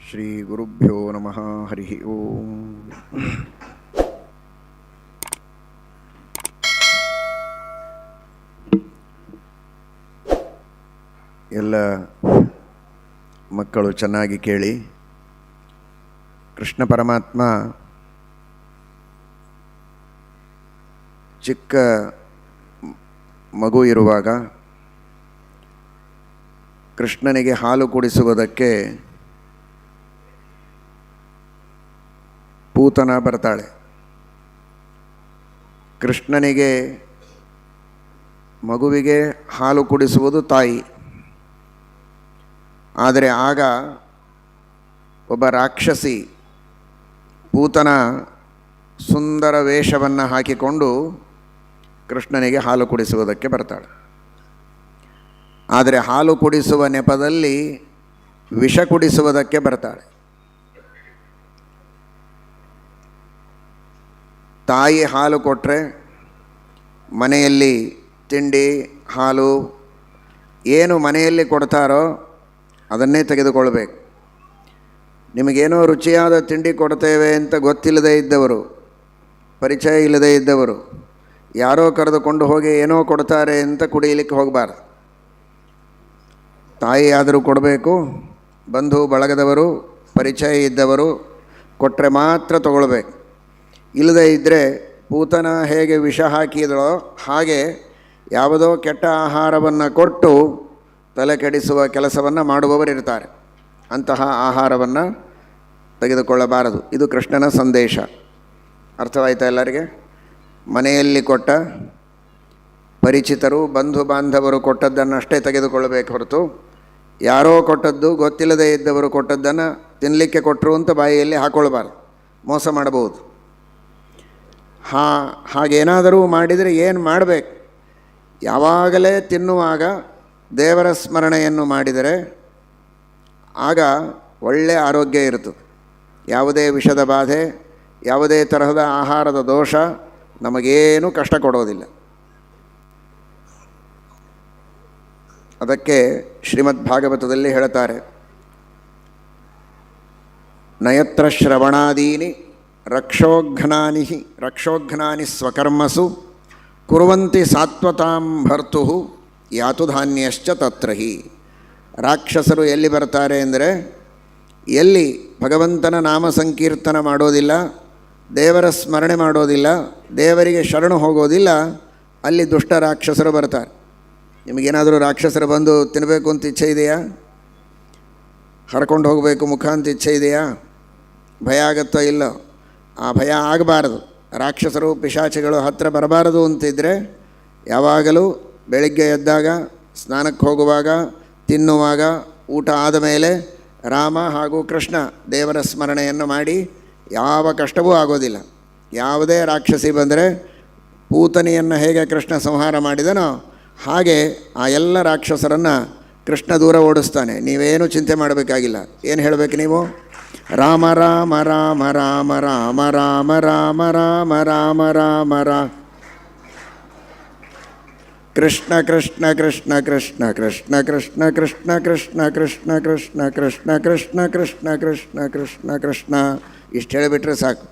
ಶ್ರೀ ಗುರುಭ್ಯೋ ನಮಃ. ಹರಿ ಓಂ. ಎಲ್ಲ ಮಕ್ಕಳು ಚೆನ್ನಾಗಿ ಕೇಳಿ. ಕೃಷ್ಣ ಪರಮಾತ್ಮ ಚಿಕ್ಕ ಮಗು ಇರುವಾಗ ಕೃಷ್ಣನಿಗೆ ಹಾಲು ಕುಡಿಸುವುದಕ್ಕೆ ಪೂತನ ಬರ್ತಾಳೆ. ಕೃಷ್ಣನಿಗೆ ಮಗುವಿಗೆ ಹಾಲು ಕುಡಿಸುವುದು ತಾಯಿ. ಆದರೆ ಆಗ ಒಬ್ಬ ರಾಕ್ಷಸಿ ಪೂತನ ಸುಂದರ ವೇಷವನ್ನು ಹಾಕಿಕೊಂಡು ಕೃಷ್ಣನಿಗೆ ಹಾಲು ಕುಡಿಸುವುದಕ್ಕೆ ಬರ್ತಾಳೆ. ಆದರೆ ಹಾಲು ಕುಡಿಸುವ ನೆಪದಲ್ಲಿ ವಿಷ ಕುಡಿಸುವುದಕ್ಕೆ ಬರ್ತಾಳೆ. ತಾಯಿ ಹಾಲು ಕೊಟ್ಟರೆ ಮನೆಯಲ್ಲಿ ತಿಂಡಿ ಹಾಲು ಏನು ಮನೆಯಲ್ಲಿ ಕೊಡ್ತಾರೋ ಅದನ್ನೇ ತೆಗೆದುಕೊಳ್ಬೇಕು. ನಿಮಗೇನೋ ರುಚಿಯಾದ ತಿಂಡಿ ಕೊಡ್ತೇವೆ ಅಂತ ಗೊತ್ತಿಲ್ಲದೇ ಇದ್ದವರು, ಪರಿಚಯ ಇಲ್ಲದೇ ಇದ್ದವರು ಯಾರೋ ಕರೆದುಕೊಂಡು ಹೋಗಿ ಏನೋ ಕೊಡ್ತಾರೆ ಅಂತ ಕುಡಿಯಲಿಕ್ಕೆ ಹೋಗಬಾರ್ದು. ತಾಯಿ ಆದರೂ ಕೊಡಬೇಕು. ಬಂಧು ಬಳಗದವರು ಪರಿಚಯ ಇದ್ದವರು ಕೊಟ್ಟರೆ ಮಾತ್ರ ತಗೊಳ್ಬೇಕು. ಇಲ್ಲದೇ ಇದ್ದರೆ ಪೂತನ ಹೇಗೆ ವಿಷ ಹಾಕಿದಳೋ ಹಾಗೆ ಯಾವುದೋ ಕೆಟ್ಟ ಆಹಾರವನ್ನು ಕೊಟ್ಟು ತಲೆ ಕೆಡಿಸುವ ಕೆಲಸವನ್ನು ಮಾಡುವವರಿರ್ತಾರೆ. ಅಂತಹ ಆಹಾರವನ್ನು ತೆಗೆದುಕೊಳ್ಳಬಾರದು. ಇದು ಕೃಷ್ಣನ ಸಂದೇಶ. ಅರ್ಥವಾಯಿತಾ ಎಲ್ಲರಿಗೆ? ಮನೆಯಲ್ಲಿ ಕೊಟ್ಟ ಪರಿಚಿತರು ಬಂಧು ಬಾಂಧವರು ಕೊಟ್ಟದ್ದನ್ನಷ್ಟೇ ತೆಗೆದುಕೊಳ್ಳಬೇಕು ಹೊರತು ಯಾರೋ ಕೊಟ್ಟದ್ದು ಗೊತ್ತಿಲ್ಲದೇ ಇದ್ದವರು ಕೊಟ್ಟದ್ದನ್ನು ತಿನ್ನಲಿಕ್ಕೆ ಕೊಟ್ಟರು ಅಂತ ಬಾಯಿಯಲ್ಲಿ ಹಾಕ್ಕೊಳ್ಬಾರ್ದು. ಮೋಸ ಮಾಡಬಹುದು. ಹಾಗೇನಾದರೂ ಮಾಡಿದರೆ ಏನು ಮಾಡಬೇಕು? ಯಾವಾಗಲೇ ತಿನ್ನುವಾಗ ದೇವರ ಸ್ಮರಣೆಯನ್ನು ಮಾಡಿದರೆ ಆಗ ಒಳ್ಳೆಯ ಆರೋಗ್ಯ ಇರುತ್ತದೆ. ಯಾವುದೇ ವಿಷದ ಬಾಧೆ, ಯಾವುದೇ ತರಹದ ಆಹಾರದ ದೋಷ ನಮಗೇನೂ ಕಷ್ಟ ಕೊಡೋದಿಲ್ಲ. ಅದಕ್ಕೆ ಶ್ರೀಮದ್ ಭಾಗವತದಲ್ಲಿ ಹೇಳ್ತಾರೆ, ನಯತ್ರ ಶ್ರವಣಾದೀನಿ ರಕ್ಷೋಘ್ನಾನಿ ಸ್ವಕರ್ಮಸು ಕುರ್ವಂತಿ ಸಾತ್ವತಾಂ ಭರ್ತು ಯಾತು ಧಾನ್ಯಶ್ಚ ತತ್ರಹಿ. ರಾಕ್ಷಸರು ಎಲ್ಲಿ ಬರ್ತಾರೆ ಅಂದರೆ, ಎಲ್ಲಿ ಭಗವಂತನ ನಾಮ ಸಂಕೀರ್ತನ ಮಾಡೋದಿಲ್ಲ, ದೇವರ ಸ್ಮರಣೆ ಮಾಡೋದಿಲ್ಲ, ದೇವರಿಗೆ ಶರಣು ಹೋಗೋದಿಲ್ಲ, ಅಲ್ಲಿ ದುಷ್ಟ ರಾಕ್ಷಸರು ಬರ್ತಾರೆ. ನಿಮಗೇನಾದರೂ ರಾಕ್ಷಸರು ಬಂದು ತಿನ್ನಬೇಕು ಅಂತ ಇಚ್ಛೆ ಇದೆಯಾ? ಹರ್ಕೊಂಡು ಹೋಗಬೇಕು ಮುಖ ಅಂತ ಇಚ್ಛೆ ಇದೆಯಾ? ಭಯ ಆಗುತ್ತೋ ಇಲ್ಲೋ? ಆ ಭಯ ಆಗಬಾರದು. ರಾಕ್ಷಸರು ಪಿಶಾಚಿಗಳು ಹತ್ತಿರ ಬರಬಾರದು ಅಂತಿದ್ದರೆ ಯಾವಾಗಲೂ ಬೆಳಗ್ಗೆ ಎದ್ದಾಗ, ಸ್ನಾನಕ್ಕೆ ಹೋಗುವಾಗ, ತಿನ್ನುವಾಗ, ಊಟ ಆದ ಮೇಲೆ ರಾಮ ಹಾಗೂ ಕೃಷ್ಣ ದೇವರ ಸ್ಮರಣೆಯನ್ನು ಮಾಡಿ ಯಾವ ಕಷ್ಟವೂ ಆಗೋದಿಲ್ಲ. ಯಾವುದೇ ರಾಕ್ಷಸಿ ಬಂದರೆ ಪೂತನಿಯನ್ನು ಹೇಗೆ ಕೃಷ್ಣ ಸಂಹಾರ ಮಾಡಿದನೋ ಹಾಗೆ ಆ ಎಲ್ಲ ರಾಕ್ಷಸರನ್ನು ಕೃಷ್ಣ ದೂರ ಓಡಿಸ್ತಾನೆ. ನೀವೇನು ಚಿಂತೆ ಮಾಡಬೇಕಾಗಿಲ್ಲ. ಏನು ಹೇಳಬೇಕು ನೀವು? ರಾಮ ರಾಮ ರಾಮ ರಾಮ ರಾಮ ರಾಮ ರಾಮ ರಾಮ ರಾಮ ರಾಮ ರಾಮ ಕೃಷ್ಣ ಕೃಷ್ಣ ಕೃಷ್ಣ ಕೃಷ್ಣ ಕೃಷ್ಣ ಕೃಷ್ಣ ಕೃಷ್ಣ ಕೃಷ್ಣ ಕೃಷ್ಣ ಕೃಷ್ಣ ಕೃಷ್ಣ ಕೃಷ್ಣ ಕೃಷ್ಣ ಕೃಷ್ಣ ಕೃಷ್ಣ ಕೃಷ್ಣ ಇಷ್ಟು ಹೇಳಿಬಿಟ್ರೆ ಸಾಕು.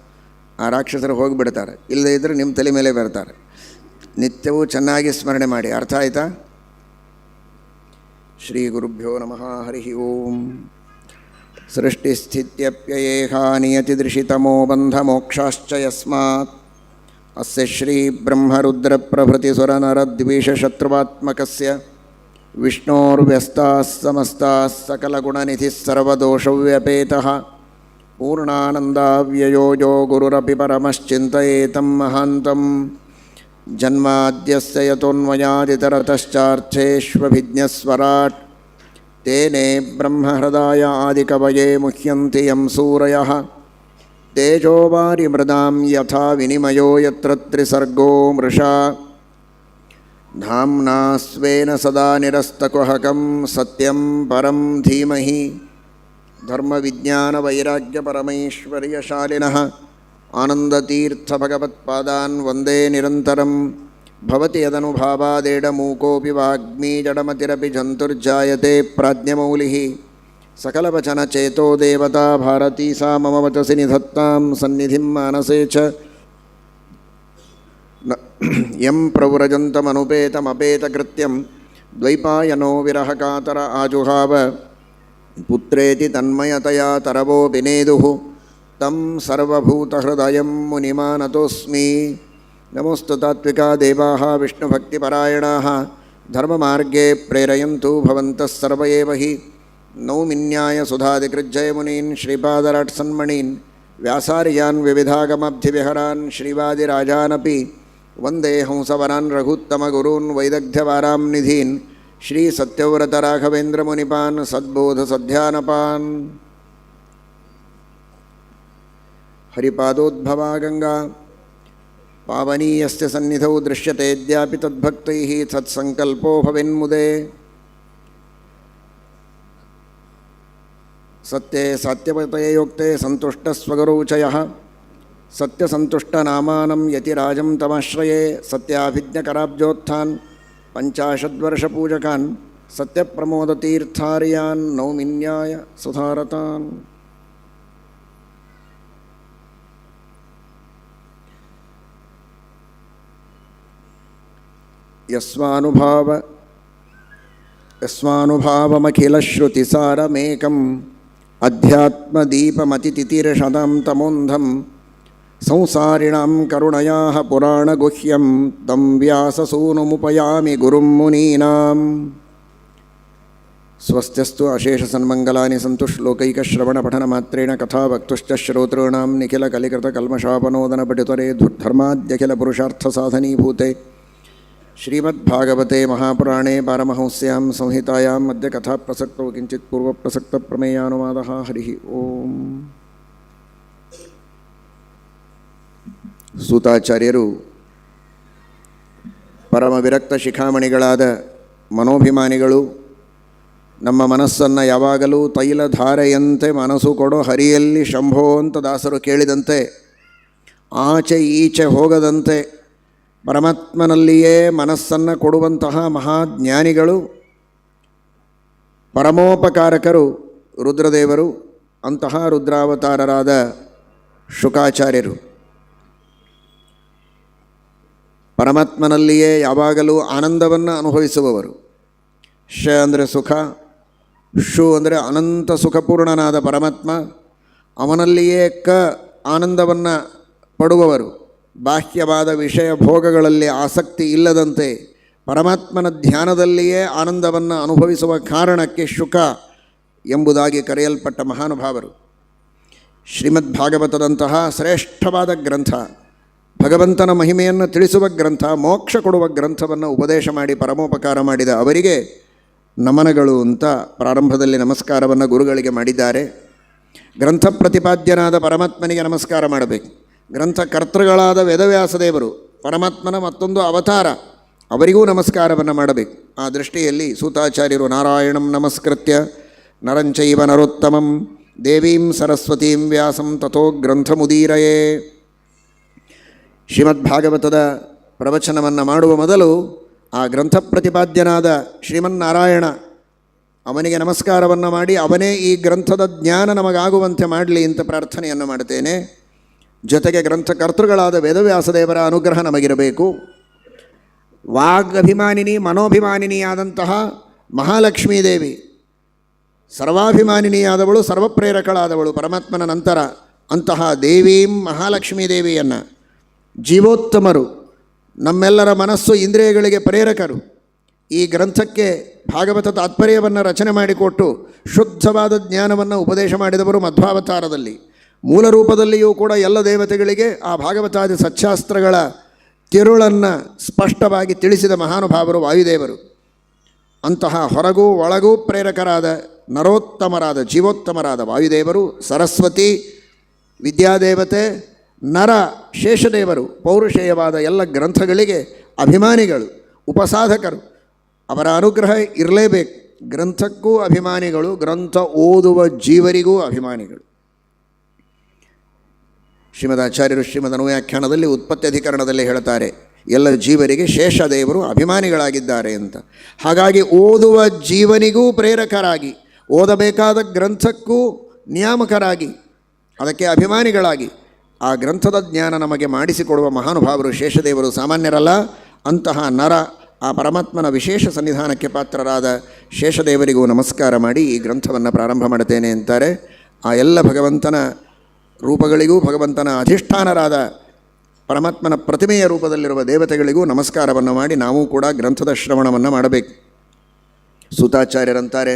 ಆ ರಾಕ್ಷಸರು ಹೋಗಿಬಿಡ್ತಾರೆ. ಇಲ್ಲದೇ ಇದ್ದರೆ ನಿಮ್ಮ ತಲೆ ಮೇಲೆ ಬರ್ತಾರೆ. ನಿತ್ಯವೂ ಚೆನ್ನಾಗಿ ಸ್ಮರಣೆ ಮಾಡಿ. ಅರ್ಥ ಆಯಿತಾ? ಶ್ರೀ ಗುರುಭ್ಯೋ ನಮಃ. ಹರಿ ಓಂ. ಸೃಷ್ಟಿಸ್ಥಿತ್ಯಪ್ಯಯೇಹ ನಿಯತಿದೃಶಿತಮೋ ಬಂಧಮೋಕ್ಷಾಶ್ಚ ಯಸ್ಮಾತ್ ಅಸ್ಯ ಶ್ರೀ ಬ್ರಹ್ಮರುದ್ರಪ್ರಭೃತಿಸುರನರದ್ವಿಷಶತ್ರುವಾತ್ಮಕಸ್ಯ ವಿಷ್ಣೋರ್ವ್ಯಸ್ತಾಃ ಸಮಸ್ತಾಃ ಸಕಲಗುಣನಿಧಿಃ ಸರ್ವದೋಷವ್ಯಪೇತಃ ಪೂರ್ಣಾನಂದಾವ್ಯಯೋ ಯೋ ಗುರುರಪಿ ಪರಮಶ್ಚಿಂತಯೇತಂ ಮಹಾಂತಂ ಜನ್ಮಾದ್ಯಸ್ಯ ಯತೋನ್ಮಯಾದಿತರತಶ್ಚಾರ್ಥೇಷ್ವಭಿಜ್ಞಸ್ವರಾಟ್ ತೇನೇ ಬ್ರಹ್ಮಹೃದಾಯ ಆದಿಕವಯೇ ಮುಹ್ಯಂತಿ ಯಂ ಸೂರಯಃ ತೇಜೋವಾರಿ ಮೃದಾಂ ಯಥಾ ವಿನಿಮಯೋ ಯತ್ರ ತ್ರಿಸರ್ಗೋ ಮೃಷಾ ಧಾಮ್ನಾ ಸ್ವೇನ ಸದಾ ನಿರಸ್ತಕುಹಕಂ ಸತ್ಯಂ ಪರಂ ಧೀಮಹಿ ಧರ್ಮವಿಜ್ಞಾನವೈರಾಗ್ಯಪರಮೈಶ್ವರ್ಯಶಾಲಿನಃ ಆನಂದತೀರ್ಥಭಗವತ್ಪಾದಾನ್ ವಂದೇ ನಿರಂತರಂ. ಭವತಿ ಯದನುಭಾವಾದೇಡಮೂಕೋಪಿ ವಾಗ್ಮೀ ಜಡಮತಿರಪಿ ಜಂತುರ್ಜಾಯತೆ ಪ್ರಾಜ್ಞಮೌಲಿಃ सकलवचनचेतो देवता भारती सा मम वचसि निधत्तां सन्निधिं मानसे च यं प्रव्रजन्तमनुपेतमपेतकृत्यं द्वैपायनो विरहकातर आजुहाव पुत्रेति तन्मयतया तरवो विनेदुः तं सर्वभूतहृदयं मुनिमानतोऽस्मि। नमोऽस्तु तात्विका देवाः विष्णुभक्तिपरायणाः धर्ममार्गे प्रेरयन्तु भवन्तः सर्व एव हि। नौमिन्याय सुधादिकृज्जयमुनीन् श्रीपादराट्सन्मणीन् व्यासार्यान् विविधागमब्धिविहरान् श्रीवादिराजानपि वन्दे हंसवरान् रघुत्तमगुरून् वैदग्ध्यवारां निधीन् श्रीसत्यव्रतराघवेन्द्रमुनिपान् सद्बोधसध्यानपान्। हरिपादोद्भवा गंगा पावनीयस्य सन्निधौ दृश्यतेऽद्यापि तद्भक्तैः सत्सङ्कल्पो भवेन्मुदे। सत्ये सात्यवतये योक्ते सन्तुष्टस्वगुरौ च यः सत्यसन्तुष्टनामानं यतिराजं तमाश्रये। सत्याभिज्ञकराब्जोत्थान् पञ्चाशद्वर्षपूजकान् सत्यप्रमोदतीर्थार्यान् नौमिन्याय सुधारतान्। यस्वानुभावमखिलश्रुतिसारमेकम् अध्यात्मदीपमतितितिर्षदां तमोन्धं संसारिणां करुणयाः पुराणगुह्यं तं व्याससूनुमुपयामि गुरुं मुनीनां। स्वस्त्यस्तु अशेषसन्मङ्गलानि सन्तु श्लोकैकश्रवणपठनमात्रेण कथा वक्तुश्च श्रोतॄणां निखिलकलिकृतकल्मषापनोदनपठितरे धर्माद्यखिलपुरुषार्थसाधनीभूते श्रीमद्भागवते महापुराणे पारमहंस्यां संहितायां अद्य कथाप्रसक्तौ किञ्चित् पूर्वप्रसक्तप्रमेयानुवादः। हरिः ओम्। सूताचार्यರು ಪರಮವಿರಕ್ತ ಶಿಖಾಮಣಿಗಳಾದ ಮನೋಭಿಮಾನಿಗಳು ನಮ್ಮ ಮನಸ್ಸನ್ನು ಯಾವಾಗಲೂ ತೈಲಧಾರೆಯಂತೆ ಮನಸ್ಸು ಕೊಡೋ ಹರಿಯಲ್ಲಿ ಶಂಭೋ ಅಂತ ದಾಸರು ಕೇಳಿದಂತೆ ಆಚೆ ಈಚೆ ಹೋಗದಂತೆ ಪರಮಾತ್ಮನಲ್ಲಿಯೇ ಮನಸ್ಸನ್ನು ಕೊಡುವಂತಹ ಮಹಾಜ್ಞಾನಿಗಳು ಪರಮೋಪಕಾರಕರು ರುದ್ರದೇವರು. ಅಂತಹ ರುದ್ರಾವತಾರರಾದ ಶುಕಾಚಾರ್ಯರು ಪರಮಾತ್ಮನಲ್ಲಿಯೇ ಯಾವಾಗಲೂ ಆನಂದವನ್ನು ಅನುಭವಿಸುವವರು. ಶ ಅಂದರೆ ಸುಖ, ಶು ಅಂದರೆ ಅನಂತ ಸುಖಪೂರ್ಣನಾದ ಪರಮಾತ್ಮ, ಅವನಲ್ಲಿಯೇ ಆನಂದವನ್ನು ಪಡುವವರು. ಬಾಹ್ಯವಾದ ವಿಷಯ ಭೋಗಗಳಲ್ಲಿ ಆಸಕ್ತಿ ಇಲ್ಲದಂತೆ ಪರಮಾತ್ಮನ ಧ್ಯಾನದಲ್ಲಿಯೇ ಆನಂದವನ್ನು ಅನುಭವಿಸುವ ಕಾರಣಕ್ಕೆ ಶುಕ ಎಂಬುದಾಗಿ ಕರೆಯಲ್ಪಟ್ಟ ಮಹಾನುಭಾವರು. ಶ್ರೀಮದ್ಭಾಗವತದಂತಹ ಶ್ರೇಷ್ಠವಾದ ಗ್ರಂಥ, ಭಗವಂತನ ಮಹಿಮೆಯನ್ನು ತಿಳಿಸುವ ಗ್ರಂಥ, ಮೋಕ್ಷ ಕೊಡುವ ಗ್ರಂಥವನ್ನು ಉಪದೇಶ ಮಾಡಿ ಪರಮೋಪಕಾರ ಮಾಡಿದ ಅವರಿಗೆ ನಮನಗಳು ಅಂತ ಪ್ರಾರಂಭದಲ್ಲಿ ನಮಸ್ಕಾರವನ್ನು ಗುರುಗಳಿಗೆ ಮಾಡಿದ್ದಾರೆ. ಗ್ರಂಥ ಪ್ರತಿಪಾದ್ಯನಾದ ಪರಮಾತ್ಮನಿಗೆ ನಮಸ್ಕಾರ ಮಾಡಬೇಕು. ಗ್ರಂಥಕರ್ತೃಗಳಾದ ವೇದವ್ಯಾಸದೇವರು ಪರಮಾತ್ಮನ ಮತ್ತೊಂದು ಅವತಾರ, ಅವರಿಗೂ ನಮಸ್ಕಾರವನ್ನು ಮಾಡಬೇಕು. ಆ ದೃಷ್ಟಿಯಲ್ಲಿ ಸೂತಾಚಾರ್ಯರು ನಾರಾಯಣಂ ನಮಸ್ಕೃತ್ಯ ನರಂಚೈವ ನರೋತ್ತಮಂ ದೇವೀಂ ಸರಸ್ವತೀಂ ವ್ಯಾಸಂ ತಥೋ ಗ್ರಂಥಮುದೀರಯೇ. ಶ್ರೀಮದ್ಭಾಗವತದ ಪ್ರವಚನವನ್ನು ಮಾಡುವ ಮೊದಲು ಆ ಗ್ರಂಥ ಪ್ರತಿಪಾದ್ಯನಾದ ಶ್ರೀಮನ್ನಾರಾಯಣ ಅವನಿಗೆ ನಮಸ್ಕಾರವನ್ನು ಮಾಡಿ ಅವನೇ ಈ ಗ್ರಂಥದ ಜ್ಞಾನ ನಮಗಾಗುವಂತೆ ಮಾಡಲಿ ಅಂತ ಪ್ರಾರ್ಥನೆಯನ್ನು ಮಾಡ್ತೇನೆ. ಜೊತೆಗೆ ಗ್ರಂಥಕರ್ತೃಗಳಾದ ವೇದವ್ಯಾಸದೇವರ ಅನುಗ್ರಹ ನಮಗಿರಬೇಕು. ವಾಗಭಿಮಾನಿನಿ ಮನೋಭಿಮಾನಿನಿಯಾದಂತಹ ಮಹಾಲಕ್ಷ್ಮೀದೇವಿ, ಸರ್ವಾಭಿಮಾನಿನಿಯಾದವಳು, ಸರ್ವಪ್ರೇರಕಳಾದವಳು ಪರಮಾತ್ಮನ ನಂತರ. ಅಂತಹ ದೇವೀಂ ಮಹಾಲಕ್ಷ್ಮೀದೇವಿಯನ್ನು ಜೀವೋತ್ತಮರು, ನಮ್ಮೆಲ್ಲರ ಮನಸ್ಸು ಇಂದ್ರಿಯಗಳಿಗೆ ಪ್ರೇರಕರು, ಈ ಗ್ರಂಥಕ್ಕೆ ಭಾಗವತ ತಾತ್ಪರ್ಯವನ್ನು ರಚನೆ ಮಾಡಿಕೊಟ್ಟು ಶುದ್ಧವಾದ ಜ್ಞಾನವನ್ನು ಉಪದೇಶ ಮಾಡಿದವರು ಮಧ್ವಾವತಾರದಲ್ಲಿ. ಮೂಲ ರೂಪದಲ್ಲಿಯೂ ಕೂಡ ಎಲ್ಲ ದೇವತೆಗಳಿಗೆ ಆ ಭಾಗವತಾದಿ ಸಚ್ಚಾಸ್ತ್ರಗಳ ತಿರುಳನ್ನು ಸ್ಪಷ್ಟವಾಗಿ ತಿಳಿಸಿದ ಮಹಾನುಭಾವರು ವಾಯುದೇವರು. ಅಂತಹ ಹೊರಗೂ ಒಳಗೂ ಪ್ರೇರಕರಾದ ನರೋತ್ತಮರಾದ ಜೀವೋತ್ತಮರಾದ ವಾಯುದೇವರು, ಸರಸ್ವತಿ ವಿದ್ಯಾದೇವತೆ, ನರ ಶೇಷದೇವರು ಪೌರುಷೇಯವಾದ ಎಲ್ಲ ಗ್ರಂಥಗಳಿಗೆ ಅಭಿಮಾನಿಗಳು, ಉಪಸಾಧಕರು. ಅವರ ಅನುಗ್ರಹ ಇರಲೇಬೇಕು. ಗ್ರಂಥಕ್ಕೂ ಅಭಿಮಾನಿಗಳು, ಗ್ರಂಥ ಓದುವ ಜೀವರಿಗೂ ಅಭಿಮಾನಿಗಳು. ಶ್ರೀಮದಾಚಾರ್ಯರು ಶ್ರೀಮದ್ ಅನುವ್ಯಾಖ್ಯಾನದಲ್ಲಿ ಉತ್ಪತ್ತಿ ಅಧಿಕರಣದಲ್ಲಿ ಹೇಳ್ತಾರೆ, ಎಲ್ಲ ಜೀವರಿಗೆ ಶೇಷದೇವರು ಅಭಿಮಾನಿಗಳಾಗಿದ್ದಾರೆ ಅಂತ. ಹಾಗಾಗಿ ಓದುವ ಜೀವನಿಗೂ ಪ್ರೇರಕರಾಗಿ, ಓದಬೇಕಾದ ಗ್ರಂಥಕ್ಕೂ ನಿಯಾಮಕರಾಗಿ ಅದಕ್ಕೆ ಅಭಿಮಾನಿಗಳಾಗಿ ಆ ಗ್ರಂಥದ ಜ್ಞಾನ ನಮಗೆ ಮಾಡಿಸಿಕೊಡುವ ಮಹಾನುಭಾವರು ಶೇಷದೇವರು ಸಾಮಾನ್ಯರಲ್ಲ. ಅಂತಹ ನರ ಆ ಪರಮಾತ್ಮನ ವಿಶೇಷ ಸನ್ನಿಧಾನಕ್ಕೆ ಪಾತ್ರರಾದ ಶೇಷದೇವರಿಗೂ ನಮಸ್ಕಾರ ಮಾಡಿ ಈ ಗ್ರಂಥವನ್ನು ಪ್ರಾರಂಭ ಮಾಡುತ್ತೇನೆ ಅಂತಾರೆ. ಆ ಎಲ್ಲ ಭಗವಂತನ ರೂಪಗಳಿಗೂ ಭಗವಂತನ ಅಧಿಷ್ಠಾನರಾದ ಪರಮಾತ್ಮನ ಪ್ರತಿಮೆಯ ರೂಪದಲ್ಲಿರುವ ದೇವತೆಗಳಿಗೂ ನಮಸ್ಕಾರವನ್ನು ಮಾಡಿ ನಾವು ಕೂಡ ಗ್ರಂಥದ ಶ್ರವಣವನ್ನು ಮಾಡಬೇಕು. ಸೂತಾಚಾರ್ಯರಂತಾರೆ,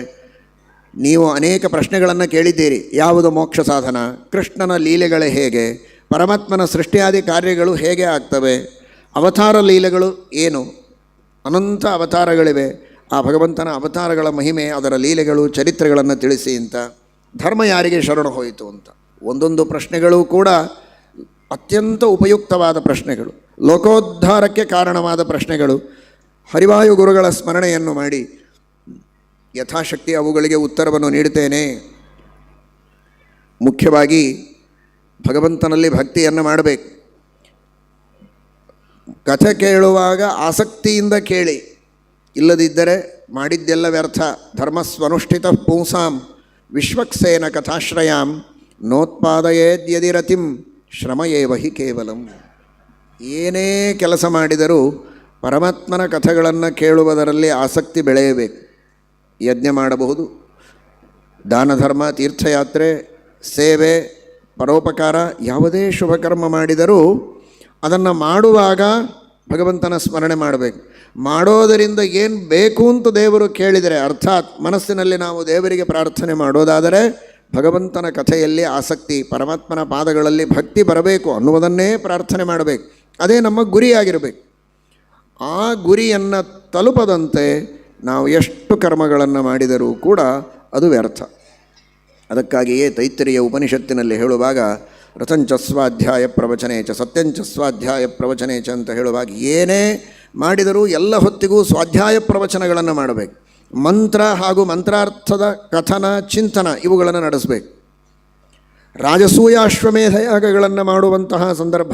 ನೀವು ಅನೇಕ ಪ್ರಶ್ನೆಗಳನ್ನು ಕೇಳಿದ್ದೀರಿ. ಯಾವುದು ಮೋಕ್ಷ ಸಾಧನ, ಕೃಷ್ಣನ ಲೀಲೆಗಳೇ ಹೇಗೆ, ಪರಮಾತ್ಮನ ಸೃಷ್ಟಿಯಾದಿ ಕಾರ್ಯಗಳು ಹೇಗೆ ಆಗ್ತವೆ, ಅವತಾರ ಲೀಲೆಗಳು ಏನು, ಅನಂತ ಅವತಾರಗಳಿವೆ, ಆ ಭಗವಂತನ ಅವತಾರಗಳ ಮಹಿಮೆ, ಅದರ ಲೀಲೆಗಳು, ಚರಿತ್ರೆಗಳನ್ನು ತಿಳಿಸಿ ಅಂತ. ಧರ್ಮ ಯಾರಿಗೆ ಶರಣು ಹೋಯಿತು ಅಂತ ಒಂದೊಂದು ಪ್ರಶ್ನೆಗಳು ಕೂಡ ಅತ್ಯಂತ ಉಪಯುಕ್ತವಾದ ಪ್ರಶ್ನೆಗಳು, ಲೋಕೋದ್ಧಾರಕ್ಕೆ ಕಾರಣವಾದ ಪ್ರಶ್ನೆಗಳು. ಹರಿವಾಯು ಗುರುಗಳ ಸ್ಮರಣೆಯನ್ನು ಮಾಡಿ ಯಥಾಶಕ್ತಿ ಅವುಗಳಿಗೆ ಉತ್ತರವನ್ನು ನೀಡುತ್ತೇನೆ. ಮುಖ್ಯವಾಗಿ ಭಗವಂತನಲ್ಲಿ ಭಕ್ತಿಯನ್ನು ಮಾಡಬೇಕು. ಕಥೆ ಕೇಳುವಾಗ ಆಸಕ್ತಿಯಿಂದ ಕೇಳಿ, ಇಲ್ಲದಿದ್ದರೆ ಮಾಡಿದ್ದೆಲ್ಲ ವ್ಯರ್ಥ. ಧರ್ಮಸ್ವನುಷ್ಠಿತ ಪುಂಸಾಂ ವಿಶ್ವಕ್ಸೇನ ಕಥಾಶ್ರಯಾಂ ನೋತ್ಪಾದಯೇದ್ಯದಿರತಿಂ ಶ್ರಮಯೇವ ಹಿ ಕೇವಲಂ. ಏನೇ ಕೆಲಸ ಮಾಡಿದರೂ ಪರಮಾತ್ಮನ ಕಥೆಗಳನ್ನು ಕೇಳುವುದರಲ್ಲಿ ಆಸಕ್ತಿ ಬೆಳೆಯಬೇಕು. ಯಜ್ಞ ಮಾಡಬಹುದು, ದಾನ ಧರ್ಮ, ತೀರ್ಥಯಾತ್ರೆ, ಸೇವೆ, ಪರೋಪಕಾರ, ಯಾವುದೇ ಶುಭ ಕರ್ಮ ಮಾಡಿದರೂ ಅದನ್ನು ಮಾಡುವಾಗ ಭಗವಂತನ ಸ್ಮರಣೆ ಮಾಡಬೇಕು. ಮಾಡೋದರಿಂದ ಏನು ಬೇಕು ಅಂತ ದೇವರು ಕೇಳಿದರೆ, ಅರ್ಥಾತ್ ಮನಸ್ಸಿನಲ್ಲಿ ನಾವು ದೇವರಿಗೆ ಪ್ರಾರ್ಥನೆ ಮಾಡೋದಾದರೆ ಭಗವಂತನ ಕಥೆಯಲ್ಲಿ ಆಸಕ್ತಿ, ಪರಮಾತ್ಮನ ಪಾದಗಳಲ್ಲಿ ಭಕ್ತಿ ಬರಬೇಕು ಅನ್ನುವುದನ್ನೇ ಪ್ರಾರ್ಥನೆ ಮಾಡಬೇಕು. ಅದೇ ನಮ್ಮ ಗುರಿಯಾಗಿರಬೇಕು. ಆ ಗುರಿಯನ್ನು ತಲುಪದಂತೆ ನಾವು ಎಷ್ಟು ಕರ್ಮಗಳನ್ನು ಮಾಡಿದರೂ ಕೂಡ ಅದು ವ್ಯರ್ಥ. ಅದಕ್ಕಾಗಿಯೇ ತೈತ್ತಿರಿಯ ಉಪನಿಷತ್ತಿನಲ್ಲಿ ಹೇಳುವಾಗ ರಥಂಚ ಸ್ವಾಧ್ಯಾಯ ಪ್ರವಚನೆ ಚ ಸತ್ಯಂಚ ಸ್ವಾಧ್ಯಾಯ ಪ್ರವಚನೆ ಚ ಅಂತ ಹೇಳುವಾಗ ಏನೇ ಮಾಡಿದರೂ ಎಲ್ಲ ಹೊತ್ತಿಗೂ ಸ್ವಾಧ್ಯಾಯ ಪ್ರವಚನಗಳನ್ನು ಮಾಡಬೇಕು. ಮಂತ್ರ ಹಾಗೂ ಮಂತ್ರಾರ್ಥದ ಕಥನ, ಚಿಂತನ ಇವುಗಳನ್ನು ನಡೆಸಬೇಕು. ರಾಜಸೂಯ ಅಶ್ವಮೇಧ ಯಾಗಗಳನ್ನು ಮಾಡುವಂತಹ ಸಂದರ್ಭ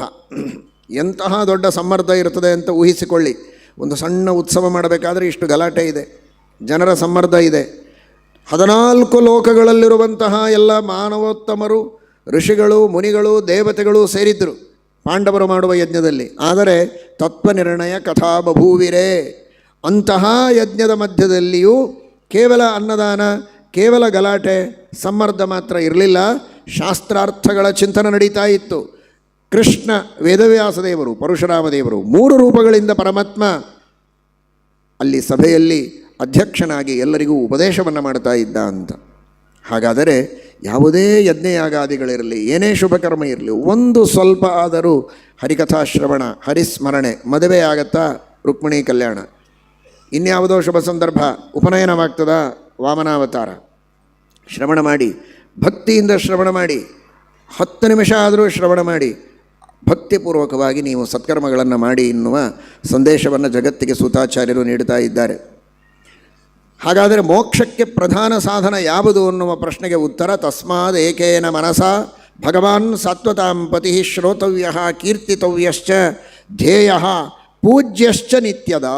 ಎಂತಹ ದೊಡ್ಡ ಸಮ್ಮರ್ದ ಇರ್ತದೆ ಅಂತ ಊಹಿಸಿಕೊಳ್ಳಿ. ಒಂದು ಸಣ್ಣ ಉತ್ಸವ ಮಾಡಬೇಕಾದ್ರೆ ಇಷ್ಟು ಗಲಾಟೆ ಇದೆ, ಜನರ ಸಮ್ಮರ್ದ ಇದೆ. 14 ಲೋಕಗಳಲ್ಲಿರುವಂತಹ ಎಲ್ಲ ಮಾನವೋತ್ತಮರು, ಋಷಿಗಳು, ಮುನಿಗಳು, ದೇವತೆಗಳು ಸೇರಿದ್ದರು ಪಾಂಡವರು ಮಾಡುವ ಯಜ್ಞದಲ್ಲಿ. ಆದರೆ ತತ್ವನಿರ್ಣಯ ಕಥಾ ಬಭೂವಿರೇ. ಅಂತಹ ಯಜ್ಞದ ಮಧ್ಯದಲ್ಲಿಯೂ ಕೇವಲ ಅನ್ನದಾನ, ಕೇವಲ ಗಲಾಟೆ, ಸಮ್ಮರ್ದ ಮಾತ್ರ ಇರಲಿಲ್ಲ. ಶಾಸ್ತ್ರಾರ್ಥಗಳ ಚಿಂತನೆ ನಡೀತಾ ಇತ್ತು. ಕೃಷ್ಣ, ವೇದವ್ಯಾಸ ದೇವರು, ಪರಶುರಾಮ ದೇವರು 3 ರೂಪಗಳಿಂದ ಪರಮಾತ್ಮ ಅಲ್ಲಿ ಸಭೆಯಲ್ಲಿ ಅಧ್ಯಕ್ಷನಾಗಿ ಎಲ್ಲರಿಗೂ ಉಪದೇಶವನ್ನು ಮಾಡ್ತಾ ಇದ್ದ ಅಂತ. ಹಾಗಾದರೆ ಯಾವುದೇ ಯಜ್ಞಯಾಗಾದಿಗಳಿರಲಿ, ಏನೇ ಶುಭಕರ್ಮ ಇರಲಿ, ಒಂದು ಸ್ವಲ್ಪ ಆದರೂ ಹರಿಕಥಾಶ್ರವಣ, ಹರಿಸ್ಮರಣೆ. ಮದುವೆ ಆಗತ್ತಾ, ರುಕ್ಮಿಣಿ ಕಲ್ಯಾಣ. ಇನ್ಯಾವುದೋ ಶುಭ ಸಂದರ್ಭ, ಉಪನಯನವಾಗ್ತದ, ವಾಮನಾವತಾರ. ಶ್ರವಣ ಮಾಡಿ, ಭಕ್ತಿಯಿಂದ ಶ್ರವಣ ಮಾಡಿ, 10 ನಿಮಿಷ ಆದರೂ ಶ್ರವಣ ಮಾಡಿ, ಭಕ್ತಿಪೂರ್ವಕವಾಗಿ ನೀವು ಸತ್ಕರ್ಮಗಳನ್ನು ಮಾಡಿ ಎನ್ನುವ ಸಂದೇಶವನ್ನು ಜಗತ್ತಿಗೆ ಸೂತಾಚಾರ್ಯರು ನೀಡುತ್ತಾ ಇದ್ದಾರೆ. ಹಾಗಾದರೆ ಮೋಕ್ಷಕ್ಕೆ ಪ್ರಧಾನ ಸಾಧನ ಯಾವುದು ಅನ್ನುವ ಪ್ರಶ್ನೆಗೆ ಉತ್ತರ, ತಸ್ಮಾದ್ ಏಕೇನ ಮನಸ ಭಗವಾನ್ ಸಾತ್ವತಾಂ ಪತಿ ಶ್ರೋತವ್ಯ ಕೀರ್ತಿತವ್ಯಶ್ಚ ಧ್ಯೇಯ ಪೂಜ್ಯಶ್ಚ ನಿತ್ಯದ.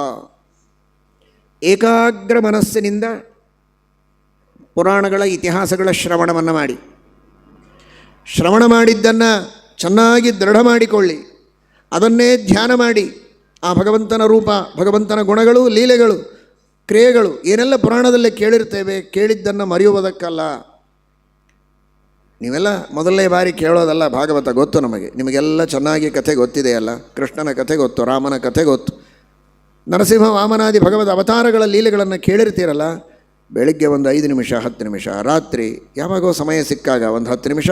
ಏಕಾಗ್ರ ಮನಸ್ಸಿನಿಂದ ಪುರಾಣಗಳ, ಇತಿಹಾಸಗಳ ಶ್ರವಣವನ್ನು ಮಾಡಿ, ಶ್ರವಣ ಮಾಡಿದ್ದನ್ನು ಚೆನ್ನಾಗಿ ದೃಢ ಮಾಡಿಕೊಳ್ಳಿ, ಅದನ್ನೇ ಧ್ಯಾನ ಮಾಡಿ. ಆ ಭಗವಂತನ ರೂಪ, ಭಗವಂತನ ಗುಣಗಳು, ಲೀಲೆಗಳು, ಕ್ರಿಯೆಗಳು ಏನೆಲ್ಲ ಪುರಾಣದಲ್ಲೇ ಕೇಳಿರ್ತೇವೆ, ಕೇಳಿದ್ದನ್ನು ಮರೆಯುವುದಕ್ಕಲ್ಲ. ನೀವೆಲ್ಲ ಮೊದಲನೇ ಬಾರಿ ಕೇಳೋದಲ್ಲ ಭಾಗವತ, ಗೊತ್ತು ನಮಗೆ. ನಿಮಗೆಲ್ಲ ಚೆನ್ನಾಗಿ ಕಥೆ ಗೊತ್ತಿದೆಯಲ್ಲ. ಕೃಷ್ಣನ ಕಥೆ ಗೊತ್ತು, ರಾಮನ ಕಥೆ ಗೊತ್ತು, ನರಸಿಂಹ ವಾಮನಾದಿ ಭಗವದ್ ಅವತಾರಗಳ ಲೀಲೆಗಳನ್ನು ಕೇಳಿರ್ತೀರಲ್ಲ. ಬೆಳಿಗ್ಗೆ ಒಂದು 5 ನಿಮಿಷ, 10 ನಿಮಿಷ, ರಾತ್ರಿ ಯಾವಾಗೋ ಸಮಯ ಸಿಕ್ಕಾಗ ಒಂದು 10 ನಿಮಿಷ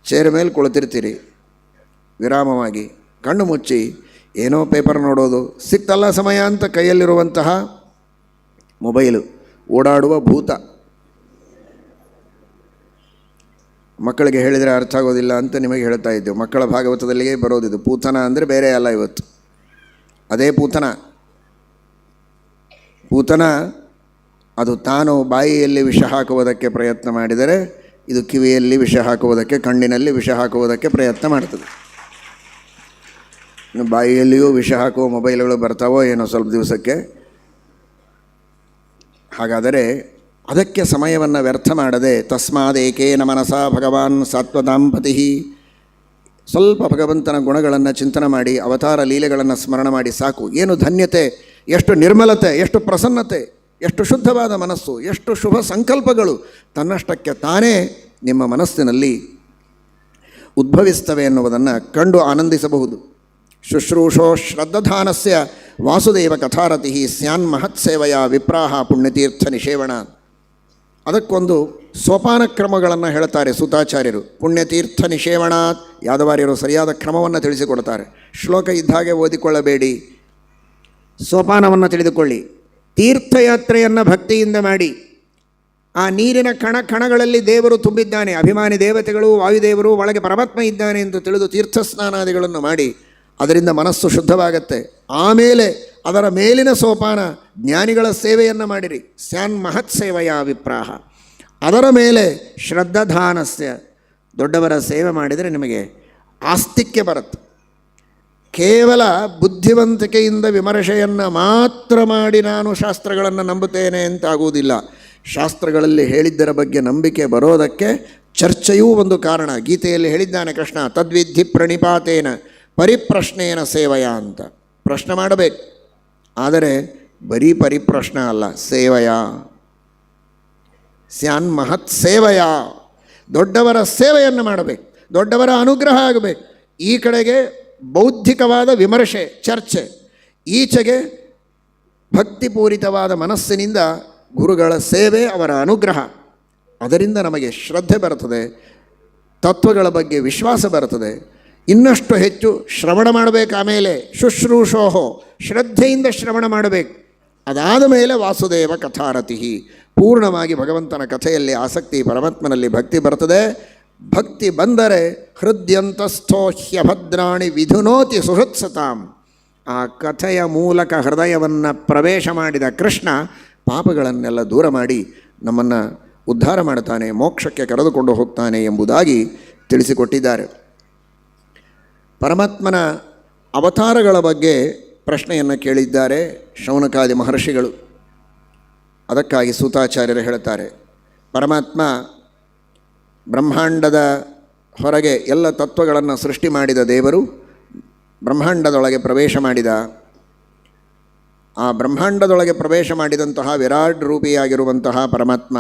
ಚೇರ್ ಮೇಲೆ ಕುಳಿತಿರ್ತೀರಿ. ವಿರಾಮವಾಗಿ ಕಣ್ಣು ಮುಚ್ಚಿ ಏನೋ ಪೇಪರ್ ನೋಡೋದು, ಸಿಕ್ತಲ್ಲ ಸಮಯ ಅಂತ ಕೈಯಲ್ಲಿರುವಂತಹ ಮೊಬೈಲು, ಓಡಾಡುವ ಭೂತ. ಮಕ್ಕಳಿಗೆ ಹೇಳಿದರೆ ಅರ್ಥ ಆಗೋದಿಲ್ಲ ಅಂತ ನಿಮಗೆ ಹೇಳ್ತಾ ಇದ್ದೆವು. ಮಕ್ಕಳ ಭಾಗವತದಲ್ಲಿಯೇ ಬರೋದಿದು. ಪೂತನ ಅಂದರೆ ಬೇರೆ ಅಲ್ಲ, ಇವತ್ತು ಅದೇ ಪೂತನ. ಪೂತನ ಅದು ತಾನು ಬಾಯಿಯಲ್ಲಿ ವಿಷ ಹಾಕುವುದಕ್ಕೆ ಪ್ರಯತ್ನ ಮಾಡಿದರೆ, ಇದು ಕಿವಿಯಲ್ಲಿ ವಿಷ ಹಾಕುವುದಕ್ಕೆ, ಕಣ್ಣಿನಲ್ಲಿ ವಿಷ ಹಾಕುವುದಕ್ಕೆ ಪ್ರಯತ್ನ ಮಾಡ್ತದೆ. ಇನ್ನು ಬಾಯಿಯಲ್ಲಿಯೂ ವಿಷ ಹಾಕುವ ಮೊಬೈಲ್ಗಳು ಬರ್ತಾವೋ ಏನೋ ಸ್ವಲ್ಪ ದಿವಸಕ್ಕೆ. ಹಾಗಾದರೆ ಅದಕ್ಕೆ ಸಮಯವನ್ನು ವ್ಯರ್ಥ ಮಾಡದೆ ತಸ್ಮಾದೇಕೇನ ಮನಸ ಭಗವಾನ್ ಸಾತ್ವತಾಂಪತಿ, ಸ್ವಲ್ಪ ಭಗವಂತನ ಗುಣಗಳನ್ನು ಚಿಂತನೆ ಮಾಡಿ ಅವತಾರ ಲೀಲೆಗಳನ್ನು ಸ್ಮರಣ ಮಾಡಿ ಸಾಕು. ಏನು ಧನ್ಯತೆ, ಎಷ್ಟು ನಿರ್ಮಲತೆ, ಎಷ್ಟು ಪ್ರಸನ್ನತೆ, ಎಷ್ಟು ಶುದ್ಧವಾದ ಮನಸ್ಸು, ಎಷ್ಟು ಶುಭ ಸಂಕಲ್ಪಗಳು ತನ್ನಷ್ಟಕ್ಕೆ ತಾನೇ ನಿಮ್ಮ ಮನಸ್ಸಿನಲ್ಲಿ ಉದ್ಭವಿಸ್ತವೆ ಎನ್ನುವುದನ್ನು ಕಂಡು ಆನಂದಿಸಬಹುದು. ಶುಶ್ರೂಷೋ ಶ್ರದ್ಧಾನಸ್ಯ ವಾಸುದೇವ ಕಥಾರತಿ ಸ್ಯಾನ್ ಮಹತ್ಸೇವೆಯ ವಿಪ್ರಾಹ ಪುಣ್ಯತೀರ್ಥ ನಿಷೇವಣ. ಅದಕ್ಕೊಂದು ಸೋಪಾನ ಕ್ರಮಗಳನ್ನು ಹೇಳ್ತಾರೆ ಸೂತಾಚಾರ್ಯರು. ಪುಣ್ಯತೀರ್ಥ ನಿಷೇವಣಾತ್, ಯಾದವಾರ್ಯರು ಸರಿಯಾದ ಕ್ರಮವನ್ನು ತಿಳಿಸಿಕೊಡ್ತಾರೆ. ಶ್ಲೋಕ ಇದ್ದಾಗೆ ಓದಿಕೊಳ್ಳಬೇಡಿ, ಸೋಪಾನವನ್ನು ತಿಳಿದುಕೊಳ್ಳಿ. ತೀರ್ಥಯಾತ್ರೆಯನ್ನು ಭಕ್ತಿಯಿಂದ ಮಾಡಿ. ಆ ನೀರಿನ ಕಣಗಳಲ್ಲಿ ದೇವರು ತುಂಬಿದ್ದಾನೆ, ಅಭಿಮಾನಿ ದೇವತೆಗಳು ವಾಯುದೇವರು ಒಳಗೆ ಪರಮಾತ್ಮ ಇದ್ದಾನೆ ಎಂದು ತಿಳಿದು ತೀರ್ಥಸ್ನಾನಾದಿಗಳನ್ನು ಮಾಡಿ ಅದರಿಂದ ಮನಸ್ಸು ಶುದ್ಧವಾಗತ್ತೆ. ಆಮೇಲೆ ಅದರ ಮೇಲಿನ ಸೋಪಾನ ಜ್ಞಾನಿಗಳ ಸೇವೆಯನ್ನು ಮಾಡಿರಿ. ಸ್ಯಾನ್ ಮಹತ್ಸೇವೆಯ ವಿಪ್ರಾಹ. ಅದರ ಮೇಲೆ ಶ್ರದ್ಧಾನಸ್ಯ, ದೊಡ್ಡವರ ಸೇವೆ ಮಾಡಿದರೆ ನಿಮಗೆ ಆಸ್ತಿಕ್ಯ ಬರುತ್ತೆ. ಕೇವಲ ಬುದ್ಧಿವಂತಿಕೆಯಿಂದ ವಿಮರ್ಶೆಯನ್ನು ಮಾತ್ರ ಮಾಡಿ ನಾನು ಶಾಸ್ತ್ರಗಳನ್ನು ನಂಬುತ್ತೇನೆ ಅಂತಾಗುವುದಿಲ್ಲ. ಶಾಸ್ತ್ರಗಳಲ್ಲಿ ಹೇಳಿದ್ದರ ಬಗ್ಗೆ ನಂಬಿಕೆ ಬರೋದಕ್ಕೆ ಚರ್ಚೆಯೂ ಒಂದು ಕಾರಣ. ಗೀತೆಯಲ್ಲಿ ಹೇಳಿದ್ದಾನೆ ಕೃಷ್ಣ, ತದ್ವಿಧಿ ಪ್ರಣಿಪಾತೇನ ಪರಿಪ್ರಶ್ನೇನ ಸೇವೆಯ ಅಂತ. ಪ್ರಶ್ನೆ ಮಾಡಬೇಕು, ಆದರೆ ಬರೀ ಪರಿಪ್ರಶ್ನ ಅಲ್ಲ, ಸೇವೆಯ. ಸ್ಯಾನ್ ಮಹತ್ ಸೇವೆಯ, ದೊಡ್ಡವರ ಸೇವೆಯನ್ನು ಮಾಡಬೇಕು, ದೊಡ್ಡವರ ಅನುಗ್ರಹ ಆಗಬೇಕು. ಈ ಕಡೆಗೆ ಬೌದ್ಧಿಕವಾದ ವಿಮರ್ಶೆ ಚರ್ಚೆ, ಈಚೆಗೆ ಭಕ್ತಿಪೂರಿತವಾದ ಮನಸ್ಸಿನಿಂದ ಗುರುಗಳ ಸೇವೆ, ಅವರ ಅನುಗ್ರಹ. ಅದರಿಂದ ನಮಗೆ ಶ್ರದ್ಧೆ ಬರ್ತದೆ, ತತ್ವಗಳ ಬಗ್ಗೆ ವಿಶ್ವಾಸ ಬರ್ತದೆ. ಇನ್ನಷ್ಟು ಹೆಚ್ಚು ಶ್ರವಣ ಮಾಡಬೇಕು. ಆಮೇಲೆ ಶುಶ್ರೂಷೋಹೋ, ಶ್ರದ್ಧೆಯಿಂದ ಶ್ರವಣ ಮಾಡಬೇಕು. ಅದಾದ ಮೇಲೆ ವಾಸುದೇವ ಕಥಾರತಿ, ಪೂರ್ಣವಾಗಿ ಭಗವಂತನ ಕಥೆಯಲ್ಲಿ ಆಸಕ್ತಿ, ಪರಮಾತ್ಮನಲ್ಲಿ ಭಕ್ತಿ ಬರ್ತದೆ. ಭಕ್ತಿ ಬಂದರೆ ಹೃದಯಂತಸ್ಥೋ ಹ್ಯಭದ್ರಾಣಿ ವಿಧುನೋತಿ ಸುಹೃತ್ಸತಾಂ. ಆ ಕಥೆಯ ಮೂಲಕ ಹೃದಯವನ್ನು ಪ್ರವೇಶ ಮಾಡಿದ ಕೃಷ್ಣ ಪಾಪಗಳನ್ನೆಲ್ಲ ದೂರ ಮಾಡಿ ನಮ್ಮನ್ನು ಉದ್ಧಾರ ಮಾಡ್ತಾನೆ, ಮೋಕ್ಷಕ್ಕೆ ಕರೆದುಕೊಂಡು ಹೋಗ್ತಾನೆ ಎಂಬುದಾಗಿ ತಿಳಿಸಿಕೊಟ್ಟಿದ್ದಾರೆ. ಪರಮಾತ್ಮನ ಅವತಾರಗಳ ಬಗ್ಗೆ ಪ್ರಶ್ನೆಯನ್ನು ಕೇಳಿದ್ದಾರೆ ಶೌನಕಾದಿ ಮಹರ್ಷಿಗಳು. ಅದಕ್ಕಾಗಿ ಸೂತಾಚಾರ್ಯರು ಹೇಳ್ತಾರೆ, ಪರಮಾತ್ಮ ಬ್ರಹ್ಮಾಂಡದ ಹೊರಗೆ ಎಲ್ಲ ತತ್ವಗಳನ್ನು ಸೃಷ್ಟಿ ಮಾಡಿದ ದೇವರು ಬ್ರಹ್ಮಾಂಡದೊಳಗೆ ಪ್ರವೇಶ ಮಾಡಿದ. ಆ ಬ್ರಹ್ಮಾಂಡದೊಳಗೆ ಪ್ರವೇಶ ಮಾಡಿದಂತಹ ವಿರಾಟ್ ರೂಪಿಯಾಗಿರುವಂತಹ ಪರಮಾತ್ಮ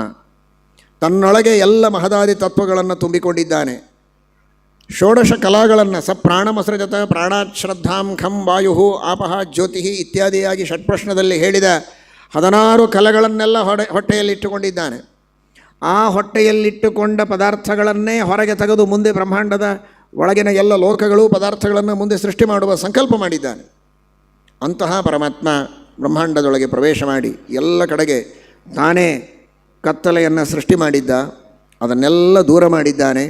ತನ್ನೊಳಗೆ ಎಲ್ಲ ಮಹದಾದಿ ತತ್ವಗಳನ್ನು ತುಂಬಿಕೊಂಡಿದ್ದಾನೆ. ಷೋಡಶ ಕಲಾಗಳನ್ನು ಸಪ್ರಾಣಮಸೃಜತ ಪ್ರಾಣಾತ್ ಶ್ರದ್ಧಾಂ ಖಂ ವಾಯು ಆಪಃ ಜ್ಯೋತಿ ಇತ್ಯಾದಿಯಾಗಿ ಷಟ್ಪ್ರಶ್ನದಲ್ಲಿ ಹೇಳಿದ 16 ಕಲೆಗಳನ್ನೆಲ್ಲ ಹೊಟ್ಟೆಯಲ್ಲಿಟ್ಟುಕೊಂಡಿದ್ದಾನೆ. ಆ ಹೊಟ್ಟೆಯಲ್ಲಿಟ್ಟುಕೊಂಡ ಪದಾರ್ಥಗಳನ್ನೇ ಹೊರಗೆ ತೆಗೆದು ಮುಂದೆ ಬ್ರಹ್ಮಾಂಡದ ಒಳಗಿನ ಎಲ್ಲ ಲೋಕಗಳು ಪದಾರ್ಥಗಳನ್ನು ಮುಂದೆ ಸೃಷ್ಟಿ ಮಾಡುವ ಸಂಕಲ್ಪ ಮಾಡಿದ್ದಾನೆ. ಅಂತಹ ಪರಮಾತ್ಮ ಬ್ರಹ್ಮಾಂಡದೊಳಗೆ ಪ್ರವೇಶ ಮಾಡಿ ಎಲ್ಲ ಕಡೆಗೆ ತಾನೇ ಕತ್ತಲೆಯನ್ನು ಸೃಷ್ಟಿ ಮಾಡಿದ್ದ, ಅದನ್ನೆಲ್ಲ ದೂರ ಮಾಡಿದ್ದಾನೆ.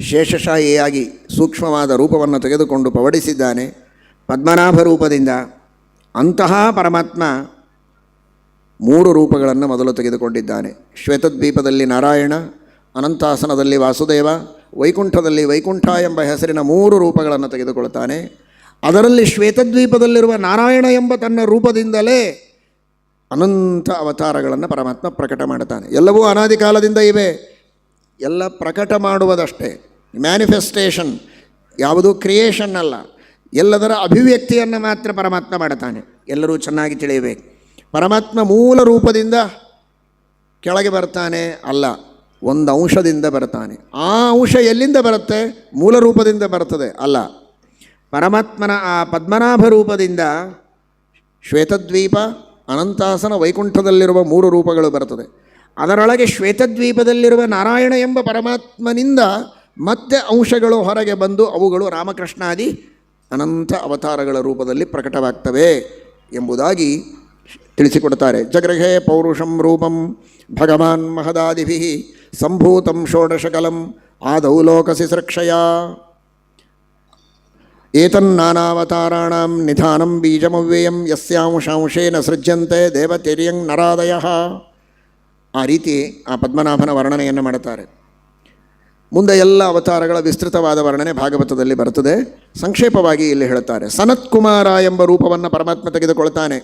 ಶೇಷಶಾಹಿಯಾಗಿ ಸೂಕ್ಷ್ಮವಾದ ರೂಪವನ್ನು ತೆಗೆದುಕೊಂಡು ಪವಡಿಸಿದ್ದಾನೆ ಪದ್ಮನಾಭ ರೂಪದಿಂದ. ಅಂತಹ ಪರಮಾತ್ಮ 3 ರೂಪಗಳನ್ನು ಮೊದಲು ತೆಗೆದುಕೊಂಡಿದ್ದಾನೆ. ಶ್ವೇತದ್ವೀಪದಲ್ಲಿ ನಾರಾಯಣ, ಅನಂತಾಸನದಲ್ಲಿ ವಾಸುದೇವ, ವೈಕುಂಠದಲ್ಲಿ ವೈಕುಂಠ ಎಂಬ ಹೆಸರಿನ 3 ರೂಪಗಳನ್ನು ತೆಗೆದುಕೊಳ್ತಾನೆ. ಅದರಲ್ಲಿ ಶ್ವೇತದ್ವೀಪದಲ್ಲಿರುವ ನಾರಾಯಣ ಎಂಬ ತನ್ನ ರೂಪದಿಂದಲೇ ಅನಂತ ಅವತಾರಗಳನ್ನು ಪರಮಾತ್ಮ ಪ್ರಕಟ ಮಾಡುತ್ತಾನೆ. ಎಲ್ಲವೂ ಅನಾದಿ ಕಾಲದಿಂದ ಇವೆ, ಎಲ್ಲ ಪ್ರಕಟ ಮಾಡುವುದಷ್ಟೇ, ಮ್ಯಾನಿಫೆಸ್ಟೇಷನ್, ಯಾವುದೂ ಕ್ರಿಯೇಷನ್ ಅಲ್ಲ. ಎಲ್ಲದರ ಅಭಿವ್ಯಕ್ತಿಯನ್ನು ಮಾತ್ರ ಪರಮಾತ್ಮ ಮಾಡುತ್ತಾನೆ. ಎಲ್ಲರೂ ಚೆನ್ನಾಗಿ ತಿಳಿಯಬೇಕು. ಪರಮಾತ್ಮ ಮೂಲ ರೂಪದಿಂದ ಕೆಳಗೆ ಬರ್ತಾನೆ ಅಲ್ಲ, ಒಂದು ಅಂಶದಿಂದ ಬರ್ತಾನೆ. ಆ ಅಂಶ ಎಲ್ಲಿಂದ ಬರುತ್ತೆ? ಮೂಲ ರೂಪದಿಂದ ಬರ್ತದೆ ಅಲ್ಲ. ಪರಮಾತ್ಮನ ಆ ಪದ್ಮನಾಭ ರೂಪದಿಂದ ಶ್ವೇತದ್ವೀಪ, ಅನಂತಾಸನ, ವೈಕುಂಠದಲ್ಲಿರುವ 3 ರೂಪಗಳು ಬರ್ತದೆ. ಅದರೊಳಗೆ ಶ್ವೇತದ್ವೀಪದಲ್ಲಿರುವ ನಾರಾಯಣ ಎಂಬ ಪರಮಾತ್ಮನಿಂದ ಮತ್ತೆ ಅಂಶಗಳು ಹೊರಗೆ ಬಂದು ಅವುಗಳು ರಾಮಕೃಷ್ಣಾದಿ ಅನಂತ ಅವತಾರಗಳ ರೂಪದಲ್ಲಿ ಪ್ರಕಟವಾಗ್ತವೆ ಎಂಬುದಾಗಿ ತಿಳಿಸಿಕೊಡ್ತಾರೆ. ಜಗೃಹೇ ಪೌರುಷಂ ರೂಪಂ ಭಗವಾನ್ ಮಹದಾದಿಭಿ ಸಂಭೂತಂ ಷೋಡಶಕಲಂ ಆದೌ ಲೋಕಸಿಸೃಕ್ಷಯ ಏತನ್ನಾನಾವತಾರಾಣಾಂ ನಿಧಾನಂ ಬೀಜಮವ್ಯಯಂ ಯಸ್ಯಾಂಶಾಂಶೇನ ಸೃಜ್ಯಂತೆ ದೇವತಿರ್ಯಂ ನರಾದಯಃ. ಆ ರೀತಿ ಆ ಪದ್ಮನಾಭನ ವರ್ಣನೆಯನ್ನು ಮಾಡುತ್ತಾರೆ. ಮುಂದೆ ಎಲ್ಲ ಅವತಾರಗಳ ವಿಸ್ತೃತವಾದ ವರ್ಣನೆ ಭಾಗವತದಲ್ಲಿ ಬರ್ತದೆ. ಸಂಕ್ಷೇಪವಾಗಿ ಇಲ್ಲಿ ಹೇಳುತ್ತಾರೆ. ಸನತ್ಕುಮಾರ ಎಂಬ ರೂಪವನ್ನು ಪರಮಾತ್ಮ ತೆಗೆದುಕೊಳ್ತಾನೆ.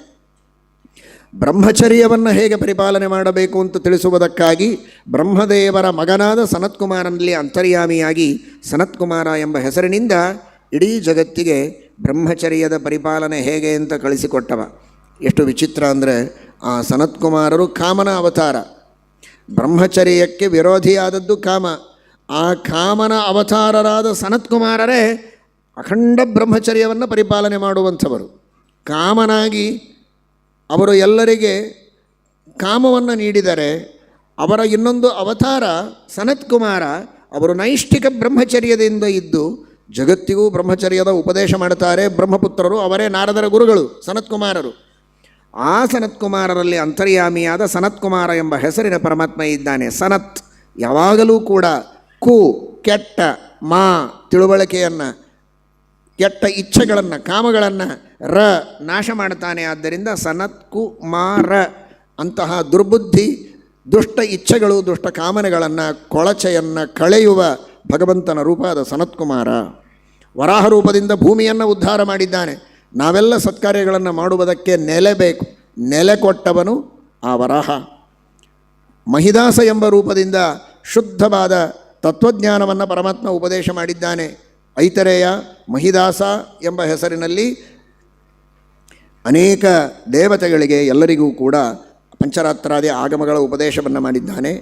ಬ್ರಹ್ಮಚರ್ಯವನ್ನು ಹೇಗೆ ಪರಿಪಾಲನೆ ಮಾಡಬೇಕು ಅಂತ ತಿಳಿಸುವುದಕ್ಕಾಗಿ ಬ್ರಹ್ಮದೇವರ ಮಗನಾದ ಸನತ್ಕುಮಾರನಲ್ಲಿ ಅಂತರ್ಯಾಮಿಯಾಗಿ ಸನತ್ಕುಮಾರ ಎಂಬ ಹೆಸರಿನಿಂದ ಇಡೀ ಜಗತ್ತಿಗೆ ಬ್ರಹ್ಮಚರ್ಯದ ಪರಿಪಾಲನೆ ಹೇಗೆ ಅಂತ ಕಳಿಸಿಕೊಟ್ಟವ. ಎಷ್ಟು ವಿಚಿತ್ರ ಅಂದರೆ, ಆ ಸನತ್ಕುಮಾರರು ಕಾಮನ ಅವತಾರ. ಬ್ರಹ್ಮಚರ್ಯಕ್ಕೆ ವಿರೋಧಿಯಾದದ್ದು ಕಾಮ. ಆ ಕಾಮನ ಅವತಾರರಾದ ಸನತ್ಕುಮಾರರೇ ಅಖಂಡ ಬ್ರಹ್ಮಚರ್ಯವನ್ನು ಪರಿಪಾಲನೆ ಮಾಡುವಂಥವರು. ಕಾಮನಾಗಿ ಅವರು ಎಲ್ಲರಿಗೆ ಕಾಮವನ್ನು ನೀಡಿದರೆ, ಅವರ ಇನ್ನೊಂದು ಅವತಾರ ಸನತ್ಕುಮಾರ, ಅವರು ನೈಷ್ಠಿಕ ಬ್ರಹ್ಮಚರ್ಯದಿಂದ ಇದ್ದು ಜಗತ್ತಿಗೂ ಬ್ರಹ್ಮಚರ್ಯದ ಉಪದೇಶ ಮಾಡುತ್ತಾರೆ. ಬ್ರಹ್ಮಪುತ್ರರು ಅವರೇ ನಾರದರ ಗುರುಗಳು ಸನತ್ಕುಮಾರರು. ಆ ಸನತ್ಕುಮಾರರಲ್ಲಿ ಅಂತರ್ಯಾಮಿಯಾದ ಸನತ್ಕುಮಾರ ಎಂಬ ಹೆಸರಿನ ಪರಮಾತ್ಮ ಇದ್ದಾನೆ. ಸನತ್ ಯಾವಾಗಲೂ ಕೂಡ ಕು ಕೆಟ್ಟ, ಮಾ ತಿಳುವಳಿಕೆಯನ್ನು, ಕೆಟ್ಟ ಇಚ್ಛೆಗಳನ್ನು, ಕಾಮಗಳನ್ನು, ರ ನಾಶ ಮಾಡ್ತಾನೆ. ಆದ್ದರಿಂದ ಸನತ್ಕುಮಾರ ಅಂತಹ ದುರ್ಬುದ್ಧಿ, ದುಷ್ಟ ಇಚ್ಛೆಗಳು, ದುಷ್ಟ ಕಾಮನೆಗಳನ್ನು, ಕೊಳಚೆಯನ್ನು ಕಳೆಯುವ ಭಗವಂತನ ರೂಪ ಅದು ಸನತ್ಕುಮಾರ. ವರಾಹ ರೂಪದಿಂದ ಭೂಮಿಯನ್ನು ಉದ್ಧಾರ ಮಾಡಿದ್ದಾನೆ. ನಾವೆಲ್ಲ ಸತ್ಕಾರ್ಯಗಳನ್ನು ಮಾಡುವುದಕ್ಕೆ ನೆಲೆ ಬೇಕು. ನೆಲೆ ಕೊಟ್ಟವನು ಆ ವರಾಹ. ಮಹಿದಾಸ ಎಂಬ ರೂಪದಿಂದ ಶುದ್ಧವಾದ ತತ್ವಜ್ಞಾನವನ್ನು ಪರಮಾತ್ಮ ಉಪದೇಶ ಮಾಡಿದ್ದಾನೆ. ಐತರೇಯ, ಮಹಿದಾಸ ಎಂಬ ಹೆಸರಿನಲ್ಲಿ ಅನೇಕ ದೇವತೆಗಳಿಗೆ ಎಲ್ಲರಿಗೂ ಕೂಡ ಪಂಚರಾತ್ರಾದಿ ಆಗಮಗಳ ಉಪದೇಶವನ್ನು ಮಾಡಿದ್ದಾನೆ.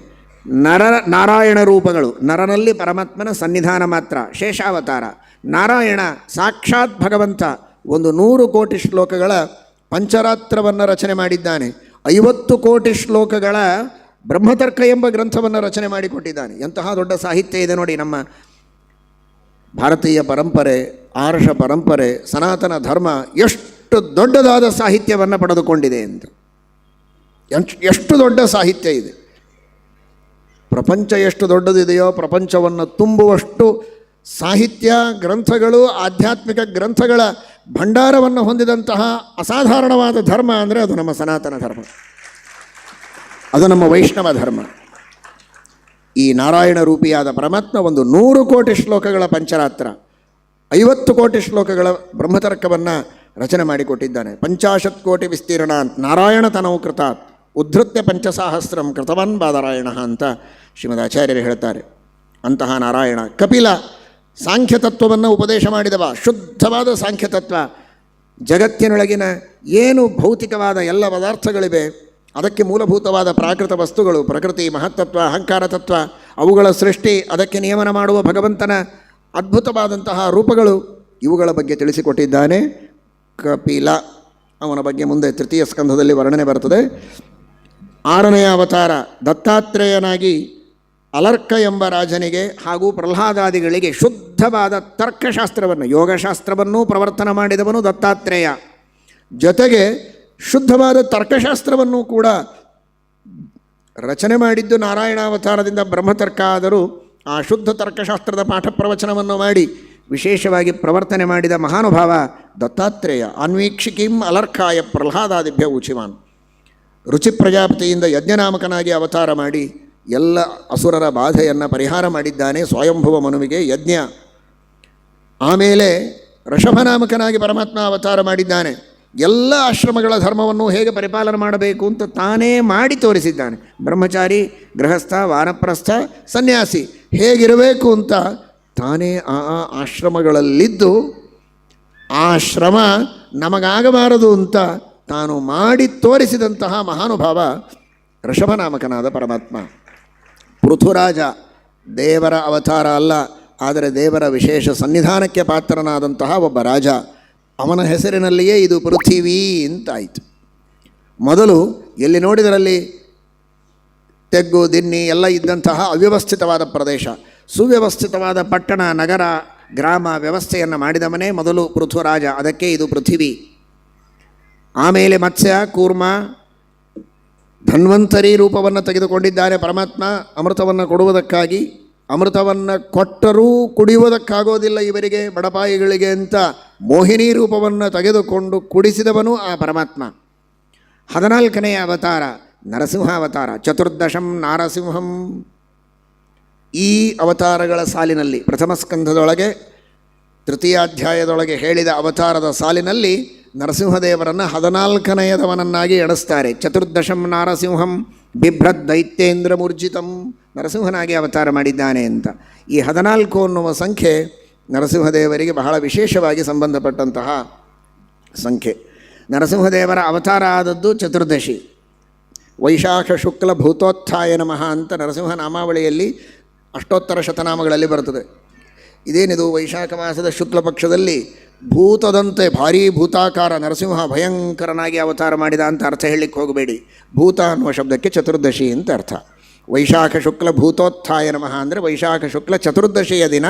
ನಾರಾಯಣ ರೂಪಗಳು, ನರನಲ್ಲಿ ಪರಮಾತ್ಮನ ಸನ್ನಿಧಾನ ಮಾತ್ರ, ಶೇಷಾವತಾರ. ನಾರಾಯಣ ಸಾಕ್ಷಾತ್ ಭಗವಂತ 100 ಕೋಟಿ ಶ್ಲೋಕಗಳ ಪಂಚರಾತ್ರವನ್ನು ರಚನೆ ಮಾಡಿದ್ದಾನೆ. 50 ಕೋಟಿ ಶ್ಲೋಕಗಳ ಬ್ರಹ್ಮತರ್ಕ ಎಂಬ ಗ್ರಂಥವನ್ನು ರಚನೆ ಮಾಡಿಕೊಟ್ಟಿದ್ದಾನೆ. ಎಂತಹ ದೊಡ್ಡ ಸಾಹಿತ್ಯ ಇದೆ ನೋಡಿ ನಮ್ಮ ಭಾರತೀಯ ಪರಂಪರೆ, ಆರ್ಷ ಪರಂಪರೆ, ಸನಾತನ ಧರ್ಮ ಎಷ್ಟು ದೊಡ್ಡದಾದ ಸಾಹಿತ್ಯವನ್ನು ಪಡೆದುಕೊಂಡಿದೆ ಅಂತ. ಎಷ್ಟು ದೊಡ್ಡ ಸಾಹಿತ್ಯ ಇದೆ. ಪ್ರಪಂಚ ಎಷ್ಟು ದೊಡ್ಡದಿದೆಯೋ ಪ್ರಪಂಚವನ್ನು ತುಂಬುವಷ್ಟು ಸಾಹಿತ್ಯ ಗ್ರಂಥಗಳು, ಆಧ್ಯಾತ್ಮಿಕ ಗ್ರಂಥಗಳ ಭಂಡಾರವನ್ನು ಹೊಂದಿದಂತಹ ಅಸಾಧಾರಣವಾದ ಧರ್ಮ ಅಂದರೆ ಅದು ನಮ್ಮ ಸನಾತನ ಧರ್ಮ, ಅದು ನಮ್ಮ ವೈಷ್ಣವ ಧರ್ಮ. ಈ ನಾರಾಯಣ ರೂಪಿಯಾದ ಪರಮಾತ್ಮ 100 ಕೋಟಿ ಶ್ಲೋಕಗಳ ಪಂಚರಾತ್ರ, 50 ಕೋಟಿ ಶ್ಲೋಕಗಳ ಬ್ರಹ್ಮತರ್ಕವನ್ನು ರಚನೆ ಮಾಡಿಕೊಟ್ಟಿದ್ದಾನೆ. 50 ಕೋಟಿ ವಿಸ್ತೀರ್ಣ ನಾರಾಯಣ ತನವು ಕೃತಾತ್ ಉದ್ಧೃತ್ಯ ಪಂಚಸಹಸ್ರಂ ಕೃತವಾನ್ ಬಾದರಾಯಣ ಅಂತ ಶ್ರೀಮದ್ ಆಚಾರ್ಯರು ಹೇಳ್ತಾರೆ. ಅಂತಹ ನಾರಾಯಣ. ಕಪಿಲ ಸಾಂಖ್ಯತತ್ವವನ್ನು ಉಪದೇಶ ಮಾಡಿದವ, ಶುದ್ಧವಾದ ಸಾಂಖ್ಯತತ್ವ. ಜಗತ್ತಿನೊಳಗಿನ ಏನು ಭೌತಿಕವಾದ ಎಲ್ಲ ಪದಾರ್ಥಗಳಿವೆ ಅದಕ್ಕೆ ಮೂಲಭೂತವಾದ ಪ್ರಾಕೃತ ವಸ್ತುಗಳು, ಪ್ರಕೃತಿ, ಮಹತ್ತತ್ವ, ಅಹಂಕಾರ ತತ್ವ, ಅವುಗಳ ಸೃಷ್ಟಿ, ಅದಕ್ಕೆ ನಿಯಮನ ಮಾಡುವ ಭಗವಂತನ ಅದ್ಭುತವಾದಂತಹ ರೂಪಗಳು, ಇವುಗಳ ಬಗ್ಗೆ ತಿಳಿಸಿಕೊಟ್ಟಿದ್ದಾನೆ ಕಪಿಲ. ಅವನ ಬಗ್ಗೆ ಮುಂದೆ ತೃತೀಯ ಸ್ಕಂಧದಲ್ಲಿ ವರ್ಣನೆ ಬರ್ತದೆ. 6ನೆಯ ಅವತಾರ ದತ್ತಾತ್ರೇಯನಾಗಿ ಅಲರ್ಕ ಎಂಬ ರಾಜನಿಗೆ ಹಾಗೂ ಪ್ರಹ್ಲಾದಾದಿಗಳಿಗೆ ಶುದ್ಧವಾದ ತರ್ಕಶಾಸ್ತ್ರವನ್ನು, ಯೋಗಶಾಸ್ತ್ರವನ್ನೂ ಪ್ರವರ್ತನ ಮಾಡಿದವನು ದತ್ತಾತ್ರೇಯ. ಜೊತೆಗೆ ಶುದ್ಧವಾದ ತರ್ಕಶಾಸ್ತ್ರವನ್ನು ಕೂಡ ರಚನೆ ಮಾಡಿದ್ದು ನಾರಾಯಣಾವತಾರದಿಂದ ಬ್ರಹ್ಮತರ್ಕ. ಆದರೂ ಆ ಶುದ್ಧ ತರ್ಕಶಾಸ್ತ್ರದ ಪಾಠ ಪ್ರವಚನವನ್ನು ಮಾಡಿ ವಿಶೇಷವಾಗಿ ಪ್ರವರ್ತನೆ ಮಾಡಿದ ಮಹಾನುಭಾವ ದತ್ತಾತ್ರೇಯ. ಅನ್ವೀಕ್ಷಿಕೀಂ ಅಲರ್ಕಾಯ ಪ್ರಹ್ಲಾದಾದಿಭ್ಯ ಉಚಿವಾನ್. ರುಚಿ ಪ್ರಜಾಪತಿಯಿಂದ ಯಜ್ಞನಾಮಕನಾಗಿ ಅವತಾರ ಮಾಡಿ ಎಲ್ಲ ಅಸುರರ ಬಾಧೆಯನ್ನು ಪರಿಹಾರ ಮಾಡಿದ್ದಾನೆ ಸ್ವಯಂಭುವ ಮನುವಿಗೆ ಯಜ್ಞ. ಆಮೇಲೆ ಋಷಭನಾಮಕನಾಗಿ ಪರಮಾತ್ಮ ಅವತಾರ ಮಾಡಿದ್ದಾನೆ. ಎಲ್ಲ ಆಶ್ರಮಗಳ ಧರ್ಮವನ್ನು ಹೇಗೆ ಪರಿಪಾಲನೆ ಮಾಡಬೇಕು ಅಂತ ತಾನೇ ಮಾಡಿ ತೋರಿಸಿದ್ದಾನೆ. ಬ್ರಹ್ಮಚಾರಿ, ಗೃಹಸ್ಥ, ವಾನಪ್ರಸ್ಥ, ಸನ್ಯಾಸಿ ಹೇಗಿರಬೇಕು ಅಂತ ತಾನೇ ಆ ಆಶ್ರಮಗಳಲ್ಲಿದ್ದು ಆ ಶ್ರಮ ನಮಗಾಗಬಾರದು ಅಂತ ತಾನು ಮಾಡಿ ತೋರಿಸಿದಂತಹ ಮಹಾನುಭಾವ ಋಷಭನಾಮಕನಾದ ಪರಮಾತ್ಮ. ಪೃಥುರಾಜ ದೇವರ ಅವತಾರ ಅಲ್ಲ, ಆದರೆ ದೇವರ ವಿಶೇಷ ಸನ್ನಿಧಾನಕ್ಕೆ ಪಾತ್ರನಾದಂತಹ ಒಬ್ಬ ರಾಜ. ಅವನ ಹೆಸರಿನಲ್ಲಿಯೇ ಇದು ಪೃಥಿವೀ ಅಂತಾಯಿತು. ಮೊದಲು ಎಲ್ಲಿ ನೋಡಿದರಲ್ಲಿ ತೆಗ್ಗು ದಿನ್ನಿ ಎಲ್ಲ ಇದ್ದಂತಹ ಅವ್ಯವಸ್ಥಿತವಾದ ಪ್ರದೇಶ, ಸುವ್ಯವಸ್ಥಿತವಾದ ಪಟ್ಟಣ, ನಗರ, ಗ್ರಾಮ ವ್ಯವಸ್ಥೆಯನ್ನು ಮಾಡಿದವನೇ ಮೊದಲು ಪೃಥುರಾಜ. ಅದಕ್ಕೆ ಇದು ಪೃಥಿವಿ. ಆಮೇಲೆ ಮತ್ಸ್ಯ, ಕೂರ್ಮ, ಧನ್ವಂತರಿ ರೂಪವನ್ನು ತೆಗೆದುಕೊಂಡಿದ್ದಾನೆ ಪರಮಾತ್ಮ ಅಮೃತವನ್ನು ಕೊಡುವುದಕ್ಕಾಗಿ. ಅಮೃತವನ್ನು ಕೊಟ್ಟರೂ ಕುಡಿಯುವುದಕ್ಕಾಗೋದಿಲ್ಲ ಇವರಿಗೆ, ಬಡಪಾಯಿಗಳಿಗೆ ಅಂತ ಮೋಹಿನಿ ರೂಪವನ್ನು ತೆಗೆದುಕೊಂಡು ಕುಡಿಸಿದವನು ಆ ಪರಮಾತ್ಮ. 14ನೆಯ ಅವತಾರ ನರಸಿಂಹಾವತಾರ. ಚತುರ್ದಶಂ ನಾರಸಿಂಹಂ. ಈ ಅವತಾರಗಳ ಸಾಲಿನಲ್ಲಿ ಪ್ರಥಮ ಸ್ಕಂಧದೊಳಗೆ ತೃತೀಯಾಧ್ಯಾಯದೊಳಗೆ ಹೇಳಿದ ಅವತಾರದ ಸಾಲಿನಲ್ಲಿ ನರಸಿಂಹದೇವರನ್ನು 14ನೆಯದವನನ್ನಾಗಿ ಎಣಿಸ್ತಾರೆ. ಚತುರ್ದಶಂ ನಾರಸಿಂಹಂ ಬಿಭ್ರದ್ ದೈತ್ಯೇಂದ್ರ ಮೂರ್ಜಿತಂ, ನರಸಿಂಹನಾಗಿ ಅವತಾರ ಮಾಡಿದ್ದಾನೆ ಅಂತ. ಈ 14 ಅನ್ನುವ ಸಂಖ್ಯೆ ನರಸಿಂಹದೇವರಿಗೆ ಬಹಳ ವಿಶೇಷವಾಗಿ ಸಂಬಂಧಪಟ್ಟಂತಹ ಸಂಖ್ಯೆ. ನರಸಿಂಹದೇವರ ಅವತಾರ ಆದದ್ದು ಚತುರ್ದಶಿ. ವೈಶಾಖ ಶುಕ್ಲ ಭೂತೋತ್ಥಾಯ ನಮಃ ಅಂತ ನರಸಿಂಹ ನಾಮಾವಳಿಯಲ್ಲಿ ಅಷ್ಟೋತ್ತರ ಶತನಾಮಗಳಲ್ಲಿ ಬರ್ತದೆ. ಇದೇನಿದು ವೈಶಾಖ ಮಾಸದ ಶುಕ್ಲ ಪಕ್ಷದಲ್ಲಿ ಭೂತದಂತೆ ಭಾರೀ ಭೂತಾಕಾರ ನರಸಿಂಹ ಭಯಂಕರನಾಗಿ ಅವತಾರ ಮಾಡಿದ ಅಂತ ಅರ್ಥ ಹೇಳಲಿಕ್ಕೆ ಹೋಗಬೇಡಿ. ಭೂತ ಅನ್ನುವ ಶಬ್ದಕ್ಕೆ ಚತುರ್ದಶಿ ಅಂತ ಅರ್ಥ. ವೈಶಾಖ ಶುಕ್ಲ ಭೂತೋತ್ಥಾಯ ನಮಃ ಅಂದರೆ ವೈಶಾಖ ಶುಕ್ಲ ಚತುರ್ದಶಿಯ ದಿನ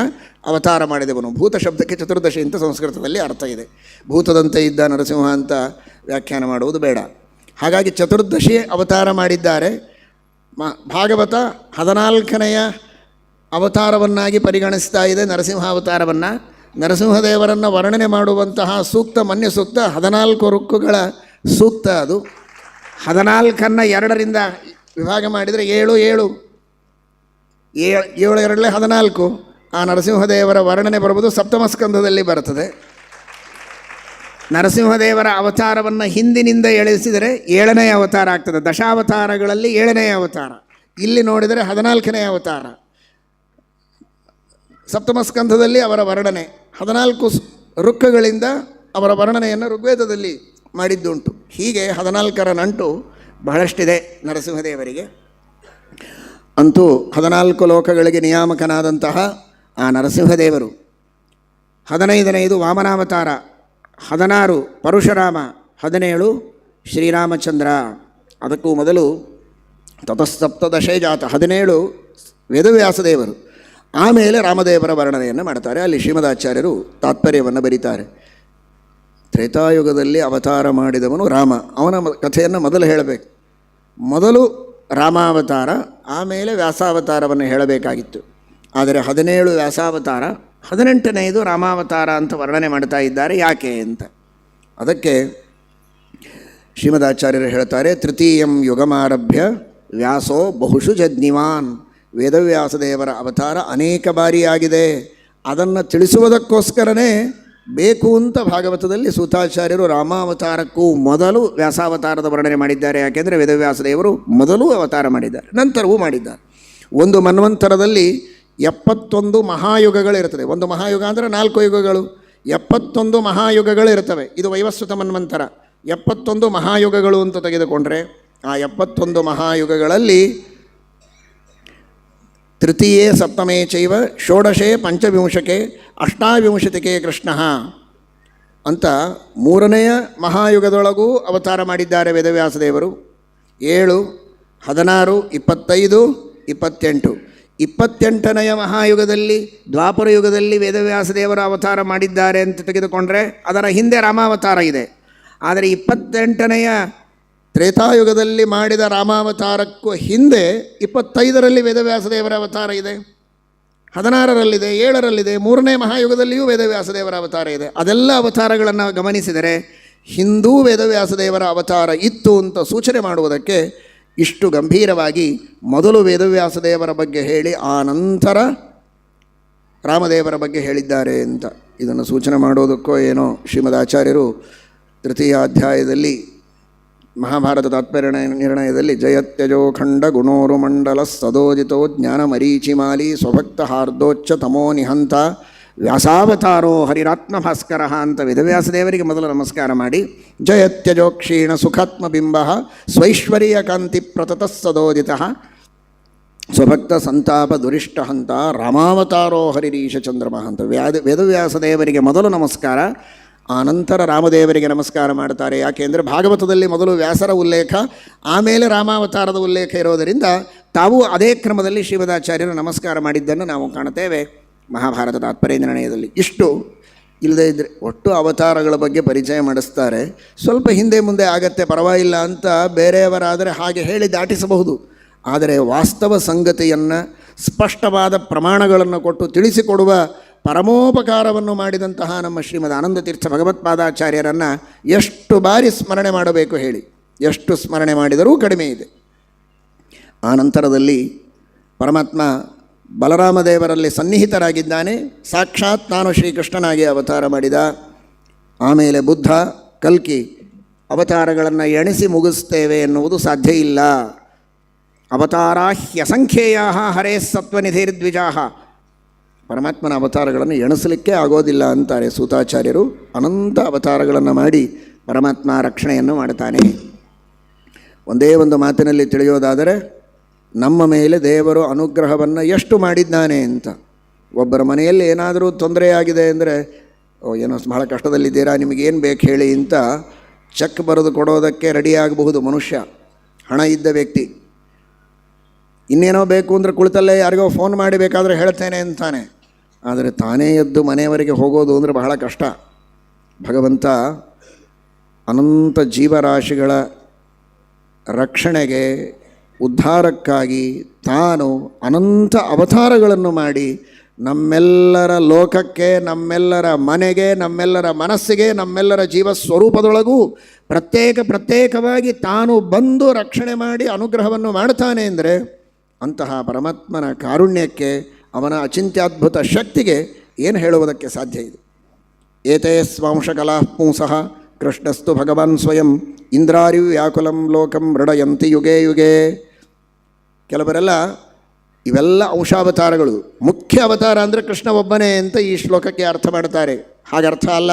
ಅವತಾರ ಮಾಡಿದವನು. ಭೂತ ಶಬ್ದಕ್ಕೆ ಚತುರ್ದಶಿ ಅಂತ ಸಂಸ್ಕೃತದಲ್ಲಿ ಅರ್ಥ ಇದೆ. ಭೂತದಂತೆ ಇದ್ದ ನರಸಿಂಹ ಅಂತ ವ್ಯಾಖ್ಯಾನ ಮಾಡುವುದು ಬೇಡ. ಹಾಗಾಗಿ ಚತುರ್ದಶಿ ಅವತಾರ ಮಾಡಿದ್ದಾರೆ. ಭಾಗವತ 14ನೆಯ ಅವತಾರವನ್ನಾಗಿ ಪರಿಗಣಿಸ್ತಾ ಇದೆ ನರಸಿಂಹ ಅವತಾರವನ್ನು. ನರಸಿಂಹದೇವರನ್ನು ವರ್ಣನೆ ಮಾಡುವಂತಹ ಸೂಕ್ತ ಮನ್ಯ ಸೂಕ್ತ 14 ರುಕ್ಕುಗಳ ಸೂಕ್ತ ಅದು. 14ನ್ನು 2ರಿಂದ ವಿಭಾಗ ಮಾಡಿದರೆ 7 7 2 14. ಆ ನರಸಿಂಹದೇವರ ವರ್ಣನೆ ಬರುವುದು ಸಪ್ತಮ ಸ್ಕಂದದಲ್ಲಿ ಬರ್ತದೆ. ನರಸಿಂಹದೇವರ ಅವತಾರವನ್ನು ಹಿಂದಿನಿಂದ ಎಳೆಸಿದರೆ 7ನೇ ಅವತಾರ ಆಗ್ತದೆ. ದಶಾವತಾರಗಳಲ್ಲಿ 7ನೇ ಅವತಾರ. ಇಲ್ಲಿ ನೋಡಿದರೆ 14ನೇ ಅವತಾರ. ಸಪ್ತಮ ಸ್ಕಂಧದಲ್ಲಿ ಅವರ ವರ್ಣನೆ 14 ರುಕ್ಕಗಳಿಂದ ಅವರ ವರ್ಣನೆಯನ್ನು ಋಗ್ವೇದದಲ್ಲಿ ಮಾಡಿದ್ದುಂಟು. ಹೀಗೆ 14ರ ನಂಟು ಬಹಳಷ್ಟಿದೆ ನರಸಿಂಹದೇವರಿಗೆ. ಅಂತೂ 14 ಲೋಕಗಳಿಗೆ ನಿಯಾಮಕನಾದಂತಹ ಆ ನರಸಿಂಹದೇವರು 15ನೇದು ವಾಮನಾವತಾರ, 16 ಪರಶುರಾಮ, 17 ಶ್ರೀರಾಮಚಂದ್ರ. ಅದಕ್ಕೂ ಮೊದಲು ತತಸಪ್ತದಶೇ ಜಾತ 17 ವೇದವ್ಯಾಸದೇವರು. ಆಮೇಲೆ ರಾಮದೇವರ ವರ್ಣನೆಯನ್ನು ಮಾಡ್ತಾರೆ. ಅಲ್ಲಿ ಶ್ರೀಮದಾಚಾರ್ಯರು ತಾತ್ಪರ್ಯವನ್ನು ಬರೀತಾರೆ. ತ್ರೇತಾಯುಗದಲ್ಲಿ ಅವತಾರ ಮಾಡಿದವನು ರಾಮ. ಅವನ ಕಥೆಯನ್ನು ಮೊದಲು ಹೇಳಬೇಕು. ಮೊದಲು ರಾಮಾವತಾರ, ಆಮೇಲೆ ವ್ಯಾಸಾವತಾರವನ್ನು ಹೇಳಬೇಕಾಗಿತ್ತು. ಆದರೆ 17 ವ್ಯಾಸಾವತಾರ, 18ನೇದು ರಾಮಾವತಾರ ಅಂತ ವರ್ಣನೆ ಮಾಡ್ತಾ ಇದ್ದಾರೆ. ಯಾಕೆ ಅಂತ ಅದಕ್ಕೆ ಶ್ರೀಮದಾಚಾರ್ಯರು ಹೇಳ್ತಾರೆ, ತೃತೀಯಂ ಯುಗಮಾರಭ್ಯ ವ್ಯಾಸೋ ಬಹುಷು ಜಜ್ಞಿವಾನ್. ವೇದವ್ಯಾಸದೇವರ ಅವತಾರ ಅನೇಕ ಬಾರಿಯಾಗಿದೆ. ಅದನ್ನು ತಿಳಿಸುವುದಕ್ಕೋಸ್ಕರನೇ ಬೇಕು ಅಂತ ಭಾಗವತದಲ್ಲಿ ಸೂತಾಚಾರ್ಯರು ರಾಮಾವತಾರಕ್ಕೂ ಮೊದಲು ವ್ಯಾಸಾವತಾರದ ವರ್ಣನೆ ಮಾಡಿದ್ದಾರೆ. ಯಾಕೆಂದರೆ ವೇದವ್ಯಾಸದೇವರು ಮೊದಲು ಅವತಾರ ಮಾಡಿದ್ದಾರೆ, ನಂತರವೂ ಮಾಡಿದ್ದಾರೆ. ಒಂದು ಮನ್ವಂತರದಲ್ಲಿ 71 ಮಹಾಯುಗಗಳಿರ್ತದೆ. ಒಂದು ಮಹಾಯುಗ ಅಂದರೆ 4 ಯುಗಗಳು. 71 ಮಹಾಯುಗಗಳಿರ್ತವೆ. ಇದು ವೈವಸ್ವತ ಮನ್ವಂತರ. 71 ಮಹಾಯುಗಗಳು ಅಂತ ತೆಗೆದುಕೊಂಡ್ರೆ ಆ 71 ಮಹಾಯುಗಗಳಲ್ಲಿ ತೃತೀಯೇ ಸಪ್ತಮೇ ಚೈವ ಷೋಡಶೇ ಪಂಚವಿಂಶಕೆ ಅಷ್ಟಾವಿಂಶತಿಕೆ ಕೃಷ್ಣ ಅಂತ 3ನೆಯ ಮಹಾಯುಗದೊಳಗೂ ಅವತಾರ ಮಾಡಿದ್ದಾರೆ ವೇದವ್ಯಾಸದೇವರು. 7, 16, 25, 28. 28ನೆಯ ಮಹಾಯುಗದಲ್ಲಿ ದ್ವಾಪರ ಯುಗದಲ್ಲಿ ವೇದವ್ಯಾಸದೇವರ ಅವತಾರ ಮಾಡಿದ್ದಾರೆ ಅಂತ ತೆಗೆದುಕೊಂಡ್ರೆ ಅದರ ಹಿಂದೆ ರಾಮಾವತಾರ ಇದೆ. ಆದರೆ 28ನೆಯ ತ್ರೇತಾಯುಗದಲ್ಲಿ ಮಾಡಿದ ರಾಮಾವತಾರಕ್ಕೂ ಹಿಂದೆ 25ರಲ್ಲಿ ವೇದವ್ಯಾಸದೇವರ ಅವತಾರ ಇದೆ, 16ರಲ್ಲಿದೆ, 7ರಲ್ಲಿದೆ. 3ನೇ ಮಹಾಯುಗದಲ್ಲಿಯೂ ವೇದವ್ಯಾಸದೇವರ ಅವತಾರ ಇದೆ. ಅದೆಲ್ಲ ಅವತಾರಗಳನ್ನು ಗಮನಿಸಿದರೆ ಹಿಂದೂ ವೇದವ್ಯಾಸದೇವರ ಅವತಾರ ಇತ್ತು ಅಂತ ಸೂಚನೆ ಮಾಡುವುದಕ್ಕೆ ಇಷ್ಟು ಗಂಭೀರವಾಗಿ ಮೊದಲು ವೇದವ್ಯಾಸದೇವರ ಬಗ್ಗೆ ಹೇಳಿ ಆ ನಂತರ ರಾಮದೇವರ ಬಗ್ಗೆ ಹೇಳಿದ್ದಾರೆ ಅಂತ ಇದನ್ನು ಸೂಚನೆ ಮಾಡೋದಕ್ಕೋ ಏನೋ ಶ್ರೀಮದಾಚಾರ್ಯರು ತೃತೀಯ ಅಧ್ಯಾಯದಲ್ಲಿ ಮಹಾಭಾರತ ತಾತ್ಪರ್ಯ ನಿರ್ಣಯದಲ್ಲಿ ಜಯತ್ಯಜೋ ಖಂಡ ಗುಣೋರು ಮಂಡಲ ಸದೋದಿತೋ ಜ್ಞಾನ ಮರೀಚಿಮಾಲಿ ಸ್ವಭಕ್ತ ಹಾರ್ದೋಚ್ಚ ತಮೋ ನಿಹಂತ ವ್ಯಾಸಾವತಾರೋ ಹರಿರಾತ್ಮ ಭಾಸ್ಕರ ಅಂತ ವೇದವ್ಯಾಸದೇವರಿಗೆ ಮೊದಲು ನಮಸ್ಕಾರ ಮಾಡಿ, ಜಯತ್ಯಜೋ ಕ್ಷೀಣ ಸುಖಾತ್ಮ ಬಿಂಬ ಸ್ವೈಶ್ವರ್ಯ ಕಾಂತಿ ಪ್ರತತ ಸದೋದಿತ ಸ್ವಭಕ್ತ ಸಂತಾಪ ದುರಿಷ್ಟ ಹಂತ ರಾಮಾವತಾರೋ ಹರಿರೀಶ ಚಂದ್ರಮ ಅಂತ ವೇದವ್ಯಾಸದೇವರಿಗೆ ಮೊದಲು ನಮಸ್ಕಾರ, ಆನಂತರ ರಾಮದೇವರಿಗೆ ನಮಸ್ಕಾರ ಮಾಡ್ತಾರೆ. ಯಾಕೆಂದರೆ ಭಾಗವತದಲ್ಲಿ ಮೊದಲು ವ್ಯಾಸರ ಉಲ್ಲೇಖ, ಆಮೇಲೆ ರಾಮಾವತಾರದ ಉಲ್ಲೇಖ ಇರೋದರಿಂದ ತಾವು ಅದೇ ಕ್ರಮದಲ್ಲಿ ಶ್ರೀಮದಾಚಾರ್ಯರು ನಮಸ್ಕಾರ ಮಾಡಿದ್ದನ್ನು ನಾವು ಕಾಣುತ್ತೇವೆ ಮಹಾಭಾರತ ತಾತ್ಪರ್ಯ ನಿರ್ಣಯದಲ್ಲಿ. ಇಷ್ಟು ಇಲ್ಲದೇ ಇದ್ದರೆ ಒಟ್ಟು ಅವತಾರಗಳ ಬಗ್ಗೆ ಪರಿಚಯ ಮಾಡಿಸ್ತಾರೆ. ಸ್ವಲ್ಪ ಹಿಂದೆ ಮುಂದೆ ಆಗತ್ತೆ ಪರವಾಗಿಲ್ಲ ಅಂತ ಬೇರೆಯವರಾದರೆ ಹಾಗೆ ಹೇಳಿ ದಾಟಿಸಬಹುದು. ಆದರೆ ವಾಸ್ತವ ಸಂಗತಿಯನ್ನು ಸ್ಪಷ್ಟವಾದ ಪ್ರಮಾಣಗಳನ್ನು ಕೊಟ್ಟು ತಿಳಿಸಿಕೊಡುವ ಪರಮೋಪಕಾರವನ್ನು ಮಾಡಿದಂತಹ ನಮ್ಮ ಶ್ರೀಮದ್ ಆನಂದತೀರ್ಥ ಭಗವತ್ಪಾದಾಚಾರ್ಯರನ್ನು ಎಷ್ಟು ಬಾರಿ ಸ್ಮರಣೆ ಮಾಡಬೇಕು ಹೇಳಿ, ಎಷ್ಟು ಸ್ಮರಣೆ ಮಾಡಿದರೂ ಕಡಿಮೆ ಇದೆ. ಆ ನಂತರದಲ್ಲಿ ಪರಮಾತ್ಮ ಬಲರಾಮದೇವರಲ್ಲಿ ಸನ್ನಿಹಿತರಾಗಿದ್ದಾನೆ. ಸಾಕ್ಷಾತ್ ನಾನು ಶ್ರೀಕೃಷ್ಣನಾಗಿ ಅವತಾರ ಮಾಡಿದ. ಆಮೇಲೆ ಬುದ್ಧ ಕಲ್ಕಿ ಅವತಾರಗಳನ್ನು ಎಣಿಸಿ ಮುಗಿಸ್ತೇವೆ ಎನ್ನುವುದು ಸಾಧ್ಯ ಇಲ್ಲ. ಅವತಾರಾ ಹ್ಯಸಂಖ್ಯೇಯ ಹರೇ ಸತ್ವನಿಧಿರ್ದ್ವಿಜಾ. ಪರಮಾತ್ಮನ ಅವತಾರಗಳನ್ನು ಎಣಿಸಲಿಕ್ಕೆ ಆಗೋದಿಲ್ಲ ಅಂತಾರೆ ಸೂತಾಚಾರ್ಯರು. ಅನಂತ ಅವತಾರಗಳನ್ನು ಮಾಡಿ ಪರಮಾತ್ಮ ರಕ್ಷಣೆಯನ್ನು ಮಾಡ್ತಾನೆ. ಒಂದೇ ಒಂದು ಮಾತಿನಲ್ಲಿ ತಿಳಿಯೋದಾದರೆ, ನಮ್ಮ ಮೇಲೆ ದೇವರು ಅನುಗ್ರಹವನ್ನು ಎಷ್ಟು ಮಾಡಿದ್ದಾನೆ ಅಂತ. ಒಬ್ಬರ ಮನೆಯಲ್ಲಿ ಏನಾದರೂ ತೊಂದರೆಯಾಗಿದೆ ಅಂದರೆ, ಏನೋ ಬಹಳ ಕಷ್ಟದಲ್ಲಿದ್ದೀರಾ, ನಿಮಗೇನು ಬೇಕು ಹೇಳಿ ಅಂತ ಚೆಕ್ ಬರೆದು ಕೊಡೋದಕ್ಕೆ ರೆಡಿಯಾಗಬಹುದು ಮನುಷ್ಯ, ಹಣ ಇದ್ದ ವ್ಯಕ್ತಿ. ಇನ್ನೇನೋ ಬೇಕು ಅಂದರೆ ಕುಳಿತಲ್ಲೇ ಯಾರಿಗೋ ಫೋನ್ ಮಾಡಿ ಬೇಕಾದರೆ ಹೇಳ್ತೇನೆ ಅಂತಾನೆ. ಆದರೆ ತಾನೇ ಎದ್ದು ಮನೆಯವರೆಗೆ ಹೋಗೋದು ಅಂದರೆ ಬಹಳ ಕಷ್ಟ. ಭಗವಂತ ಅನಂತ ಜೀವರಾಶಿಗಳ ರಕ್ಷಣೆಗೆ, ಉದ್ಧಾರಕ್ಕಾಗಿ ತಾನು ಅನಂತ ಅವತಾರಗಳನ್ನು ಮಾಡಿ ನಮ್ಮೆಲ್ಲರ ಲೋಕಕ್ಕೆ, ನಮ್ಮೆಲ್ಲರ ಮನೆಗೆ, ನಮ್ಮೆಲ್ಲರ ಮನಸ್ಸಿಗೆ, ನಮ್ಮೆಲ್ಲರ ಜೀವಸ್ವರೂಪದೊಳಗೂ ಪ್ರತ್ಯೇಕವಾಗಿ ತಾನು ಬಂದು ರಕ್ಷಣೆ ಮಾಡಿ ಅನುಗ್ರಹವನ್ನು ಮಾಡ್ತಾನೆ ಅಂದರೆ ಅಂತಹ ಪರಮಾತ್ಮನ ಕಾರುಣ್ಯಕ್ಕೆ, ಅವನ ಅಚಿಂತ್ಯದ್ಭುತ ಶಕ್ತಿಗೆ ಏನು ಹೇಳುವುದಕ್ಕೆ ಸಾಧ್ಯ ಇದೆ. ಏತೇ ಸ್ವಾಂಶಕಲಾಃ ಪುಂಸಃ ಕೃಷ್ಣಸ್ತು ಭಗವಾನ್ ಸ್ವಯಂ ಇಂದ್ರಾರಿ ವ್ಯಾಕುಲಂ ಲೋಕಂ ಮೃಡಯಂತಿ ಯುಗೇ ಯುಗೇ. ಕೆಲವರೆಲ್ಲ ಇವೆಲ್ಲ ಅಂಶಾವತಾರಗಳು, ಮುಖ್ಯ ಅವತಾರ ಅಂದರೆ ಕೃಷ್ಣ ಒಬ್ಬನೇ ಅಂತ ಈ ಶ್ಲೋಕಕ್ಕೆ ಅರ್ಥ ಮಾಡ್ತಾರೆ. ಹಾಗರ್ಥ ಅಲ್ಲ.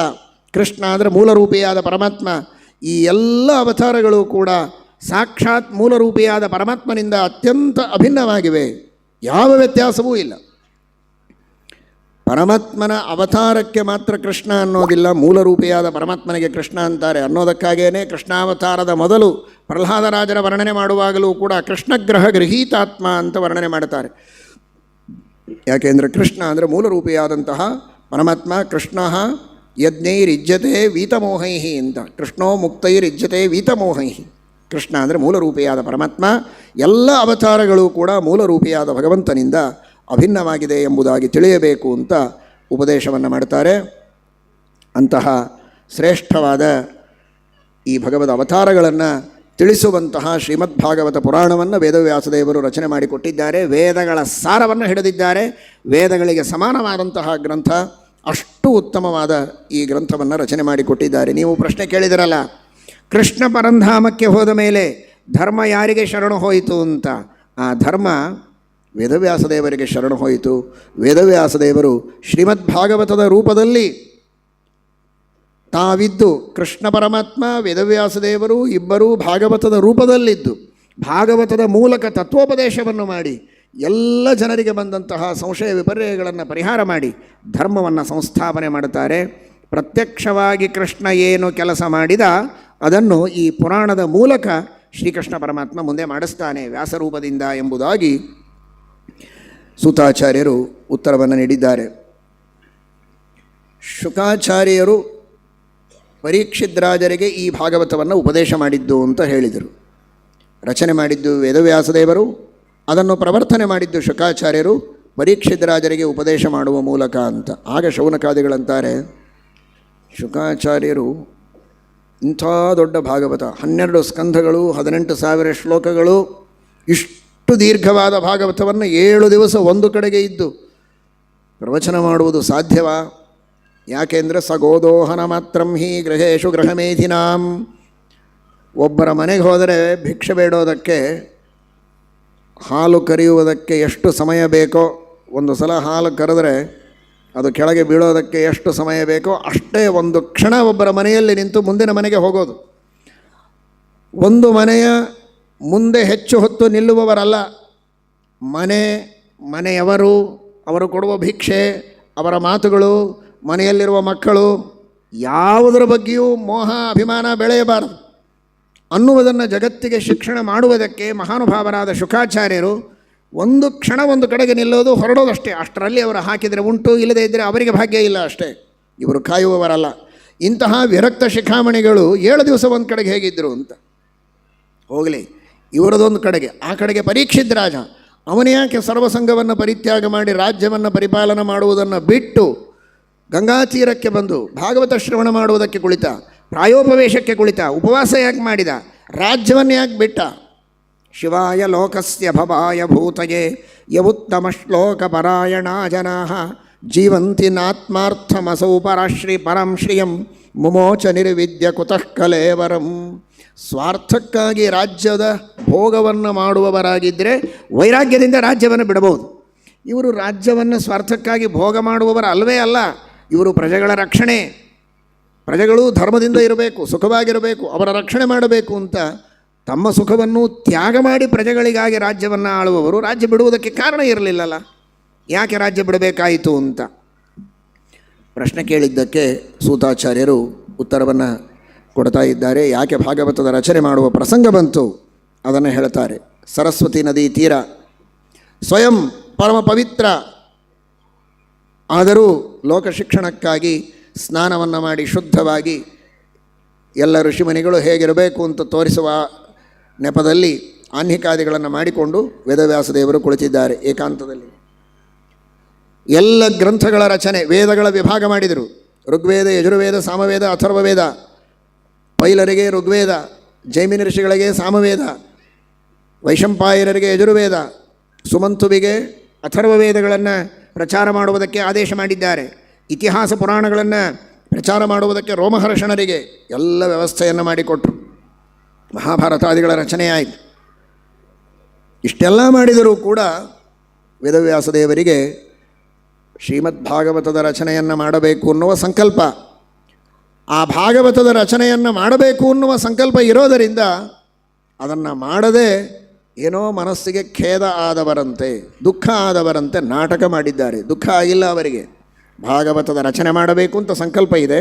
ಕೃಷ್ಣ ಅಂದರೆ ಮೂಲರೂಪಿಯಾದ ಪರಮಾತ್ಮ. ಈ ಎಲ್ಲ ಅವತಾರಗಳು ಕೂಡ ಸಾಕ್ಷಾತ್ ಮೂಲರೂಪಿಯಾದ ಪರಮಾತ್ಮನಿಂದ ಅತ್ಯಂತ ಅಭಿನ್ನವಾಗಿವೆ, ಯಾವ ವ್ಯತ್ಯಾಸವೂ ಇಲ್ಲ. ಪರಮಾತ್ಮನ ಅವತಾರಕ್ಕೆ ಮಾತ್ರ ಕೃಷ್ಣ ಅನ್ನೋದಿಲ್ಲ, ಮೂಲರೂಪಿಯಾದ ಪರಮಾತ್ಮನಿಗೆ ಕೃಷ್ಣ ಅಂತಾರೆ. ಅನ್ನೋದಕ್ಕಾಗೇ ಕೃಷ್ಣಾವತಾರದ ಮೊದಲು ಪ್ರಹ್ಲಾದರಾಜರ ವರ್ಣನೆ ಮಾಡುವಾಗಲೂ ಕೂಡ ಕೃಷ್ಣಗ್ರಹ ಗೃಹೀತಾತ್ಮ ಅಂತ ವರ್ಣನೆ ಮಾಡ್ತಾರೆ. ಯಾಕೆಂದರೆ ಕೃಷ್ಣ ಅಂದರೆ ಮೂಲರೂಪಿಯಾದಂತಹ ಪರಮಾತ್ಮ. ಕೃಷ್ಣ ಯಜ್ಞೈರಿಜ್ಯತೆ ವೀತಮೋಹೈ ಅಂತ, ಕೃಷ್ಣೋ ಮುಕ್ತೈರಿಜ್ಯತೆ ವೀತಮೋಹೈ. ಕೃಷ್ಣ ಅಂದರೆ ಮೂಲರೂಪಿಯಾದ ಪರಮಾತ್ಮ. ಎಲ್ಲ ಅವತಾರಗಳು ಕೂಡ ಮೂಲರೂಪಿಯಾದ ಭಗವಂತನಿಂದ ಅಭಿನ್ನವಾಗಿದೆ ಎಂಬುದಾಗಿ ತಿಳಿಯಬೇಕು ಅಂತ ಉಪದೇಶವನ್ನು ಮಾಡ್ತಾರೆ. ಅಂತಹ ಶ್ರೇಷ್ಠವಾದ ಈ ಭಗವದ್ ಅವತಾರಗಳನ್ನು ತಿಳಿಸುವಂತಹ ಶ್ರೀಮದ್ಭಾಗವತ ಪುರಾಣವನ್ನು ವೇದವ್ಯಾಸದೇವರು ರಚನೆ ಮಾಡಿಕೊಟ್ಟಿದ್ದಾರೆ. ವೇದಗಳ ಸಾರವನ್ನು ಹಿಡಿದಿದ್ದಾರೆ. ವೇದಗಳಿಗೆ ಸಮಾನವಾದಂತಹ ಗ್ರಂಥ, ಅಷ್ಟು ಉತ್ತಮವಾದ ಈ ಗ್ರಂಥವನ್ನು ರಚನೆ ಮಾಡಿಕೊಟ್ಟಿದ್ದಾರೆ. ನೀವು ಪ್ರಶ್ನೆ ಕೇಳಿದಿರಲ್ಲ, ಕೃಷ್ಣ ಪರಂಧಾಮಕ್ಕೆ ಹೋದ ಮೇಲೆ ಧರ್ಮ ಯಾರಿಗೆ ಶರಣು ಹೋಯಿತು ಅಂತ. ಆ ಧರ್ಮ ವೇದವ್ಯಾಸದೇವರಿಗೆ ಶರಣು ಹೋಯಿತು. ವೇದವ್ಯಾಸದೇವರು ಶ್ರೀಮದ್ಭಾಗವತದ ರೂಪದಲ್ಲಿ ತಾವಿದ್ದು, ಕೃಷ್ಣ ಪರಮಾತ್ಮ ವೇದವ್ಯಾಸದೇವರು ಇಬ್ಬರೂ ಭಾಗವತದ ರೂಪದಲ್ಲಿದ್ದು ಭಾಗವತದ ಮೂಲಕ ತತ್ವೋಪದೇಶವನ್ನು ಮಾಡಿ ಎಲ್ಲ ಜನರಿಗೆ ಬಂದಂತಹ ಸಂಶಯ ವಿಪರ್ಯಗಳನ್ನು ಪರಿಹಾರ ಮಾಡಿ ಧರ್ಮವನ್ನು ಸಂಸ್ಥಾಪನೆ ಮಾಡುತ್ತಾರೆ. ಪ್ರತ್ಯಕ್ಷವಾಗಿ ಕೃಷ್ಣ ಏನು ಕೆಲಸ ಮಾಡಿದ ಅದನ್ನು ಈ ಪುರಾಣದ ಮೂಲಕ ಶ್ರೀಕೃಷ್ಣ ಪರಮಾತ್ಮ ಮುಂದೆ ಮಾಡಿಸ್ತಾನೆ ವ್ಯಾಸರೂಪದಿಂದ ಎಂಬುದಾಗಿ ಸೂತಾಚಾರ್ಯರು ಉತ್ತರವನ್ನು ನೀಡಿದ್ದಾರೆ. ಶುಕಾಚಾರ್ಯರು ಪರೀಕ್ಷಿದ್ರಾಜರಿಗೆ ಈ ಭಾಗವತವನ್ನು ಉಪದೇಶ ಮಾಡಿದ್ದು ಅಂತ ಹೇಳಿದರು. ರಚನೆ ಮಾಡಿದ್ದು ವೇದವ್ಯಾಸದೇವರು, ಅದನ್ನು ಪ್ರವರ್ತನೆ ಮಾಡಿದ್ದು ಶುಕಾಚಾರ್ಯರು ಪರೀಕ್ಷಿದ್ರಾಜರಿಗೆ ಉಪದೇಶ ಮಾಡುವ ಮೂಲಕ ಅಂತ. ಆಗ ಶೌನಕಾದಿಗಳಂತಾರೆ, ಶುಕಾಚಾರ್ಯರು ಇಂಥ ದೊಡ್ಡ ಭಾಗವತ, 12 ಸ್ಕಂಧಗಳು, 18,000 ಶ್ಲೋಕಗಳು, ಇಷ್ಟು ದೀರ್ಘವಾದ ಭಾಗವತವನ್ನು 7 ದಿವಸ ಒಂದು ಕಡೆಗೆ ಇದ್ದು ಪ್ರವಚನ ಮಾಡುವುದು ಸಾಧ್ಯವಾ? ಯಾಕೆಂದರೆ ಸಗೋದೋಹನ ಮಾತ್ರಂ ಹಿ ಗೃಹೇಶು ಗೃಹಮೇಧಿನಾಂ. ಒಬ್ಬರ ಮನೆಗೆ ಹೋದರೆ ಭಿಕ್ಷೆ ಬೇಡೋದಕ್ಕೆ, ಹಾಲು ಕರೆಯುವುದಕ್ಕೆ ಎಷ್ಟು ಸಮಯ ಬೇಕೋ, ಒಂದು ಸಲ ಹಾಲು ಕರೆದರೆ ಅದು ಕೆಳಗೆ ಬೀಳೋದಕ್ಕೆ ಎಷ್ಟು ಸಮಯ ಬೇಕೋ ಅಷ್ಟೇ ಒಂದು ಕ್ಷಣ ಒಬ್ಬರ ಮನೆಯಲ್ಲಿ ನಿಂತು ಮುಂದಿನ ಮನೆಗೆ ಹೋಗೋದು. ಒಂದು ಮನೆಯ ಮುಂದೆ ಹೆಚ್ಚು ಹೊತ್ತು ನಿಲ್ಲುವವರಲ್ಲ. ಮನೆಯವರು, ಅವರು ಕೊಡುವ ಭಿಕ್ಷೆ, ಅವರ ಮಾತುಗಳು, ಮನೆಯಲ್ಲಿರುವ ಮಕ್ಕಳು, ಯಾವುದರ ಬಗ್ಗೆಯೂ ಮೋಹ ಅಭಿಮಾನ ಬೆಳೆಯಬಾರದು ಅನ್ನುವುದನ್ನು ಜಗತ್ತಿಗೆ ಶಿಕ್ಷಣ ಮಾಡುವುದಕ್ಕೆ ಮಹಾನುಭಾವರಾದ ಶುಕಾಚಾರ್ಯರು ಒಂದು ಕ್ಷಣ ಒಂದು ಕಡೆಗೆ ನಿಲ್ಲೋದು, ಹೊರಡೋದಷ್ಟೇ. ಅಷ್ಟರಲ್ಲಿ ಅವರು ಹಾಕಿದರೆ ಉಂಟು, ಇಲ್ಲದೇ ಇದ್ದರೆ ಅವರಿಗೆ ಭಾಗ್ಯ ಇಲ್ಲ ಅಷ್ಟೇ. ಇವರು ಕಾಯುವವರಲ್ಲ. ಇಂತಹ ವಿರಕ್ತ ಶಿಖಾಮಣಿಗಳು 7 ದಿವಸ ಒಂದು ಕಡೆಗೆ ಹೇಗಿದ್ದರು ಅಂತ. ಹೋಗಲಿ, ಇವರದೊಂದು ಕಡೆಗೆ, ಆ ಕಡೆಗೆ ಪರೀಕ್ಷಿತ್ ರಾಜ, ಅವನು ಯಾಕೆ ಸರ್ವಸಂಗವನ್ನು ಪರಿತ್ಯಾಗ ಮಾಡಿ ರಾಜ್ಯವನ್ನು ಪರಿಪಾಲನೆ ಮಾಡುವುದನ್ನು ಬಿಟ್ಟು ಗಂಗಾ ತೀರಕ್ಕೆ ಬಂದು ಭಾಗವತ ಶ್ರವಣ ಮಾಡುವುದಕ್ಕೆ ಕುಳಿತ, ಪ್ರಾಯೋಪವೇಶಕ್ಕೆ ಕುಳಿತ, ಉಪವಾಸ ಯಾಕೆ ಮಾಡಿದ, ರಾಜ್ಯವನ್ನು ಯಾಕೆ ಬಿಟ್ಟ? ಶಿವಾಯ ಲೋಕಸ್ಯ ಭವಾಯ ಭೂತಯೇ ಯವುತ್ತಮ ಶ್ಲೋಕ ಪರಾಯಣ ಜನಾ ಜೀವಂತಿ ನಾತ್ಮಾರ್ಥಮಸೌ ಪರಾಶ್ರೀ ಪರಂ ಶ್ರಿಯಂ ಮುಮೋಚ ನಿರ್ವಿದ್ಯ ಕುತಃ ಕಲೇವರಂ. ಸ್ವಾರ್ಥಕ್ಕಾಗಿ ರಾಜ್ಯದ ಭೋಗವನ್ನು ಮಾಡುವವರಾಗಿದ್ದರೆ ವೈರಾಗ್ಯದಿಂದ ರಾಜ್ಯವನ್ನು ಬಿಡಬಹುದು. ಇವರು ರಾಜ್ಯವನ್ನು ಸ್ವಾರ್ಥಕ್ಕಾಗಿ ಭೋಗ ಮಾಡುವವರ ಅಲ್ಲವೇ ಅಲ್ಲ. ಇವರು ಪ್ರಜೆಗಳ ರಕ್ಷಣೆ, ಪ್ರಜೆಗಳು ಧರ್ಮದಿಂದ ಇರಬೇಕು, ಸುಖವಾಗಿರಬೇಕು, ಅವರ ರಕ್ಷಣೆ ಮಾಡಬೇಕು ಅಂತ ತಮ್ಮ ಸುಖವನ್ನು ತ್ಯಾಗ ಮಾಡಿ ಪ್ರಜೆಗಳಿಗಾಗಿ ರಾಜ್ಯವನ್ನು ಆಳುವವರು ರಾಜ್ಯ ಬಿಡುವುದಕ್ಕೆ ಕಾರಣ ಇರಲಿಲ್ಲಲ್ಲ. ಯಾಕೆ ರಾಜ್ಯ ಬಿಡಬೇಕಾಯಿತು ಅಂತ ಪ್ರಶ್ನೆ ಕೇಳಿದ್ದಕ್ಕೆ ಸೂತಾಚಾರ್ಯರು ಉತ್ತರವನ್ನು ಕೊಡ್ತಾ ಇದ್ದಾರೆ. ಯಾಕೆ ಭಾಗವತದ ರಚನೆ ಮಾಡುವ ಪ್ರಸಂಗ ಬಂತು ಅದನ್ನು ಹೇಳ್ತಾರೆ. ಸರಸ್ವತಿ ನದಿ ತೀರ, ಸ್ವಯಂ ಪರಮ ಪವಿತ್ರ, ಆದರೂ ಲೋಕ ಶಿಕ್ಷಣಕ್ಕಾಗಿ ಸ್ನಾನವನ್ನು ಮಾಡಿ ಶುದ್ಧವಾಗಿ ಎಲ್ಲ ಋಷಿಮುನಿಗಳು ಹೇಗಿರಬೇಕು ಅಂತ ತೋರಿಸುವ ನೆಪದಲ್ಲಿ ಆಹ್ನಿಕಾದಿಗಳನ್ನು ಮಾಡಿಕೊಂಡು ವೇದವ್ಯಾಸದೇವರು ಕುಳಿತಿದ್ದಾರೆ ಏಕಾಂತದಲ್ಲಿ. ಎಲ್ಲ ಗ್ರಂಥಗಳ ರಚನೆ, ವೇದಗಳ ವಿಭಾಗ ಮಾಡಿದರು. ಋಗ್ವೇದ, ಯಜುರ್ವೇದ, ಸಾಮವೇದ, ಅಥರ್ವವೇದ. ಪೈಲರಿಗೆ ಋಗ್ವೇದ, ಜೈಮಿನಿ ಋಷಿಗಳಿಗೆ ಸಾಮವೇದ, ವೈಶಂಪಾಯನರಿಗೆ ಯಜುರ್ವೇದ, ಸುಮಂತುವಿಗೆ ಅಥರ್ವವೇದಗಳನ್ನು ಪ್ರಚಾರ ಮಾಡುವುದಕ್ಕೆ ಆದೇಶ ಮಾಡಿದ್ದಾರೆ. ಇತಿಹಾಸ ಪುರಾಣಗಳನ್ನು ಪ್ರಚಾರ ಮಾಡುವುದಕ್ಕೆ ರೋಮಹರ್ಷಣರಿಗೆ ಎಲ್ಲ ವ್ಯವಸ್ಥೆಯನ್ನು ಮಾಡಿಕೊಟ್ರು. ಮಹಾಭಾರತಾದಿಗಳ ರಚನೆಯಾಯಿತು. ಇಷ್ಟೆಲ್ಲ ಮಾಡಿದರೂ ಕೂಡ ವೇದವ್ಯಾಸದೇವರಿಗೆ ಶ್ರೀಮದ್ ಭಾಗವತದ ರಚನೆಯನ್ನು ಮಾಡಬೇಕು ಅನ್ನುವ ಸಂಕಲ್ಪ, ಆ ಭಾಗವತದ ರಚನೆಯನ್ನು ಮಾಡಬೇಕು ಅನ್ನುವ ಸಂಕಲ್ಪ ಇರೋದರಿಂದ ಅದನ್ನು ಮಾಡದೆ ಏನೋ ಮನಸ್ಸಿಗೆ ಖೇದ ಆದವರಂತೆ, ದುಃಖ ಆದವರಂತೆ ನಾಟಕ ಮಾಡಿದ್ದಾರೆ. ದುಃಖ ಆಗಿಲ್ಲ ಅವರಿಗೆ. ಭಾಗವತದ ರಚನೆ ಮಾಡಬೇಕು ಅಂತ ಸಂಕಲ್ಪ ಇದೆ,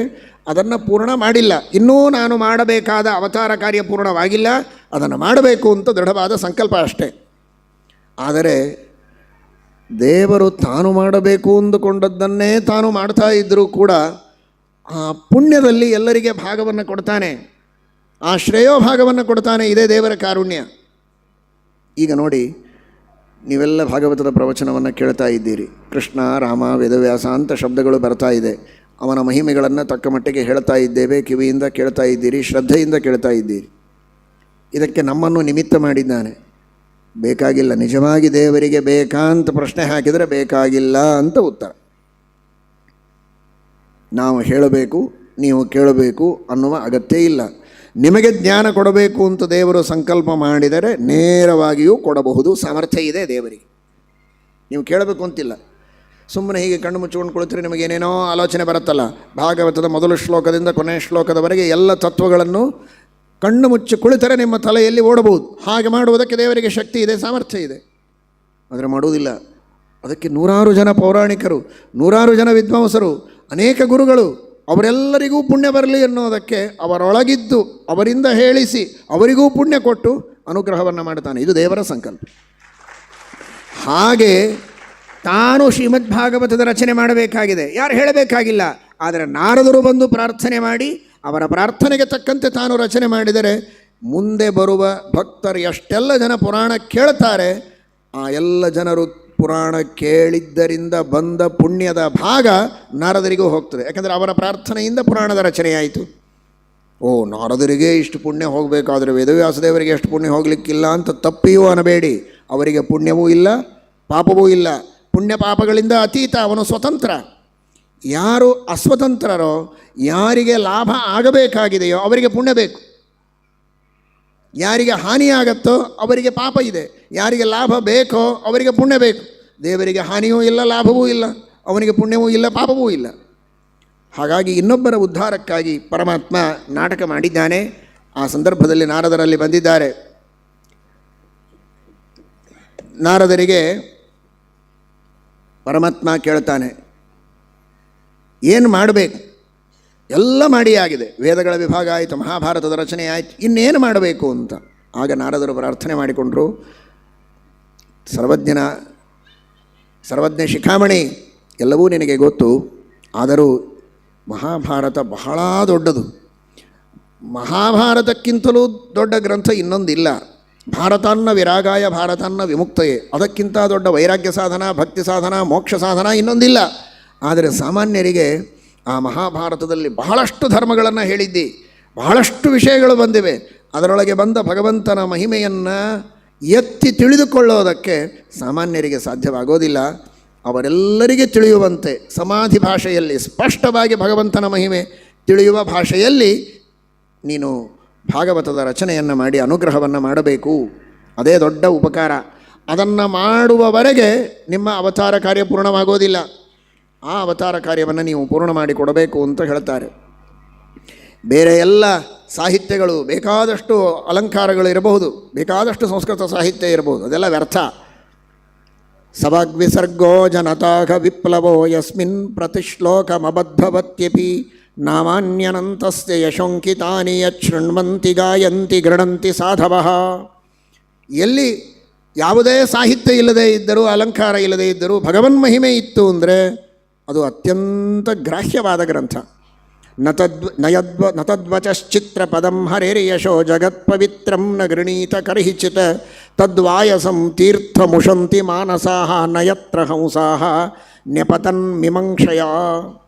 ಅದನ್ನು ಪೂರ್ಣ ಮಾಡಿಲ್ಲ. ಇನ್ನೂ ನಾನು ಮಾಡಬೇಕಾದ ಅವತಾರ ಕಾರ್ಯ ಪೂರ್ಣವಾಗಿಲ್ಲ, ಅದನ್ನು ಮಾಡಬೇಕು ಅಂತ ದೃಢವಾದ ಸಂಕಲ್ಪ ಅಷ್ಟೇ. ಆದರೆ ದೇವರು ತಾನು ಮಾಡಬೇಕು ಅಂದುಕೊಂಡದ್ದನ್ನೇ ತಾನು ಮಾಡ್ತಾ ಇದ್ದರೂ ಕೂಡ ಆ ಪುಣ್ಯದಲ್ಲಿ ಎಲ್ಲರಿಗೆ ಭಾಗವನ್ನು ಕೊಡ್ತಾನೆ, ಆ ಶ್ರೇಯೋ ಭಾಗವನ್ನು ಕೊಡ್ತಾನೆ. ಇದೇ ದೇವರ ಕಾರುಣ್ಯ. ಈಗ ನೋಡಿ, ನೀವೆಲ್ಲ ಭಾಗವತದ ಪ್ರವಚನವನ್ನು ಕೇಳ್ತಾ ಇದ್ದೀರಿ. ಕೃಷ್ಣ, ರಾಮ, ವೇದವ್ಯಾಸ ಅಂತ ಶಬ್ದಗಳು ಬರ್ತಾ ಇದೆ. ಅವನ ಮಹಿಮೆಗಳನ್ನು ತಕ್ಕ ಮಟ್ಟಿಗೆ ಹೇಳ್ತಾ ಇದ್ದೇವೆ, ಕಿವಿಯಿಂದ ಕೇಳ್ತಾ ಇದ್ದೀರಿ, ಶ್ರದ್ಧೆಯಿಂದ ಕೇಳ್ತಾ ಇದ್ದೀರಿ. ಇದಕ್ಕೆ ನಮ್ಮನ್ನು ನಿಮಿತ್ತ ಮಾಡಿದ್ದಾನೆ. ಬೇಕಾಗಿಲ್ಲ. ನಿಜವಾಗಿ ದೇವರಿಗೆ ಬೇಕಾ ಅಂತ ಪ್ರಶ್ನೆ ಹಾಕಿದರೆ ಬೇಕಾಗಿಲ್ಲ ಅಂತ ಉತ್ತರ. ನಾವು ಹೇಳಬೇಕು, ನೀವು ಕೇಳಬೇಕು ಅನ್ನುವ ಅಗತ್ಯ ಇಲ್ಲ. ನಿಮಗೆ ಜ್ಞಾನ ಕೊಡಬೇಕು ಅಂತ ದೇವರು ಸಂಕಲ್ಪ ಮಾಡಿದರೆ ನೇರವಾಗಿಯೂ ಕೊಡಬಹುದು. ಸಾಮರ್ಥ್ಯ ಇದೆ ದೇವರಿಗೆ. ನೀವು ಕೇಳಬೇಕು ಅಂತಿಲ್ಲ. ಸುಮ್ಮನೆ ಹೀಗೆ ಕಣ್ಣು ಮುಚ್ಚಿಕೊಂಡು ಕುಳಿತರೆ ನಿಮಗೇನೇನೋ ಆಲೋಚನೆ ಬರುತ್ತಲ್ಲ. ಭಾಗವತದ ಮೊದಲ ಶ್ಲೋಕದಿಂದ ಕೊನೆಯ ಶ್ಲೋಕದವರೆಗೆ ಎಲ್ಲ ತತ್ವಗಳನ್ನು ಕಣ್ಣು ಮುಚ್ಚಿ ಕುಳಿತರೆ ನಿಮ್ಮ ತಲೆಯಲ್ಲಿ ಓಡಬಹುದು. ಹಾಗೆ ಮಾಡುವುದಕ್ಕೆ ದೇವರಿಗೆ ಶಕ್ತಿ ಇದೆ, ಸಾಮರ್ಥ್ಯ ಇದೆ. ಆದರೆ ಮಾಡುವುದಿಲ್ಲ. ಅದಕ್ಕೆ ನೂರಾರು ಜನ ಪೌರಾಣಿಕರು, ನೂರಾರು ಜನ ವಿದ್ವಾಂಸರು, ಅನೇಕ ಗುರುಗಳು, ಅವರೆಲ್ಲರಿಗೂ ಪುಣ್ಯ ಬರಲಿ ಅನ್ನೋದಕ್ಕೆ ಅವರೊಳಗಿದ್ದು ಅವರಿಂದ ಹೇಳಿಸಿ ಅವರಿಗೂ ಪುಣ್ಯ ಕೊಟ್ಟು ಅನುಗ್ರಹವನ್ನು ಮಾಡ್ತಾನೆ. ಇದು ದೇವರ ಸಂಕಲ್ಪ. ಹಾಗೆ ತಾನು ಶ್ರೀಮದ್ ಭಾಗವತದ ರಚನೆ ಮಾಡಬೇಕಾಗಿದೆ, ಯಾರು ಹೇಳಬೇಕಾಗಿಲ್ಲ. ಆದರೆ ನಾರದರು ಬಂದು ಪ್ರಾರ್ಥನೆ ಮಾಡಿ ಅವರ ಪ್ರಾರ್ಥನೆಗೆ ತಕ್ಕಂತೆ ತಾನು ರಚನೆ ಮಾಡಿದರೆ ಮುಂದೆ ಬರುವ ಭಕ್ತರು ಎಷ್ಟೆಲ್ಲ ಜನ ಪುರಾಣ ಕೇಳ್ತಾರೆ, ಆ ಎಲ್ಲ ಜನರು ಪುರಾಣ ಕೇಳಿದ್ದರಿಂದ ಬಂದ ಪುಣ್ಯದ ಭಾಗ ನಾರದರಿಗೂ ಹೋಗ್ತದೆ. ಯಾಕಂದರೆ ಅವರ ಪ್ರಾರ್ಥನೆಯಿಂದ ಪುರಾಣದ ರಚನೆಯಾಯಿತು. ಓ, ನಾರದರಿಗೆ ಇಷ್ಟು ಪುಣ್ಯ ಹೋಗಬೇಕಾದ್ರೆ ವೇದವ್ಯಾಸದೇವರಿಗೆ ಎಷ್ಟು ಪುಣ್ಯ ಹೋಗಲಿಕ್ಕಿಲ್ಲ ಅಂತ ತಪ್ಪಿಯೂ ಅನ್ನಬೇಡಿ. ಅವರಿಗೆ ಪುಣ್ಯವೂ ಇಲ್ಲ, ಪಾಪವೂ ಇಲ್ಲ. ಪುಣ್ಯ ಪಾಪಗಳಿಂದ ಅತೀತ, ಅವನು ಸ್ವತಂತ್ರ. ಯಾರು ಅಸ್ವತಂತ್ರರೋ, ಯಾರಿಗೆ ಲಾಭ ಆಗಬೇಕಾಗಿದೆಯೋ ಅವರಿಗೆ ಪುಣ್ಯ ಬೇಕು. ಯಾರಿಗೆ ಹಾನಿಯಾಗತ್ತೋ ಅವರಿಗೆ ಪಾಪ ಇದೆ, ಯಾರಿಗೆ ಲಾಭ ಬೇಕೋ ಅವರಿಗೆ ಪುಣ್ಯ ಬೇಕು. ದೇವರಿಗೆ ಹಾನಿಯೂ ಇಲ್ಲ, ಲಾಭವೂ ಇಲ್ಲ, ಅವನಿಗೆ ಪುಣ್ಯವೂ ಇಲ್ಲ, ಪಾಪವೂ ಇಲ್ಲ. ಹಾಗಾಗಿ ಇನ್ನೊಬ್ಬರ ಉದ್ಧಾರಕ್ಕಾಗಿ ಪರಮಾತ್ಮ ನಾಟಕ ಮಾಡಿದ್ದಾನೆ. ಆ ಸಂದರ್ಭದಲ್ಲಿ ನಾರದರಲ್ಲಿ ಬಂದಿದ್ದಾರೆ. ನಾರದರಿಗೆ ಪರಮಾತ್ಮ ಕೇಳ್ತಾನೆ, ಏನು ಮಾಡಬೇಕು? ಎಲ್ಲ ಮಾಡಿ ಆಗಿದೆ. ವೇದಗಳ ವಿಭಾಗ ಆಯಿತು, ಮಹಾಭಾರತದ ರಚನೆ ಆಯಿತು, ಇನ್ನೇನು ಮಾಡಬೇಕು ಅಂತ. ಆಗ ನಾರದರು ಪ್ರಾರ್ಥನೆ ಮಾಡಿಕೊಂಡರು, ಸರ್ವಜ್ಞ ಶಿಖಾಮಣಿ, ಎಲ್ಲವೂ ನಿನಗೆ ಗೊತ್ತು. ಆದರೂ ಮಹಾಭಾರತ ಬಹಳ ದೊಡ್ಡದು. ಮಹಾಭಾರತಕ್ಕಿಂತಲೂ ದೊಡ್ಡ ಗ್ರಂಥ ಇನ್ನೊಂದಿಲ್ಲ. ಭಾರತಾನ್ನ ವಿರಾಗಾಯ ಭಾರತಾನ್ನ ವಿಮುಕ್ತಯೇ, ಅದಕ್ಕಿಂತ ದೊಡ್ಡ ವೈರಾಗ್ಯ ಸಾಧನ, ಭಕ್ತಿ ಸಾಧನ, ಮೋಕ್ಷ ಸಾಧನ ಇನ್ನೊಂದಿಲ್ಲ. ಆದರೆ ಸಾಮಾನ್ಯರಿಗೆ ಆ ಮಹಾಭಾರತದಲ್ಲಿ ಬಹಳಷ್ಟು ಧರ್ಮಗಳನ್ನು ಹೇಳಿದ್ದಿ, ಬಹಳಷ್ಟು ವಿಷಯಗಳು ಬಂದಿವೆ. ಅದರೊಳಗೆ ಬಂದ ಭಗವಂತನ ಮಹಿಮೆಯನ್ನು ಎತ್ತಿ ತಿಳಿದುಕೊಳ್ಳೋದಕ್ಕೆ ಸಾಮಾನ್ಯರಿಗೆ ಸಾಧ್ಯವಾಗೋದಿಲ್ಲ. ಅವರೆಲ್ಲರಿಗೆ ತಿಳಿಯುವಂತೆ ಸಮಾಧಿ ಭಾಷೆಯಲ್ಲಿ ಸ್ಪಷ್ಟವಾಗಿ ಭಗವಂತನ ಮಹಿಮೆ ತಿಳಿಯುವ ಭಾಷೆಯಲ್ಲಿ ನೀನು ಭಾಗವತದ ರಚನೆಯನ್ನು ಮಾಡಿ ಅನುಗ್ರಹವನ್ನು ಮಾಡಬೇಕು. ಅದೇ ದೊಡ್ಡ ಉಪಕಾರ. ಅದನ್ನು ಮಾಡುವವರೆಗೆ ನಿಮ್ಮ ಅವತಾರ ಕಾರ್ಯ ಪೂರ್ಣವಾಗೋದಿಲ್ಲ. ಆ ಅವತಾರ ಕಾರ್ಯವನ್ನು ನೀವು ಪೂರ್ಣ ಮಾಡಿಕೊಡಬೇಕು ಅಂತ ಹೇಳ್ತಾರೆ. ಬೇರೆ ಎಲ್ಲ ಸಾಹಿತ್ಯಗಳು ಬೇಕಾದಷ್ಟು ಅಲಂಕಾರಗಳು ಇರಬಹುದು, ಬೇಕಾದಷ್ಟು ಸಂಸ್ಕೃತ ಸಾಹಿತ್ಯ ಇರಬಹುದು, ಅದೆಲ್ಲ ವ್ಯರ್ಥ. ಸವಾಗ್ವಿಸರ್ಗೋ ಜನತಾಘ ವಿಪ್ಲವೋ ಯಸ್ಮಿನ್ ಪ್ರತಿಶ್ಲೋಕಮಬದ್ಧವತ್ಯಪಿ ನಾಮಾನ್ಯನಂತಸ್ಯ ಯಶೋಂಕಿತಾನಿ ಯಶೃಣ್ವಂತಿ ಗಾಯಂತಿ ಗೃಣಂತಿ ಸಾಧವಃ. ಎಲ್ಲಿ ಯಾವುದೇ ಸಾಹಿತ್ಯ ಇಲ್ಲದೇ ಇದ್ದರೂ, ಅಲಂಕಾರ ಇಲ್ಲದೇ ಇದ್ದರೂ ಭಗವನ್ಮಹಿಮೆ ಇತ್ತು ಅಂದರೆ ಅದು ಅತ್ಯಂತ ಗ್ರಾಹ್ಯವಾದ ಗ್ರಂಥ. ನ ತದ್ವಚಶ್ಚಿತ್ರಪದಂ ಹರೇರ್ಯಶೋ ಜಗತ್ಪವಿತ್ರಂ ನ ಗೃಣೀತ ಕರ್ಹಿಚಿತ್ ತದ್ವಾಯಸಂ ತೀರ್ಥಮುಷಂತಿ ಮಾನಸಾಹ ನಯತ್ರ ಹಂಸಾಹ ನ್ಯಪತನ್ ಮಿಮಂಕ್ಷಯ.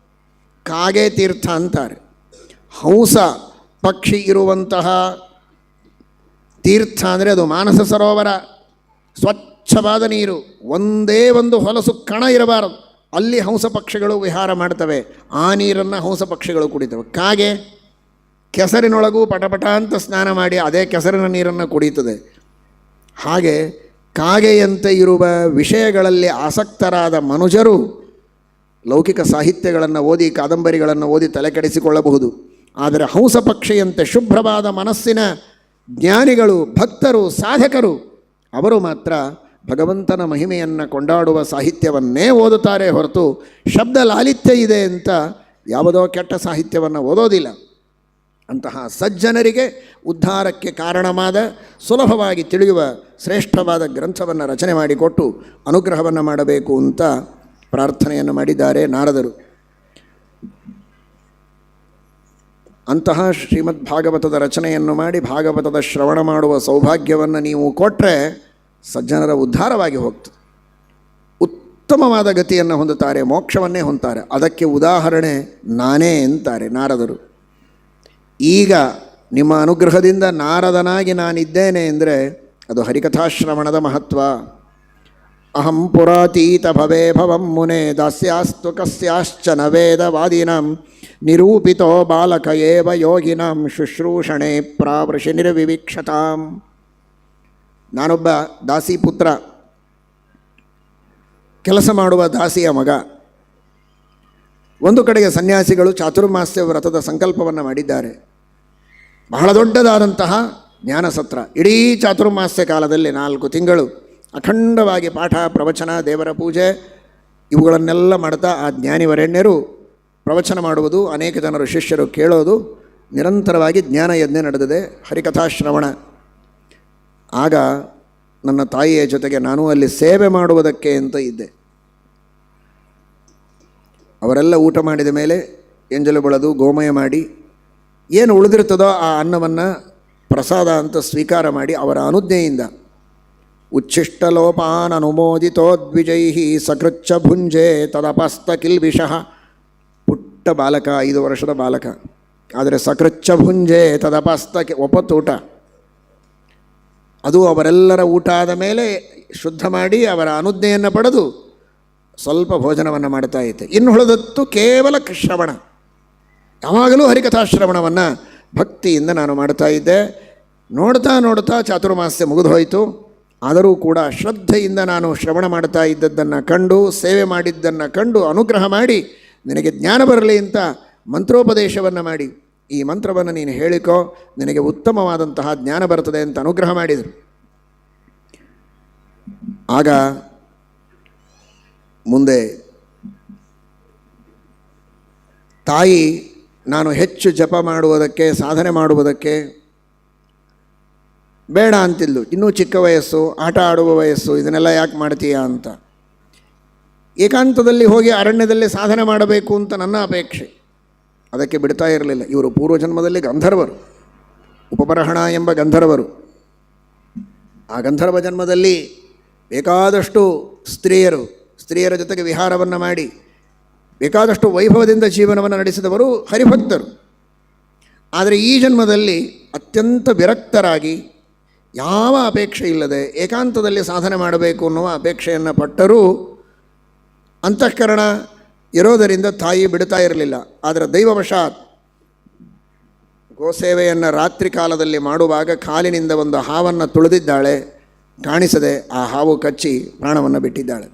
ಕಾಗೆ ತೀರ್ಥ ಅಂತಾರೆ. ಹಂಸ ಪಕ್ಷಿ ಇರುವಂತಹ ತೀರ್ಥ ಅಂದರೆ ಅದು ಮಾನಸ ಸರೋವರ. ಸ್ವಚ್ಛವಾದ ನೀರು, ಒಂದೇ ಒಂದು ಹೊಲಸು ಕಣ ಇರಬಾರದು. ಅಲ್ಲಿ ಹಂಸ ಪಕ್ಷಿಗಳು ವಿಹಾರ ಮಾಡ್ತವೆ. ಆ ನೀರನ್ನು ಹಂಸ ಪಕ್ಷಿಗಳು ಕುಡಿತವೆ. ಕಾಗೆ ಕೆಸರಿನೊಳಗೂ ಪಟಪಟ ಅಂತ ಸ್ನಾನ ಮಾಡಿ ಅದೇ ಕೆಸರಿನ ನೀರನ್ನು ಕುಡಿಯುತ್ತದೆ. ಹಾಗೆ ಕಾಗೆಯಂತೆ ಇರುವ ವಿಷಯಗಳಲ್ಲಿ ಆಸಕ್ತರಾದ ಮನುಜರು ಲೌಕಿಕ ಸಾಹಿತ್ಯಗಳನ್ನು ಓದಿ, ಕಾದಂಬರಿಗಳನ್ನು ಓದಿ ತಲೆ ಕೆಡಿಸಿಕೊಳ್ಳಬಹುದು. ಆದರೆ ಹಂಸ ಪಕ್ಷಿಯಂತೆ ಶುಭ್ರವಾದ ಮನಸ್ಸಿನ ಜ್ಞಾನಿಗಳು, ಭಕ್ತರು, ಸಾಧಕರು ಅವರು ಮಾತ್ರ ಭಗವಂತನ ಮಹಿಮೆಯನ್ನು ಕೊಂಡಾಡುವ ಸಾಹಿತ್ಯವನ್ನೇ ಓದುತ್ತಾರೆ ಹೊರತು ಶಬ್ದ ಲಾಲಿತ್ಯ ಇದೆ ಅಂತ ಯಾವುದೋ ಕೆಟ್ಟ ಸಾಹಿತ್ಯವನ್ನು ಓದೋದಿಲ್ಲ. ಅಂತಹ ಸಜ್ಜನರಿಗೆ ಉದ್ಧಾರಕ್ಕೆ ಕಾರಣವಾದ, ಸುಲಭವಾಗಿ ತಿಳಿಯುವ ಶ್ರೇಷ್ಠವಾದ ಗ್ರಂಥವನ್ನು ರಚನೆ ಮಾಡಿಕೊಟ್ಟು ಅನುಗ್ರಹವನ್ನು ಮಾಡಬೇಕು ಅಂತ ಪ್ರಾರ್ಥನೆಯನ್ನು ಮಾಡಿದ್ದಾರೆ ನಾರದರು. ಅಂತಹ ಶ್ರೀಮದ್ ಭಾಗವತದ ರಚನೆಯನ್ನು ಮಾಡಿ ಭಾಗವತದ ಶ್ರವಣ ಮಾಡುವ ಸೌಭಾಗ್ಯವನ್ನು ನೀವು ಕೊಟ್ಟರೆ ಸಜ್ಜನರ ಉದ್ಧಾರವಾಗಿ ಹೋಗ್ತದೆ. ಉತ್ತಮವಾದ ಗತಿಯನ್ನು ಹೊಂದುತ್ತಾರೆ, ಮೋಕ್ಷವನ್ನೇ ಹೊಂದುತ್ತಾರೆ. ಅದಕ್ಕೆ ಉದಾಹರಣೆ ನಾನೇ ಅಂತಾರೆ ನಾರದರು. ಈಗ ನಿಮ್ಮ ಅನುಗ್ರಹದಿಂದ ನಾರದನಾಗಿ ನಾನಿದ್ದೇನೆ ಅಂದರೆ ಅದು ಹರಿಕಥಾಶ್ರವಣದ ಮಹತ್ವ. ಅಹಂ ಪುರಾತೀತ ಭವೇ ಭವಂ ಮುನೆ ದಾಸ್ಯಾಸ್ತು ಕಸ್ಯಾಶ್ಚನ ವೇದವಾದಿನಾಂ ನಿರೂಪಿತೋ ಬಾಲಕ ಏವ ಯೋಗಿನಾಂ ಶುಶ್ರೂಷಣೆ ಪ್ರಾವೃಷಿ ನಿರ್ವಿವೀಕ್ಷತಾಂ. ನಾನೊಬ್ಬ ದಾಸಿ ಪುತ್ರ, ಕೆಲಸ ಮಾಡುವ ದಾಸಿಯ ಮಗ. ಒಂದು ಕಡೆಗೆ ಸನ್ಯಾಸಿಗಳು ಚಾತುರ್ಮಾಸ್ಯ ವ್ರತದ ಸಂಕಲ್ಪವನ್ನು ಮಾಡಿದ್ದಾರೆ. ಬಹಳ ದೊಡ್ಡದಾದಂತಹ ಜ್ಞಾನಸತ್ರ. ಇಡೀ ಚಾತುರ್ಮಾಸ್ಯ ಕಾಲದಲ್ಲಿ 4 ತಿಂಗಳು ಅಖಂಡವಾಗಿ ಪಾಠ, ಪ್ರವಚನ, ದೇವರ ಪೂಜೆ ಇವುಗಳನ್ನೆಲ್ಲ ಮಾಡ್ತಾ ಆ ಜ್ಞಾನಿವರೆಣ್ಯರು ಪ್ರವಚನ ಮಾಡುವುದು, ಅನೇಕ ಜನರು ಶಿಷ್ಯರು ಕೇಳೋದು, ನಿರಂತರವಾಗಿ ಜ್ಞಾನ ಯಜ್ಞ ನಡೆದಿದೆ, ಹರಿಕಥಾಶ್ರವಣ. ಆಗ ನನ್ನ ತಾಯಿಯ ಜೊತೆಗೆ ನಾನು ಅಲ್ಲಿ ಸೇವೆ ಮಾಡುವುದಕ್ಕೆ ಅಂತ ಇದ್ದೆ. ಅವರೆಲ್ಲ ಊಟ ಮಾಡಿದ ಮೇಲೆ ಎಂಜಲು ಬಳದು ಗೋಮಯ ಮಾಡಿ ಏನು ಉಳಿದಿರ್ತದೋ ಆ ಅನ್ನವನ್ನು ಪ್ರಸಾದ ಅಂತ ಸ್ವೀಕಾರ ಮಾಡಿ ಅವರ ಅನುಜ್ಞೆಯಿಂದ ಉಚ್ಛಿಷ್ಟಲೋಪಾನ್ ಅನುಮೋದಿತೋ ದ್ವಿಜೈ ಸಕೃಚ್ಛ ಭುಂಜೆ ತದಪಸ್ತ ಕಿಲ್ಬಿಷಃ. ಪುಟ್ಟ ಬಾಲಕ, 5 ವರ್ಷದ ಬಾಲಕ, ಆದರೆ ಸಕೃಚ್ಛ ಭುಂಜೆ ತದಪಸ್ತ ಒಪ್ಪತ್ತೂಟ. ಅದು ಅವರೆಲ್ಲರ ಊಟ ಆದ ಮೇಲೆ ಶುದ್ಧ ಮಾಡಿ ಅವರ ಅನುಜ್ಞೆಯನ್ನು ಪಡೆದು ಸ್ವಲ್ಪ ಭೋಜನವನ್ನು ಮಾಡ್ತಾ ಇದ್ದೆ. ಇನ್ನು ಉಳಿದತ್ತು ಕೇವಲ ಶ್ರವಣ. ಯಾವಾಗಲೂ ಹರಿಕಥಾಶ್ರವಣವನ್ನು ಭಕ್ತಿಯಿಂದ ನಾನು ಮಾಡ್ತಾ ಇದ್ದೆ. ನೋಡ್ತಾ ನೋಡ್ತಾ ಚಾತುರ್ಮಾಸ್ಯ ಮುಗಿದು ಹೋಯಿತು. ಆದರೂ ಕೂಡ ಶ್ರದ್ಧೆಯಿಂದ ನಾನು ಶ್ರವಣ ಮಾಡ್ತಾ ಇದ್ದದ್ದನ್ನು ಕಂಡು, ಸೇವೆ ಮಾಡಿದ್ದನ್ನು ಕಂಡು ಅನುಗ್ರಹ ಮಾಡಿ ನಿನಗೆ ಜ್ಞಾನ ಬರಲಿ ಅಂತ ಮಂತ್ರೋಪದೇಶವನ್ನು ಮಾಡಿ, ಈ ಮಂತ್ರವನ್ನು ನೀನು ಹೇಳಿಕೋ, ನಿನಗೆ ಉತ್ತಮವಾದಂತಹ ಜ್ಞಾನ ಬರ್ತದೆ ಅಂತ ಅನುಗ್ರಹ ಮಾಡಿದರು. ಆಗ ಮುಂದೆ ತಾಯಿ ನಾನು ಹೆಚ್ಚು ಜಪ ಮಾಡುವುದಕ್ಕೆ, ಸಾಧನೆ ಮಾಡುವುದಕ್ಕೆ ಬೇಡ ಅಂತಿದ್ಲು. ಇನ್ನೂ ಚಿಕ್ಕ ವಯಸ್ಸು, ಆಟ ಆಡುವ ವಯಸ್ಸು, ಇದನ್ನೆಲ್ಲ ಯಾಕೆ ಮಾಡ್ತೀಯಾ ಅಂತ. ಏಕಾಂತದಲ್ಲಿ ಹೋಗಿ ಅರಣ್ಯದಲ್ಲಿ ಸಾಧನೆ ಮಾಡಬೇಕು ಅಂತ ನನ್ನ ಅಪೇಕ್ಷೆ. ಅದಕ್ಕೆ ಬಿಡ್ತಾ ಇರಲಿಲ್ಲ. ಇವರು ಪೂರ್ವಜನ್ಮದಲ್ಲಿ ಗಂಧರ್ವರು, ಉಪಬರಹಣ ಎಂಬ ಗಂಧರ್ವರು. ಆ ಗಂಧರ್ವ ಜನ್ಮದಲ್ಲಿ ಬೇಕಾದಷ್ಟು ಸ್ತ್ರೀಯರ ಜೊತೆಗೆ ವಿಹಾರವನ್ನು ಮಾಡಿ ಬೇಕಾದಷ್ಟು ವೈಭವದಿಂದ ಜೀವನವನ್ನು ನಡೆಸಿದವರು ಹರಿಭಕ್ತರು. ಆದರೆ ಈ ಜನ್ಮದಲ್ಲಿ ಅತ್ಯಂತ ವಿರಕ್ತರಾಗಿ, ಯಾವ ಅಪೇಕ್ಷೆ ಇಲ್ಲದೆ ಏಕಾಂತದಲ್ಲಿ ಸಾಧನೆ ಮಾಡಬೇಕು ಅನ್ನುವ ಅಪೇಕ್ಷೆಯನ್ನು ಪಟ್ಟರೂ ಅಂತಃಕರಣ ಇರೋದರಿಂದ ತಾಯಿ ಬಿಡ್ತಾ ಇರಲಿಲ್ಲ. ಆದರೆ ದೈವವಶಾತ್ ಗೋಸೇವೆಯನ್ನು ರಾತ್ರಿ ಕಾಲದಲ್ಲಿ ಮಾಡುವಾಗ ಕಾಲಿನಿಂದ ಒಂದು ಹಾವನ್ನು ತುಳಿದಿದ್ದಾಳೆ, ಕಾಣಿಸದೆ ಆ ಹಾವು ಕಚ್ಚಿ ಪ್ರಾಣವನ್ನು ಬಿಟ್ಟಿದ್ದಾಳೆ.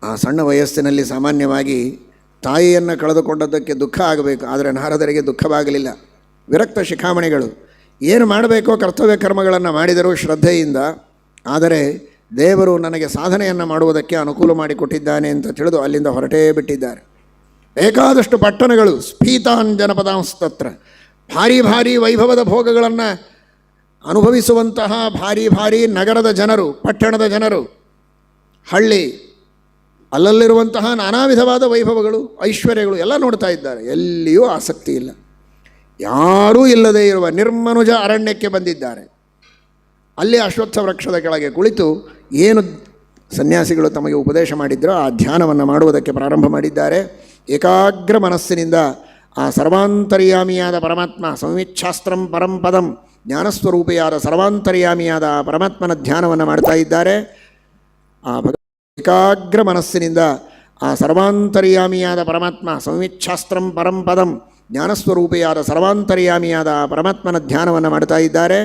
ಆ ಸಣ್ಣ ವಯಸ್ಸಿನಲ್ಲಿ ಸಾಮಾನ್ಯವಾಗಿ ತಾಯಿಯನ್ನು ಕಳೆದುಕೊಂಡದ್ದಕ್ಕೆ ದುಃಖ ಆಗಬೇಕು, ಆದರೆ ನಾರದರಿಗೆ ದುಃಖವಾಗಲಿಲ್ಲ. ವಿರಕ್ತ ಶಿಖಾಮಣಿಗಳು ಏನು ಮಾಡಬೇಕೋ ಕರ್ತವ್ಯ ಕರ್ಮಗಳನ್ನು ಮಾಡಿದರು ಶ್ರದ್ಧೆಯಿಂದ. ಆದರೆ ದೇವರು ನನಗೆ ಸಾಧನೆಯನ್ನು ಮಾಡುವುದಕ್ಕೆ ಅನುಕೂಲ ಮಾಡಿಕೊಟ್ಟಿದ್ದಾನೆ ಅಂತ ತಿಳಿದು ಅಲ್ಲಿಂದ ಹೊರಟೇ ಬಿಟ್ಟಿದ್ದಾರೆ. ಬೇಕಾದಷ್ಟು ಪಟ್ಟಣಗಳು, ಸ್ಫೀತಾನ್ ಜನಪದಾಂಸ್ತತ್ರ, ಭಾರಿ ಭಾರಿ ವೈಭವದ ಭೋಗಗಳನ್ನು ಅನುಭವಿಸುವಂತಹ ಭಾರಿ ಭಾರಿ ನಗರದ ಜನರು, ಪಟ್ಟಣದ ಜನರು, ಹಳ್ಳಿ ಅಲ್ಲಲ್ಲಿರುವಂತಹ ನಾನಾ ವಿಧವಾದ ವೈಭವಗಳು, ಐಶ್ವರ್ಯಗಳು ಎಲ್ಲ ನೋಡ್ತಾ ಇದ್ದಾರೆ. ಎಲ್ಲಿಯೂ ಆಸಕ್ತಿ ಇಲ್ಲ. ಯಾರೂ ಇಲ್ಲದೇ ಇರುವ ನಿರ್ಮನುಜ ಅರಣ್ಯಕ್ಕೆ ಬಂದಿದ್ದಾರೆ. ಅಲ್ಲಿ ಅಶ್ವತ್ಥ ವೃಕ್ಷದ ಕೆಳಗೆ ಕುಳಿತು ಏನು ಸನ್ಯಾಸಿಗಳು ತಮಗೆ ಉಪದೇಶ ಮಾಡಿದ್ದರೋ ಆ ಧ್ಯಾನವನ್ನು ಮಾಡುವುದಕ್ಕೆ ಪ್ರಾರಂಭ ಮಾಡಿದ್ದಾರೆ. ಏಕಾಗ್ರ ಮನಸ್ಸಿನಿಂದ ಆ ಸರ್ವಾಂತರ್ಯಾಮಿಯಾದ ಪರಮಾತ್ಮ, ಸಂವಿಚ್ಛಾಸ್ತ್ರಂ ಪರಂಪದಂ, ಜ್ಞಾನಸ್ವರೂಪಿಯಾದ ಸರ್ವಾಂತರ್ಯಾಮಿಯಾದ ಆ ಪರಮಾತ್ಮನ ಧ್ಯಾನವನ್ನು ಮಾಡ್ತಾ ಇದ್ದಾರೆ. ಆ ಏಕಾಗ್ರ ಮನಸ್ಸಿನಿಂದ ಆ ಸರ್ವಾಂತರ್ಯಾಮಿಯಾದ ಪರಮಾತ್ಮ, ಸಂವಿಚ್ಛಾಸ್ತ್ರಂ ಪರಂಪದಂ, ಜ್ಞಾನಸ್ವರೂಪಿಯಾದ ಸರ್ವಾಂತರ್ಯಾಮಿಯಾದ ಆ ಪರಮಾತ್ಮನ ಧ್ಯಾನವನ್ನು ಮಾಡ್ತಾ ಇದ್ದಾರೆ.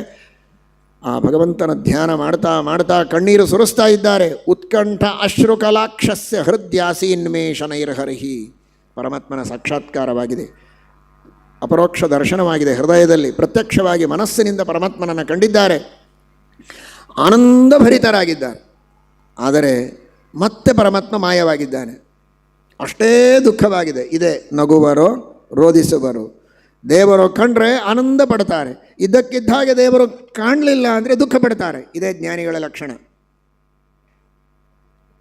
ಆ ಭಗವಂತನ ಧ್ಯಾನ ಮಾಡ್ತಾ ಮಾಡ್ತಾ ಕಣ್ಣೀರು ಸುರಿಸ್ತಾ ಇದ್ದಾರೆ. ಉತ್ಕಂಠ ಅಶ್ರುಕಲಾಕ್ಷಸ್ಯ ಹೃದ್ಯಾಸೀನ್ಮೇಷನೈರ್ಹರಿಹಿ. ಪರಮಾತ್ಮನ ಸಾಕ್ಷಾತ್ಕಾರವಾಗಿದೆ, ಅಪರೋಕ್ಷ ದರ್ಶನವಾಗಿದೆ. ಹೃದಯದಲ್ಲಿ ಪ್ರತ್ಯಕ್ಷವಾಗಿ ಮನಸ್ಸಿನಿಂದ ಪರಮಾತ್ಮನನ್ನು ಕಂಡಿದ್ದಾರೆ, ಆನಂದಭರಿತರಾಗಿದ್ದಾರೆ. ಆದರೆ ಮತ್ತೆ ಪರಮಾತ್ಮ ಮಾಯವಾಗಿದ್ದಾನೆ. ಅಷ್ಟೇ ದುಃಖವಾಗಿದೆ. ಇದೆ ನಗುವರೋ ರೋಧಿಸುವರು. ದೇವರು ಕಂಡ್ರೆ ಆನಂದ ಪಡ್ತಾರೆ, ಇದ್ದಕ್ಕಿದ್ದ ಹಾಗೆ ದೇವರು ಕಾಣಲಿಲ್ಲ ಅಂದರೆ ದುಃಖ ಪಡ್ತಾರೆ. ಇದೇ ಜ್ಞಾನಿಗಳ ಲಕ್ಷಣ.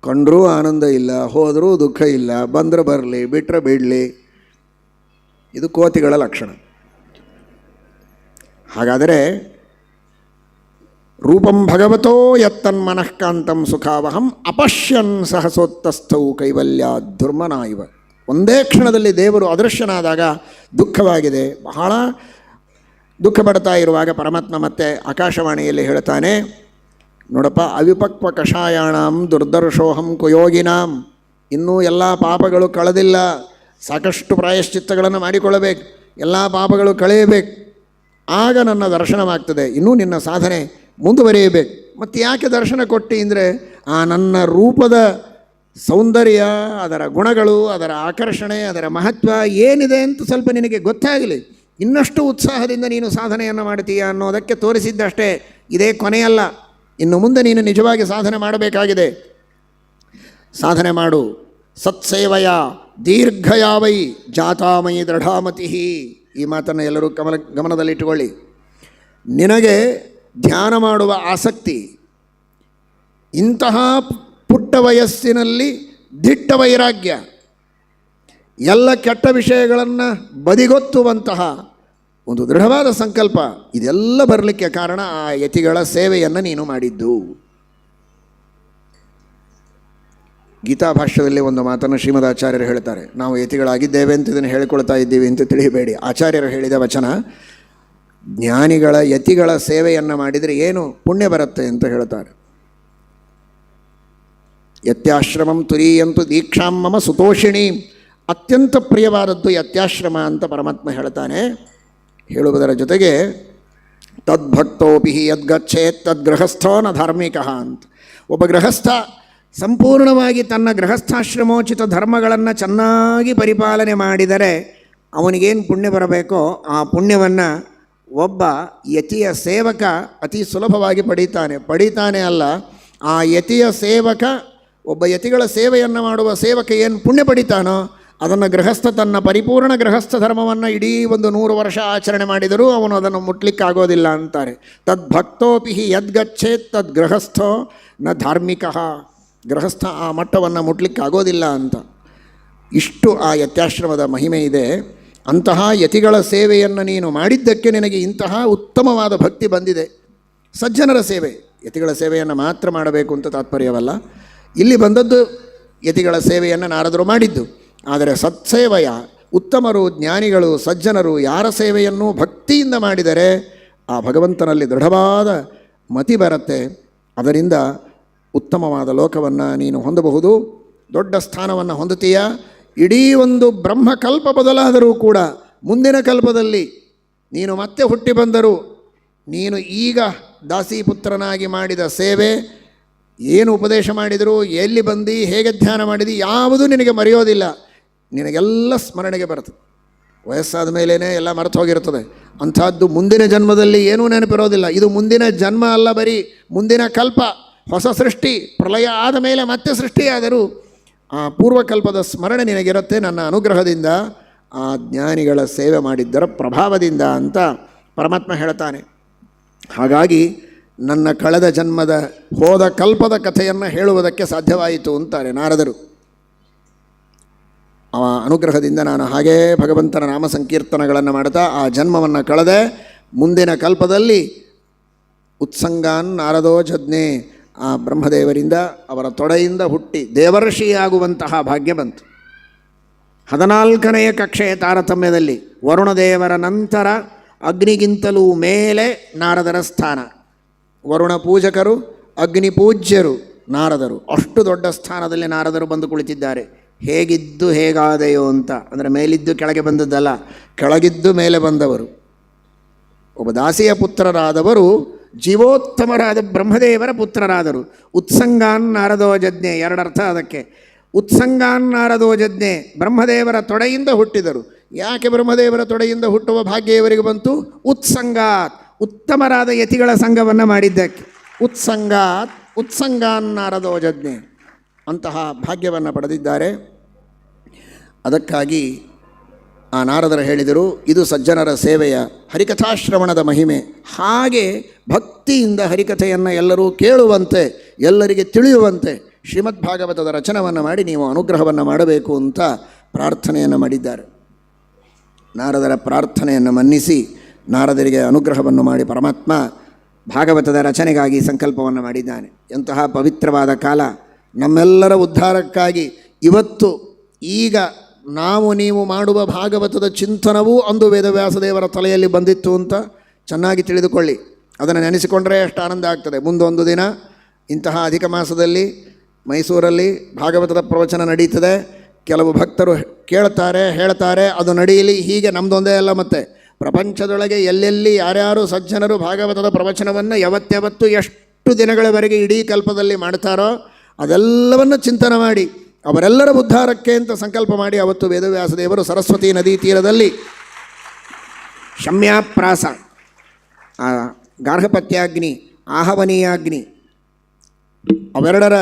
ಕಂಡ್ರೂ ಆನಂದ ಇಲ್ಲ, ಹೋದರೂ ದುಃಖ ಇಲ್ಲ, ಬಂದರೆ ಬರಲಿ, ಬಿಟ್ಟರೆ ಬಿಡಲಿ, ಇದು ಕೋತಿಗಳ ಲಕ್ಷಣ. ಹಾಗಾದರೆ ರೂಪಂ ಭಗವತೋ ಯತ್ತನ್ಮನಃಕಾಂತಂ ಸುಖಾವಹಂ ಅಪಶ್ಯನ್ ಸಹಸೋತ್ತಸ್ಥೌ ಕೈವಲ್ಯಾಧುರ್ಮನ ಇವ. ಒಂದೇ ಕ್ಷಣದಲ್ಲಿ ದೇವರು ಅದೃಶ್ಯನಾದಾಗ ದುಃಖವಾಗಿದೆ. ಬಹಳ ದುಃಖ ಪಡ್ತಾ ಇರುವಾಗ ಪರಮಾತ್ಮ ಮತ್ತೆ ಆಕಾಶವಾಣಿಯಲ್ಲಿ ಹೇಳ್ತಾನೆ, ನೋಡಪ್ಪ, ಅವಿಪಕ್ವ ಕಷಾಯಾಣಂ ದುರ್ದರ್ಶೋಹಂ ಕುಯೋಗಿನಾಂ. ಇನ್ನೂ ಎಲ್ಲ ಪಾಪಗಳು ಕಳೆದಿಲ್ಲ, ಸಾಕಷ್ಟು ಪ್ರಾಯಶ್ಚಿತ್ತಗಳನ್ನು ಮಾಡಿಕೊಳ್ಳಬೇಕು, ಎಲ್ಲ ಪಾಪಗಳು ಕಳೆಯಬೇಕು, ಆಗ ನನ್ನ ದರ್ಶನವಾಗ್ತದೆ. ಇನ್ನೂ ನಿನ್ನ ಸಾಧನೆ ಮುಂದುವರಿಯಬೇಕು. ಮತ್ತು ಯಾಕೆ ದರ್ಶನ ಕೊಟ್ಟು ಅಂದರೆ ಆ ನನ್ನ ರೂಪದ ಸೌಂದರ್ಯ, ಅದರ ಗುಣಗಳು, ಅದರ ಆಕರ್ಷಣೆ, ಅದರ ಮಹತ್ವ ಏನಿದೆ ಅಂತ ಸ್ವಲ್ಪ ನಿನಗೆ ಗೊತ್ತಾಗಲಿ, ಇನ್ನಷ್ಟು ಉತ್ಸಾಹದಿಂದ ನೀನು ಸಾಧನೆಯನ್ನು ಮಾಡ್ತೀಯ ಅನ್ನೋದಕ್ಕೆ ತೋರಿಸಿದ್ದಷ್ಟೇ. ಇದೇ ಕೊನೆಯಲ್ಲ, ಇನ್ನು ಮುಂದೆ ನೀನು ನಿಜವಾಗಿ ಸಾಧನೆ ಮಾಡಬೇಕಾಗಿದೆ. ಸಾಧನೆ ಮಾಡು. ಸತ್ಸೇವಯ ದೀರ್ಘಯಾವೈ ಜಾತಾಮಯಿ ದೃಢಾಮತಿ. ಈ ಮಾತನ್ನು ಎಲ್ಲರೂ ಗಮನದಲ್ಲಿಟ್ಟುಕೊಳ್ಳಿ. ನಿನಗೆ ಧ್ಯಾನ ಮಾಡುವ ಆಸಕ್ತಿ, ಇಂತಹ ಪುಟ್ಟ ವಯಸ್ಸಿನಲ್ಲಿ ದಿಟ್ಟ ವೈರಾಗ್ಯ, ಎಲ್ಲ ಕೆಟ್ಟ ವಿಷಯಗಳನ್ನು ಬದಿಗೊತ್ತುವಂತಹ ಒಂದು ದೃಢವಾದ ಸಂಕಲ್ಪ, ಇದೆಲ್ಲ ಬರಲಿಕ್ಕೆ ಕಾರಣ ಆ ಯತಿಗಳ ಸೇವೆಯನ್ನು ನೀನು ಮಾಡಿದ್ದು. ಗೀತಾ ಭಾಷ್ಯದಲ್ಲಿ ಒಂದು ಮಾತನ್ನು ಶ್ರೀಮದಾಚಾರ್ಯರು ಹೇಳ್ತಾರೆ. ನಾವು ಯತಿಗಳಾಗಿದ್ದೇವೆ ಅಂತ ಇದನ್ನು ಹೇಳಿಕೊಳ್ತಾ ಇದ್ದೀವಿ ಅಂತ ತಿಳಿಯಬೇಡಿ. ಆಚಾರ್ಯರು ಹೇಳಿದ ವಚನ, ಜ್ಞಾನಿಗಳ ಯತಿಗಳ ಸೇವೆಯನ್ನು ಮಾಡಿದರೆ ಏನು ಪುಣ್ಯ ಬರುತ್ತೆ ಅಂತ ಹೇಳ್ತಾರೆ. ಯತ್ಯಾಶ್ರಮಂ ತುರೀಯಂತು ದೀಕ್ಷಾಂ ಮಮ ಸುತೋಷಿಣಿ. ಅತ್ಯಂತ ಪ್ರಿಯವಾದದ್ದು ಯತ್ಯಾಶ್ರಮ ಅಂತ ಪರಮಾತ್ಮ ಹೇಳ್ತಾನೆ. ಹೇಳುವುದರ ಜೊತೆಗೆ ತದ್ಭಕ್ತೋಪಿ ಯದ್ಗಚ್ಚೇತ್ ತದ್ಗೃಹಸ್ಥೋ ನ ಧಾರ್ಮಿಕ ಅಂತ. ಒಬ್ಬ ಗೃಹಸ್ಥ ಸಂಪೂರ್ಣವಾಗಿ ತನ್ನ ಗೃಹಸ್ಥಾಶ್ರಮೋಚಿತ ಧರ್ಮಗಳನ್ನು ಚೆನ್ನಾಗಿ ಪರಿಪಾಲನೆ ಮಾಡಿದರೆ ಅವನಿಗೇನು ಪುಣ್ಯ ಬರಬೇಕೋ ಆ ಪುಣ್ಯವನ್ನು ಒಬ್ಬ ಯತಿಯ ಸೇವಕ ಅತಿ ಸುಲಭವಾಗಿ ಪಡೀತಾನೆ ಅಲ್ಲ, ಆ ಯತಿಯ ಸೇವಕ, ಒಬ್ಬ ಯತಿಗಳ ಸೇವೆಯನ್ನು ಮಾಡುವ ಸೇವಕ ಏನು ಪುಣ್ಯ ಪಡಿತಾನೋ ಅದನ್ನು ಗೃಹಸ್ಥ ತನ್ನ ಪರಿಪೂರ್ಣ ಗೃಹಸ್ಥ ಧರ್ಮವನ್ನು ಇಡೀ 100 ವರ್ಷ ಆಚರಣೆ ಮಾಡಿದರೂ ಅವನು ಅದನ್ನು ಮುಟ್ಲಿಕ್ಕಾಗೋದಿಲ್ಲ ಅಂತಾರೆ. ತದ್ಭಕ್ತೋಪಿ ಯದ್ಗಚ್ಚೇತ್ ತದ್ ಗೃಹಸ್ಥೋ ನ ಧಾರ್ಮಿಕ. ಗೃಹಸ್ಥ ಆ ಮಟ್ಟವನ್ನು ಮುಟ್ಲಿಕ್ಕಾಗೋದಿಲ್ಲ ಅಂತ. ಇಷ್ಟು ಆ ಯತ್ಯಾಶ್ರಮದ ಮಹಿಮೆ ಇದೆ. ಅಂತಹ ಯತಿಗಳ ಸೇವೆಯನ್ನು ನೀನು ಮಾಡಿದ್ದಕ್ಕೆ ನಿನಗೆ ಇಂತಹ ಉತ್ತಮವಾದ ಭಕ್ತಿ ಬಂದಿದೆ. ಸಜ್ಜನರ ಸೇವೆ, ಯತಿಗಳ ಸೇವೆಯನ್ನು ಮಾತ್ರ ಮಾಡಬೇಕು ಅಂತ ತಾತ್ಪರ್ಯವಲ್ಲ. ಇಲ್ಲಿ ಬಂದದ್ದು ಯತಿಗಳ ಸೇವೆಯನ್ನು ನಾರದರು ಮಾಡಿದ್ದು. ಆದರೆ ಸತ್ಸೇವೆಯ ಉತ್ತಮರು, ಜ್ಞಾನಿಗಳು, ಸಜ್ಜನರು ಯಾರ ಸೇವೆಯನ್ನು ಭಕ್ತಿಯಿಂದ ಮಾಡಿದರೆ ಆ ಭಗವಂತನಲ್ಲಿ ದೃಢವಾದ ಮತಿ ಬರುತ್ತೆ. ಅದರಿಂದ ಉತ್ತಮವಾದ ಲೋಕವನ್ನು ನೀನು ಹೊಂದಬಹುದು, ದೊಡ್ಡ ಸ್ಥಾನವನ್ನು ಹೊಂದುತ್ತೀಯ. ಇಡೀ ಒಂದು ಬ್ರಹ್ಮಕಲ್ಪ ಬದಲಾದರೂ ಕೂಡ ಮುಂದಿನ ಕಲ್ಪದಲ್ಲಿ ನೀನು ಮತ್ತೆ ಹುಟ್ಟಿ ಬಂದರು ನೀನು ಈಗ ದಾಸೀಪುತ್ರನಾಗಿ ಮಾಡಿದ ಸೇವೆ, ಏನು ಉಪದೇಶ ಮಾಡಿದರು, ಎಲ್ಲಿ ಬಂದು ಹೇಗೆ ಧ್ಯಾನ ಮಾಡಿದಿ, ಯಾವುದೂ ನಿನಗೆ ಮರೆಯೋದಿಲ್ಲ. ನಿನಗೆಲ್ಲ ಸ್ಮರಣೆಗೆ ಬರ್ತದೆ. ವಯಸ್ಸಾದ ಮೇಲೇ ಎಲ್ಲ ಮರೆತು ಹೋಗಿರ್ತದೆ. ಅಂಥದ್ದು ಮುಂದಿನ ಜನ್ಮದಲ್ಲಿ ಏನೂ ನೆನಪಿರೋದಿಲ್ಲ. ಇದು ಮುಂದಿನ ಜನ್ಮ ಅಲ್ಲ, ಬರೀ ಮುಂದಿನ ಕಲ್ಪ, ಹೊಸ ಸೃಷ್ಟಿ. ಪ್ರಳಯ ಆದ ಮೇಲೆ ಮತ್ತೆ ಸೃಷ್ಟಿಯಾದರೂ ಆ ಪೂರ್ವಕಲ್ಪದ ಸ್ಮರಣೆ ನಿನಗಿರುತ್ತೆ ನನ್ನ ಅನುಗ್ರಹದಿಂದ, ಆ ಜ್ಞಾನಿಗಳ ಸೇವೆ ಮಾಡಿದ್ದರ ಪ್ರಭಾವದಿಂದ ಅಂತ ಪರಮಾತ್ಮ ಹೇಳ್ತಾನೆ. ಹಾಗಾಗಿ ನನ್ನ ಕಳೆದ ಜನ್ಮದ ಹೋದ ಕಲ್ಪದ ಕಥೆಯನ್ನು ಹೇಳುವುದಕ್ಕೆ ಸಾಧ್ಯವಾಯಿತು ಅಂತಾರೆ ನಾರದರು. ಆ ಅನುಗ್ರಹದಿಂದ ನಾನು ಹಾಗೇ ಭಗವಂತನ ನಾಮ ಸಂಕೀರ್ತನಗಳನ್ನು ಮಾಡ್ತಾ ಆ ಜನ್ಮವನ್ನು ಕಳೆದೆ. ಮುಂದಿನ ಕಲ್ಪದಲ್ಲಿ ಉತ್ಸಂಗಾನ್ ನಾರದೋ ಜಜ್ಞೆ, ಆ ಬ್ರಹ್ಮದೇವರಿಂದ ಅವರ ತೊಡೆಯಿಂದ ಹುಟ್ಟಿ ದೇವರ್ಷಿಯಾಗುವಂತಹ ಭಾಗ್ಯ ಬಂತು. 14ನೆಯ ಕಕ್ಷೆಯ ತಾರತಮ್ಯದಲ್ಲಿ ವರುಣದೇವರ ನಂತರ ಅಗ್ನಿಗಿಂತಲೂ ಮೇಲೆ ನಾರದರ ಸ್ಥಾನ. ವರುಣ ಪೂಜಕರು, ಅಗ್ನಿ ಪೂಜ್ಯರು ನಾರದರು. ಅಷ್ಟು ದೊಡ್ಡ ಸ್ಥಾನದಲ್ಲಿ ನಾರದರು ಬಂದು ಕುಳಿತಿದ್ದಾರೆ. ಹೇಗಿದ್ದು ಹೇಗಾದೆಯೋ ಅಂತ, ಅಂದರೆ ಮೇಲಿದ್ದು ಕೆಳಗೆ ಬಂದದ್ದಲ್ಲ, ಕೆಳಗಿದ್ದು ಮೇಲೆ ಬಂದವರು. ಒಬ್ಬ ದಾಸಿಯ ಪುತ್ರರಾದವರು ಜೀವೋತ್ತಮರಾದ ಬ್ರಹ್ಮದೇವರ ಪುತ್ರರಾದರು. ಉತ್ಸಂಗಾನ್ ನಾರದೋ ಜಜ್ಞೆ, ಎರಡರ್ಥ ಅದಕ್ಕೆ. ಉತ್ಸಂಗಾನ್ ನಾರದೋ ಜಜ್ಞೆ, ಬ್ರಹ್ಮದೇವರ ತೊಡೆಯಿಂದ ಹುಟ್ಟಿದರು. ಯಾಕೆ ಬ್ರಹ್ಮದೇವರ ತೊಡೆಯಿಂದ ಹುಟ್ಟುವ ಭಾಗ್ಯ ಇವರಿಗೆ ಬಂತು? ಉತ್ಸಂಗಾತ್, ಉತ್ತಮರಾದ ಯತಿಗಳ ಸಂಘವನ್ನು ಮಾಡಿದ್ದಕ್ಕೆ. ಉತ್ಸಂಗಾತ್ ಉತ್ಸಂಗಾನ್ ನಾರದೋ ಜಜ್ಞೆ, ಅಂತಹ ಭಾಗ್ಯವನ್ನು ಪಡೆದಿದ್ದಾರೆ. ಅದಕ್ಕಾಗಿ ಆ ನಾರದರು ಹೇಳಿದರು, ಇದು ಸಜ್ಜನರ ಸೇವೆಯ ಹರಿಕಥಾಶ್ರವಣದ ಮಹಿಮೆ. ಹಾಗೆ ಭಕ್ತಿಯಿಂದ ಹರಿಕಥೆಯನ್ನು ಎಲ್ಲರೂ ಕೇಳುವಂತೆ, ಎಲ್ಲರಿಗೆ ತಿಳಿಯುವಂತೆ ಶ್ರೀಮದ್ಭಾಗವತದ ರಚನವನ್ನು ಮಾಡಿ ನೀವು ಅನುಗ್ರಹವನ್ನು ಮಾಡಬೇಕು ಅಂತ ಪ್ರಾರ್ಥನೆಯನ್ನು ಮಾಡಿದ್ದಾರೆ. ನಾರದರ ಪ್ರಾರ್ಥನೆಯನ್ನು ಮನ್ನಿಸಿ ನಾರದರಿಗೆ ಅನುಗ್ರಹವನ್ನು ಮಾಡಿ ಪರಮಾತ್ಮ ಭಾಗವತದ ರಚನೆಗಾಗಿ ಸಂಕಲ್ಪವನ್ನು ಮಾಡಿದ್ದಾನೆ. ಎಂತಹ ಪವಿತ್ರವಾದ ಕಾಲ! ನಮ್ಮೆಲ್ಲರ ಉದ್ಧಾರಕ್ಕಾಗಿ ಇವತ್ತು ಈಗ ನಾವು ನೀವು ಮಾಡುವ ಭಾಗವತದ ಚಿಂತನವೂ ಅಂದು ವೇದವ್ಯಾಸದೇವರ ತಲೆಯಲ್ಲಿ ಬಂದಿತ್ತು ಅಂತ ಚೆನ್ನಾಗಿ ತಿಳಿದುಕೊಳ್ಳಿ. ಅದನ್ನು ನೆನೆಸಿಕೊಂಡರೆ ಎಷ್ಟು ಆನಂದ ಆಗ್ತದೆ. ಮುಂದೊಂದು ದಿನ ಇಂತಹ ಅಧಿಕ ಮಾಸದಲ್ಲಿ ಮೈಸೂರಲ್ಲಿ ಭಾಗವತದ ಪ್ರವಚನ ನಡೀತದೆ. ಕೆಲವು ಭಕ್ತರು ಕೇಳ್ತಾರೆ, ಹೇಳ್ತಾರೆ, ಅದು ನಡೆಯಲಿ. ಹೀಗೆ ನಮ್ಮದೊಂದೇ ಅಲ್ಲ, ಮತ್ತು ಪ್ರಪಂಚದೊಳಗೆ ಎಲ್ಲೆಲ್ಲಿ ಯಾರ್ಯಾರು ಸಜ್ಜನರು ಭಾಗವತದ ಪ್ರವಚನವನ್ನು ಯಾವತ್ಯಾವತ್ತು ಎಷ್ಟು ದಿನಗಳವರೆಗೆ ಇಡೀ ಕಲ್ಪದಲ್ಲಿ ಮಾಡ್ತಾರೋ ಅದೆಲ್ಲವನ್ನು ಚಿಂತನೆ ಮಾಡಿ ಅವರೆಲ್ಲರ ಉದ್ಧಾರಕ್ಕೆ ಅಂತ ಸಂಕಲ್ಪ ಮಾಡಿ ಅವತ್ತು ವೇದವ್ಯಾಸದೇವರು ಸರಸ್ವತಿ ನದಿ ತೀರದಲ್ಲಿ ಶಮ್ಯಾಪ್ರಾಸ, ಗಾರ್ಹಪತ್ಯಾಗ್ನಿ, ಆಹವನೀಯಾಗ್ನಿ ಅವೆರಡರ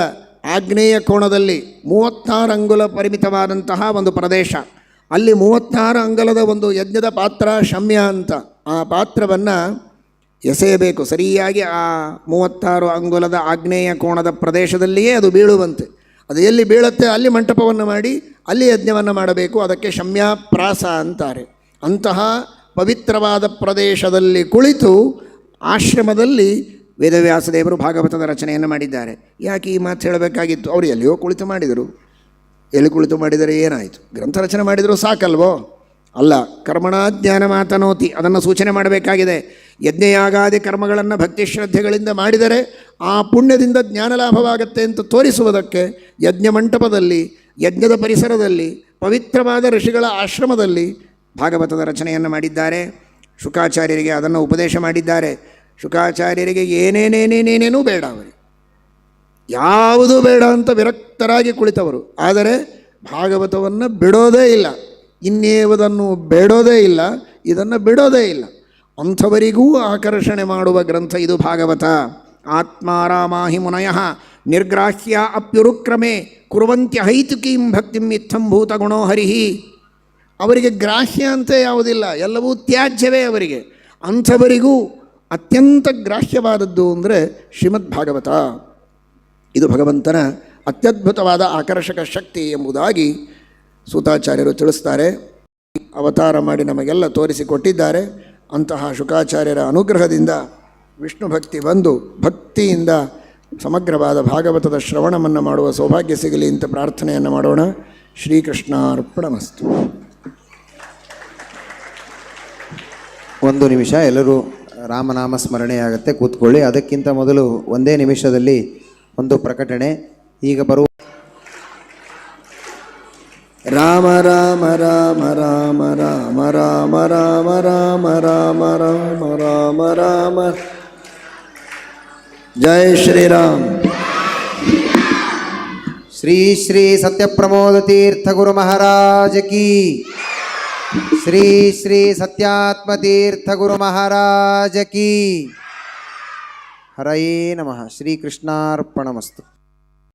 ಆಗ್ನೇಯ ಕೋಣದಲ್ಲಿ 36 ಅಂಗುಲ ಪರಿಮಿತವಾದಂತಹ ಒಂದು ಪ್ರದೇಶ. ಅಲ್ಲಿ 36 ಅಂಗುಲದ ಒಂದು ಯಜ್ಞದ ಪಾತ್ರ ಶಮ್ಯ ಅಂತ. ಆ ಪಾತ್ರವನ್ನು ಎಸೆಯಬೇಕು. ಸರಿಯಾಗಿ ಆ 36 ಅಂಗುಲದ ಆಗ್ನೇಯ ಕೋಣದ ಪ್ರದೇಶದಲ್ಲಿಯೇ ಅದು ಬೀಳುವಂತೆ. ಅದು ಎಲ್ಲಿ ಬೀಳುತ್ತೆ ಅಲ್ಲಿ ಮಂಟಪವನ್ನು ಮಾಡಿ ಅಲ್ಲಿ ಯಜ್ಞವನ್ನು ಮಾಡಬೇಕು. ಅದಕ್ಕೆ ಶಮ್ಯಾಪ್ರಾಸ ಅಂತಾರೆ. ಅಂತಹ ಪವಿತ್ರವಾದ ಪ್ರದೇಶದಲ್ಲಿ ಕುಳಿತು ಆಶ್ರಮದಲ್ಲಿ ವೇದವ್ಯಾಸದೇವರು ಭಾಗವತದ ರಚನೆಯನ್ನು ಮಾಡಿದ್ದಾರೆ. ಯಾಕೆ ಈ ಮಾತು ಹೇಳಬೇಕಾಗಿತ್ತು? ಅವರು ಎಲ್ಲಿಯೋ ಕುಳಿತು ಮಾಡಿದರು. ಎಲ್ಲಿ ಕುಳಿತು ಮಾಡಿದರೆ ಏನಾಯಿತು? ಗ್ರಂಥ ರಚನೆ ಮಾಡಿದರೂ ಸಾಕಲ್ವೋ? ಅಲ್ಲ, ಕರ್ಮಣಾಜ್ಞಾನ ಮಾತನೋತಿ, ಅದನ್ನು ಸೂಚನೆ ಮಾಡಬೇಕಾಗಿದೆ. ಯಜ್ಞಯಾಗಾದಿ ಕರ್ಮಗಳನ್ನು ಭಕ್ತಿ ಶ್ರದ್ಧೆಗಳಿಂದ ಮಾಡಿದರೆ ಆ ಪುಣ್ಯದಿಂದ ಜ್ಞಾನ ಲಾಭವಾಗತ್ತೆ ಅಂತ ತೋರಿಸುವುದಕ್ಕೆ ಯಜ್ಞ ಮಂಟಪದಲ್ಲಿ, ಯಜ್ಞದ ಪರಿಸರದಲ್ಲಿ, ಪವಿತ್ರವಾದ ಋಷಿಗಳ ಆಶ್ರಮದಲ್ಲಿ ಭಾಗವತದ ರಚನೆಯನ್ನು ಮಾಡಿದ್ದಾರೆ. ಶುಕಾಚಾರ್ಯರಿಗೆ ಅದನ್ನು ಉಪದೇಶ ಮಾಡಿದ್ದಾರೆ. ಶುಕಾಚಾರ್ಯರಿಗೆ ಏನೇನೇನೇನೇನೇನೂ ಬೇಡ, ಅವರಿಗೆ ಯಾವುದೂ ಬೇಡ ಅಂತ ವಿರಕ್ತರಾಗಿ ಕುಳಿತವರು. ಆದರೆ ಭಾಗವತವನ್ನು ಬಿಡೋದೇ ಇಲ್ಲ, ಇನ್ನೇವುದನ್ನು ಬೇಡೋದೇ ಇಲ್ಲ, ಇದನ್ನು ಬಿಡೋದೇ ಇಲ್ಲ. ಅಂಥವರಿಗೂ ಆಕರ್ಷಣೆ ಮಾಡುವ ಗ್ರಂಥ ಇದು ಭಾಗವತ. ಆತ್ಮಾರಾಮಾಹಿ ಮುನಯಃ ನಿರ್ಗ್ರಾಹ್ಯ ಅಪ್ಯುರುಕ್ರಮೆ ಕುರುವಂತ್ಯ ಹೈತುಕೀಂ ಭಕ್ತಿಂ ಇತ್ತಂಭೂತ ಗುಣೋ ಹರಿಹಿ. ಅವರಿಗೆ ಗ್ರಾಹ್ಯ ಅಂತ ಯಾವುದಿಲ್ಲ, ಎಲ್ಲವೂ ತ್ಯಾಜ್ಯವೇ ಅವರಿಗೆ. ಅಂಥವರಿಗೂ ಅತ್ಯಂತ ಗ್ರಾಹ್ಯವಾದದ್ದು ಅಂದರೆ ಶ್ರೀಮದ್ ಭಾಗವತ. ಇದು ಭಗವಂತನ ಅತ್ಯದ್ಭುತವಾದ ಆಕರ್ಷಕ ಶಕ್ತಿ ಎಂಬುದಾಗಿ ಸೂತಾಚಾರ್ಯರು ತಿಳಿಸ್ತಾರೆ. ಅವತಾರ ಮಾಡಿ ನಮಗೆಲ್ಲ ತೋರಿಸಿಕೊಟ್ಟಿದ್ದಾರೆ. ಅಂತಹ ಶುಕಾಚಾರ್ಯರ ಅನುಗ್ರಹದಿಂದ ವಿಷ್ಣು ಭಕ್ತಿ ಬಂದು ಭಕ್ತಿಯಿಂದ ಸಮಗ್ರವಾದ ಭಾಗವತದ ಶ್ರವಣವನ್ನು ಮಾಡುವ ಸೌಭಾಗ್ಯ ಸಿಗಲಿ ಅಂತ ಪ್ರಾರ್ಥನೆಯನ್ನು ಮಾಡೋಣ. ಶ್ರೀಕೃಷ್ಣಾರ್ಪಣಮಸ್ತು. ಒಂದು ನಿಮಿಷ ಎಲ್ಲರೂ ರಾಮನಾಮ ಸ್ಮರಣೆಯಾಗತ್ತೆ, ಕೂತ್ಕೊಳ್ಳಿ. ಅದಕ್ಕಿಂತ ಮೊದಲು ಒಂದೇ ನಿಮಿಷದಲ್ಲಿ ಒಂದು ಪ್ರಕಟಣೆ. ಈಗ ಬರುವ ರಾಮ ರಾಮ ರಾಮ ರಾಮ ರಾಮ ರಾಮ ರಾಮ ರಾಮ ರಾಮ ರಾಮ ರಾಮ ರಾಮ. ಜೈ ಶ್ರೀರಾಮ್. ಶ್ರೀ ಶ್ರೀ ಸತ್ಯಪ್ರಮೋದ ತೀರ್ಥ ಗುರು ಮಹಾರಾಜ ಕಿ. ಶ್ರೀ ಶ್ರೀ ಸತ್ಯಾತ್ಮ ತೀರ್ಥ ಗುರು ಮಹಾರಾಜ ಕಿ. ಹರಯೇ ನಮಃ. ಶ್ರೀಕೃಷ್ಣಾರ್ಪಣಮಸ್ತು.